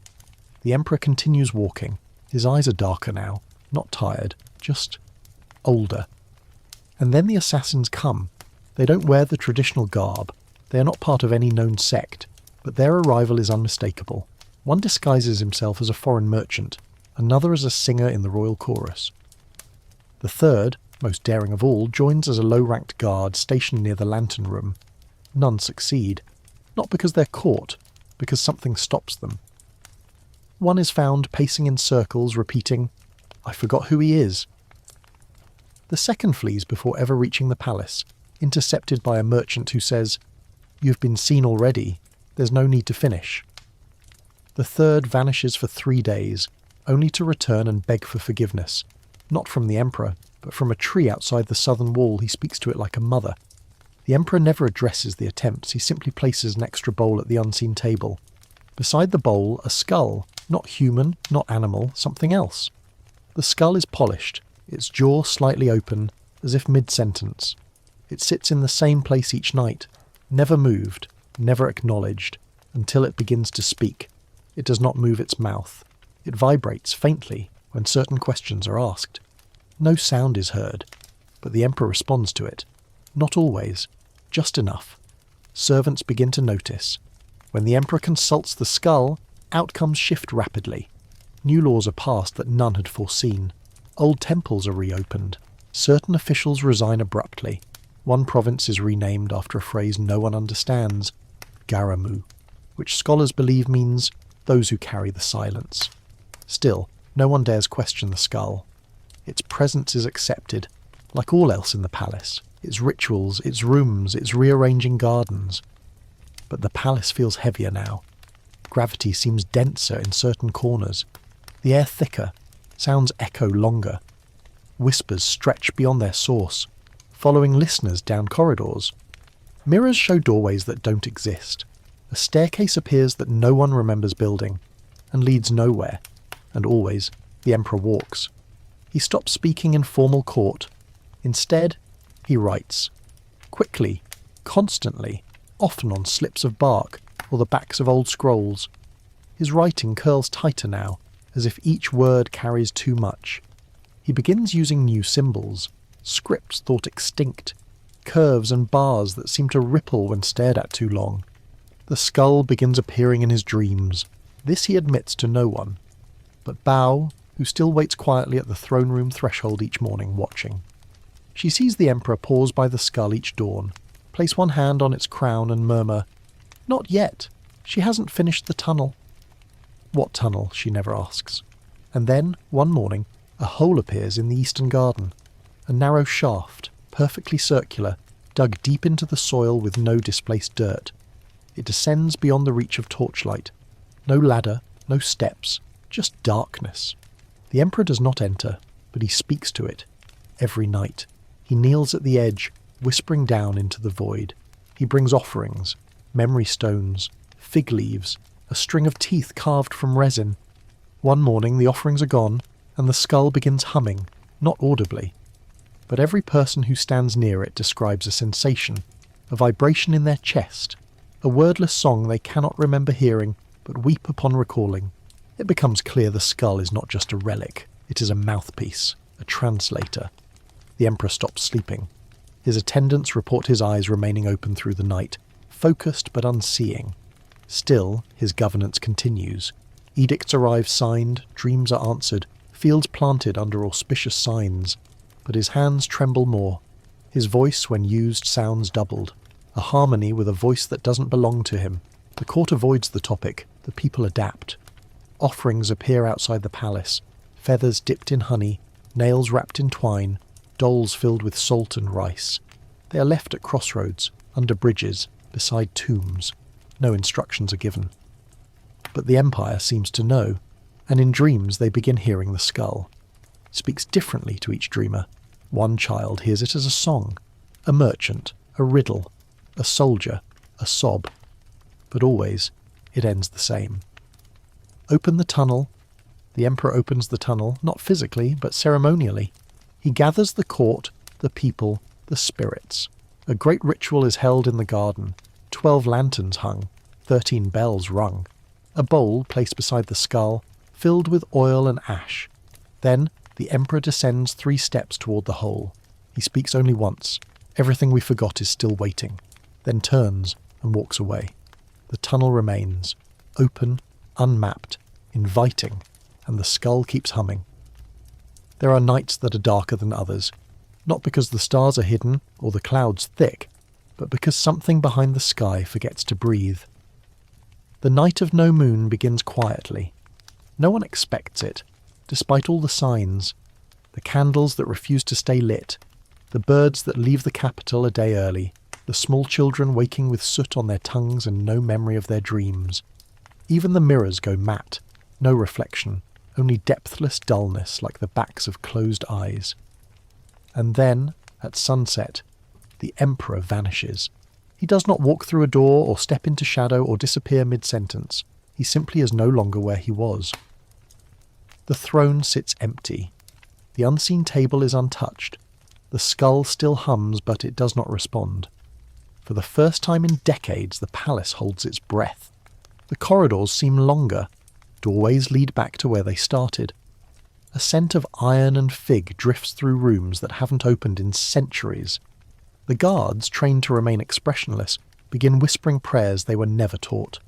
The Emperor continues walking. His eyes are darker now, not tired, just older. And then the assassins come. They don't wear the traditional garb. They are not part of any known sect, but their arrival is unmistakable. One disguises himself as a foreign merchant, another as a singer in the royal chorus. The third, most daring of all, joins as a low-ranked guard stationed near the lantern room. None succeed, not because they're caught, because something stops them. One is found pacing in circles, repeating, "I forgot who he is." The second flees before ever reaching the palace, intercepted by a merchant who says, "You've been seen already. There's no need to finish." The third vanishes for 3 days, only to return and beg for forgiveness, not from the Emperor, but from a tree outside the southern wall. He speaks to it like a mother. The Emperor never addresses the attempts. He simply places an extra bowl at the unseen table. Beside the bowl, a skull, not human, not animal, something else. The skull is polished, its jaw slightly open, as if mid-sentence. It sits in the same place each night, never moved, never acknowledged, until it begins to speak. It does not move its mouth. It vibrates faintly when certain questions are asked. No sound is heard, but the Emperor responds to it. Not always, just enough. Servants begin to notice. When the Emperor consults the skull, outcomes shift rapidly. New laws are passed that none had foreseen. Old temples are reopened. Certain officials resign abruptly. One province is renamed after a phrase no one understands, Garamu, which scholars believe means those who carry the silence. Still, no one dares question the skull. Its presence is accepted, like all else in the palace, its rituals, its rooms, its rearranging gardens. But the palace feels heavier now. Gravity seems denser in certain corners. The air thicker, sounds echo longer. Whispers stretch beyond their source, following listeners down corridors. Mirrors show doorways that don't exist. A staircase appears that no one remembers building, and leads nowhere, and always the Emperor walks. He stops speaking in formal court. Instead, he writes. Quickly, constantly, often on slips of bark or the backs of old scrolls. His writing curls tighter now, as if each word carries too much. He begins using new symbols, scripts thought extinct, curves and bars that seem to ripple when stared at too long. The skull begins appearing in his dreams. This he admits to no one. But Bao, who still waits quietly at the throne room threshold each morning, watching. She sees the Emperor pause by the skull each dawn, place one hand on its crown and murmur, "Not yet. She hasn't finished the tunnel." What tunnel, she never asks. And then, one morning, a hole appears in the eastern garden. A narrow shaft, perfectly circular, dug deep into the soil with no displaced dirt. It descends beyond the reach of torchlight. No ladder, no steps, just darkness. The Emperor does not enter, but he speaks to it. Every night. He kneels at the edge, whispering down into the void. He brings offerings, memory stones, fig leaves, a string of teeth carved from resin. One morning the offerings are gone, and the skull begins humming, not audibly. But every person who stands near it describes a sensation, a vibration in their chest, a wordless song they cannot remember hearing, but weep upon recalling. It becomes clear the skull is not just a relic, it is a mouthpiece, a translator. The Emperor stops sleeping. His attendants report his eyes remaining open through the night, focused but unseeing. Still, his governance continues. Edicts arrive signed, dreams are answered, fields planted under auspicious signs. But his hands tremble more. His voice, when used, sounds doubled. A harmony with a voice that doesn't belong to him. The court avoids the topic. The people adapt. Offerings appear outside the palace. Feathers dipped in honey, nails wrapped in twine. dolls filled with salt and rice. They are left at crossroads, under bridges, beside tombs. No instructions are given. But the Empire seems to know, and in dreams they begin hearing the skull. It speaks differently to each dreamer. One child hears it as a song, a merchant, a riddle, a soldier, a sob. But always, it ends the same. Open the tunnel. The Emperor opens the tunnel, not physically, but ceremonially. He gathers the court, the people, the spirits. A great ritual is held in the garden. 12 lanterns hung, 13 bells rung. A bowl placed beside the skull, filled with oil and ash. Then the Emperor descends 3 steps toward the hole. He speaks only once. Everything we forgot is still waiting. Then turns and walks away. The tunnel remains, open, unmapped, inviting, and the skull keeps humming. There are nights that are darker than others, not because the stars are hidden or the clouds thick, but because something behind the sky forgets to breathe. The night of no moon begins quietly. No one expects it, despite all the signs, the candles that refuse to stay lit, the birds that leave the capital a day early, the small children waking with soot on their tongues and no memory of their dreams. Even the mirrors go matte, no reflection, only depthless dullness like the backs of closed eyes. And then, at sunset, the Emperor vanishes. He does not walk through a door or step into shadow or disappear mid-sentence. He simply is no longer where he was. The throne sits empty. The unseen table is untouched. The skull still hums, but it does not respond. For the first time in decades, the palace holds its breath. The corridors seem longer. Doorways lead back to where they started. A scent of iron and fig drifts through rooms that haven't opened in centuries. The guards, trained to remain expressionless, begin whispering prayers they were never taught.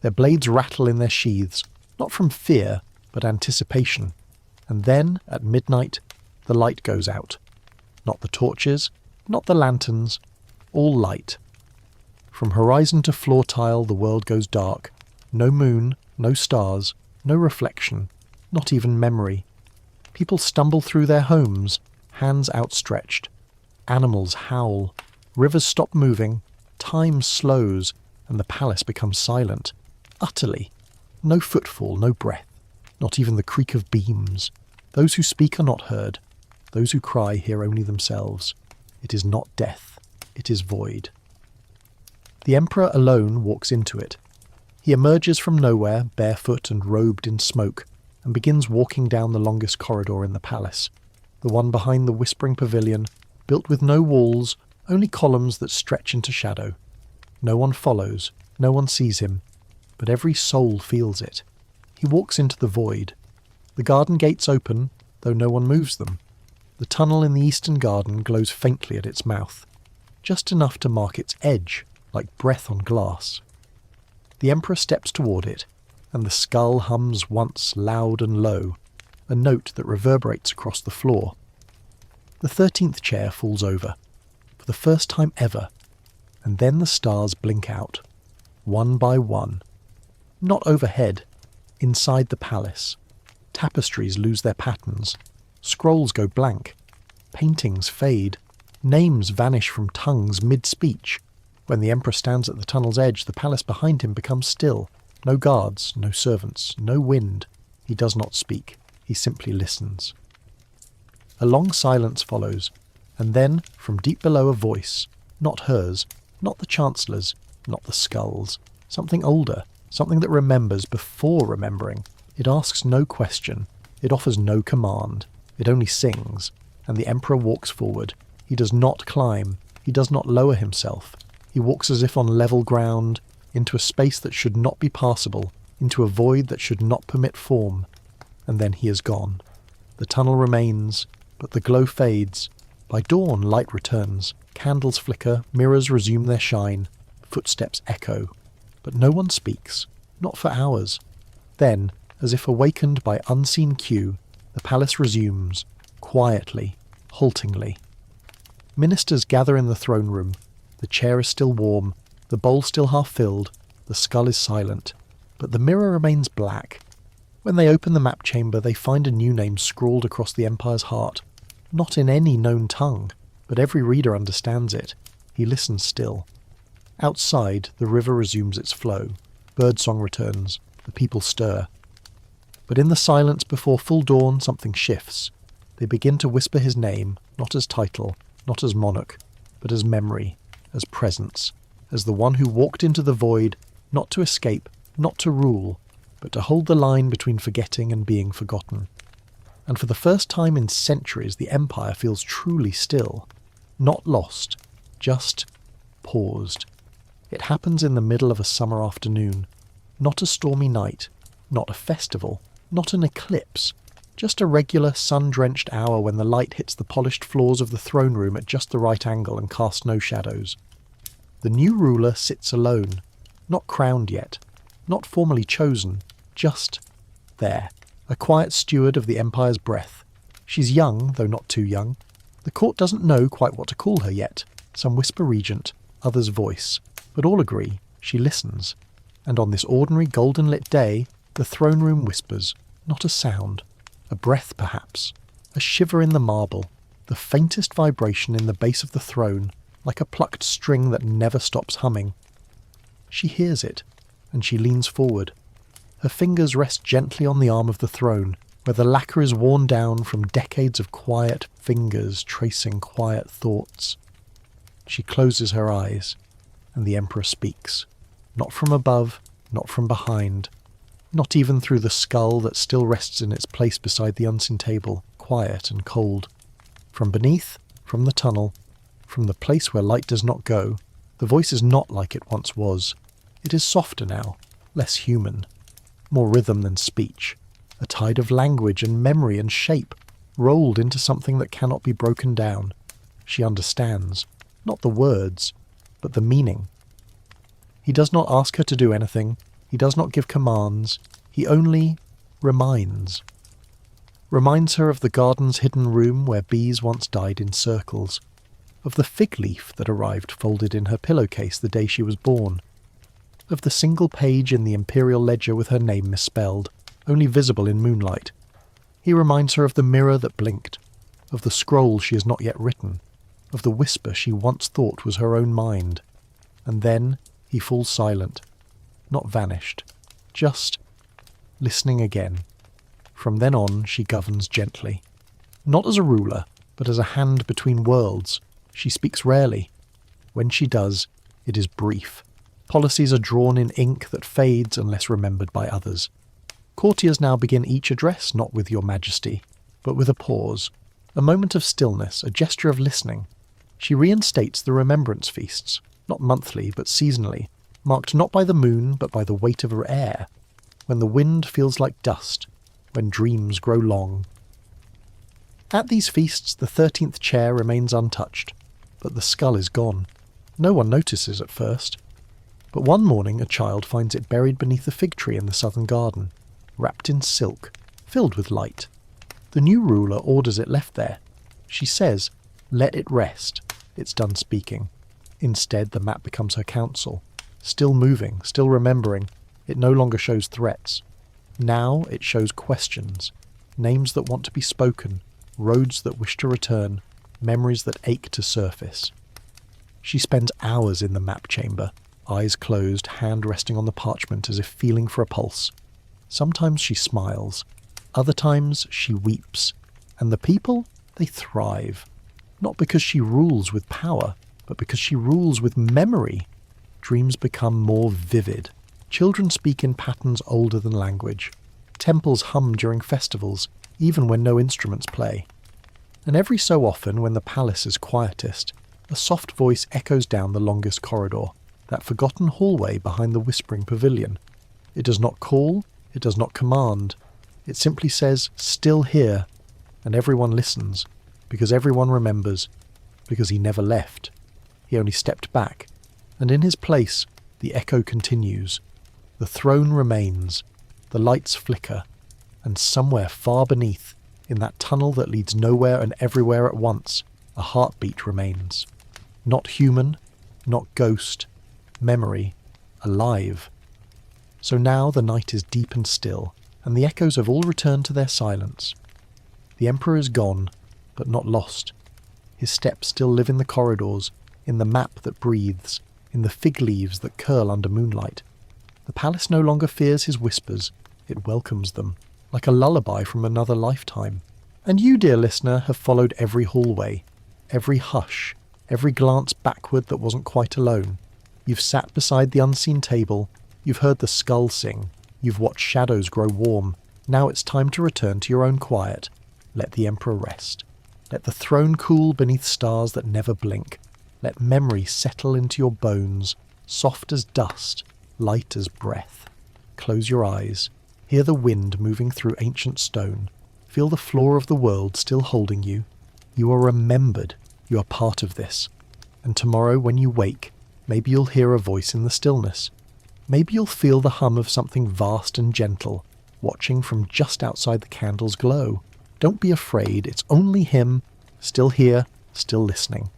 Their blades rattle in their sheaths, not from fear, but anticipation. And then, at midnight, the light goes out. Not the torches, not the lanterns, all light. From horizon to floor tile, the world goes dark. No moon, no stars, no reflection, not even memory. People stumble through their homes, hands outstretched. Animals howl. Rivers stop moving. Time slows, and the palace becomes silent. Utterly. No footfall, no breath. Not even the creak of beams. Those who speak are not heard. Those who cry hear only themselves. It is not death. It is void. The Emperor alone walks into it. He emerges from nowhere, barefoot and robed in smoke, and begins walking down the longest corridor in the palace, the one behind the whispering pavilion, built with no walls, only columns that stretch into shadow. No one follows, no one sees him, but every soul feels it. He walks into the void. The garden gates open, though no one moves them. The tunnel in the eastern garden glows faintly at its mouth, just enough to mark its edge, like breath on glass. The Emperor steps toward it, and the skull hums once loud and low, a note that reverberates across the floor. The 13th chair falls over, for the first time ever, and then the stars blink out, one by one. Not overhead, inside the palace. Tapestries lose their patterns, scrolls go blank, paintings fade, names vanish from tongues mid-speech. When the Emperor stands at the tunnel's edge, the palace behind him becomes still. No guards, no servants, no wind. He does not speak. He simply listens. A long silence follows, and then, from deep below, a voice. Not hers, not the Chancellor's, not the skull's. Something older, something that remembers before remembering. It asks no question. It offers no command. It only sings, and the Emperor walks forward. He does not climb. He does not lower himself. He walks as if on level ground, into a space that should not be passable, into a void that should not permit form. And then he is gone. The tunnel remains, but the glow fades. By dawn, light returns. Candles flicker, mirrors resume their shine. Footsteps echo. But no one speaks, not for hours. Then, as if awakened by unseen cue, the palace resumes, quietly, haltingly. Ministers gather in the throne room. The chair is still warm, the bowl still half filled, the skull is silent, but the mirror remains black. When they open the map chamber, they find a new name scrawled across the Empire's heart. not in any known tongue, but every reader understands it. He listens still. Outside, the river resumes its flow. Birdsong returns. The people stir. But in the silence before full dawn, something shifts. They begin to whisper his name, not as title, not as monarch, but as memory, as presence, as the one who walked into the void, not to escape, not to rule, but to hold the line between forgetting and being forgotten. And for the first time in centuries, the Empire feels truly still. Not lost, just paused. It happens in the middle of a summer afternoon. Not a stormy night, not a festival, not an eclipse. Just a regular sun-drenched hour when the light hits the polished floors of the throne room at just the right angle and casts no shadows. The new ruler sits alone, not crowned yet, not formally chosen, just there, a quiet steward of the Empire's breath. She's young, though not too young. The court doesn't know quite what to call her yet. Some whisper regent, others voice, but all agree she listens. And on this ordinary golden-lit day, the throne room whispers, not a sound, a breath perhaps, a shiver in the marble, the faintest vibration in the base of the throne, like a plucked string that never stops humming. She hears it, and she leans forward. Her fingers rest gently on the arm of the throne, where the lacquer is worn down from decades of quiet fingers tracing quiet thoughts. She closes her eyes, and the Emperor speaks, not from above, not from behind, not even through the skull that still rests in its place beside the unseen table, quiet and cold. From beneath, from the tunnel, from the place where light does not go, the voice is not like it once was. It is softer now, less human, more rhythm than speech, a tide of language and memory and shape, rolled into something that cannot be broken down. She understands, not the words, but the meaning. He does not ask her to do anything, he does not give commands, he only reminds. Reminds her of the garden's hidden room where bees once died in circles, of the fig leaf that arrived folded in her pillowcase the day she was born, of the single page in the imperial ledger with her name misspelled, only visible in moonlight. He reminds her of the mirror that blinked, of the scroll she has not yet written, of the whisper she once thought was her own mind. And then he falls silent, not vanished, just listening again. From then on she governs gently, not as a ruler, but as a hand between worlds. She speaks rarely. When she does, it is brief. Policies are drawn in ink that fades unless remembered by others. Courtiers now begin each address not with Your Majesty, but with a pause, a moment of stillness, a gesture of listening. She reinstates the remembrance feasts, not monthly but seasonally, marked not by the moon but by the weight of her air, when the wind feels like dust, when dreams grow long. At these feasts the 13th chair remains untouched, but the skull is gone. No one notices at first. But one morning a child finds it buried beneath a fig tree in the southern garden, wrapped in silk, filled with light. The new ruler orders it left there. She says, "Let it rest." It's done speaking. Instead, the map becomes her counsel. Still moving, still remembering, it no longer shows threats. Now it shows questions, names that want to be spoken, roads that wish to return, memories that ache to surface. She spends hours in the map chamber, eyes closed, hand resting on the parchment as if feeling for a pulse. Sometimes she smiles, other times she weeps, and the people, they thrive. Not because she rules with power, but because she rules with memory. Dreams become more vivid. Children speak in patterns older than language. Temples hum during festivals, even when no instruments play. And every so often, when the palace is quietest, a soft voice echoes down the longest corridor, that forgotten hallway behind the whispering pavilion. It does not call, it does not command. It simply says, "Still here," and everyone listens, because everyone remembers, because he never left. He only stepped back, and in his place, the echo continues. The throne remains, the lights flicker, and somewhere far beneath, in that tunnel that leads nowhere and everywhere at once, a heartbeat remains. Not human, not ghost, memory, alive. So now the night is deep and still, and the echoes have all returned to their silence. The Emperor is gone, but not lost. His steps still live in the corridors, in the map that breathes, in the fig leaves that curl under moonlight. The palace no longer fears his whispers, it welcomes them, like a lullaby from another lifetime. And you, dear listener, have followed every hallway, every hush, every glance backward that wasn't quite alone. You've sat beside the unseen table, you've heard the skull sing, you've watched shadows grow warm. Now it's time to return to your own quiet. Let the Emperor rest. Let the throne cool beneath stars that never blink. Let memory settle into your bones, soft as dust, light as breath. Close your eyes. Hear the wind moving through ancient stone. Feel the floor of the world still holding you. You are remembered. You are part of this. And tomorrow when you wake, maybe you'll hear a voice in the stillness. Maybe you'll feel the hum of something vast and gentle, watching from just outside the candle's glow. Don't be afraid, it's only him, still here, still listening.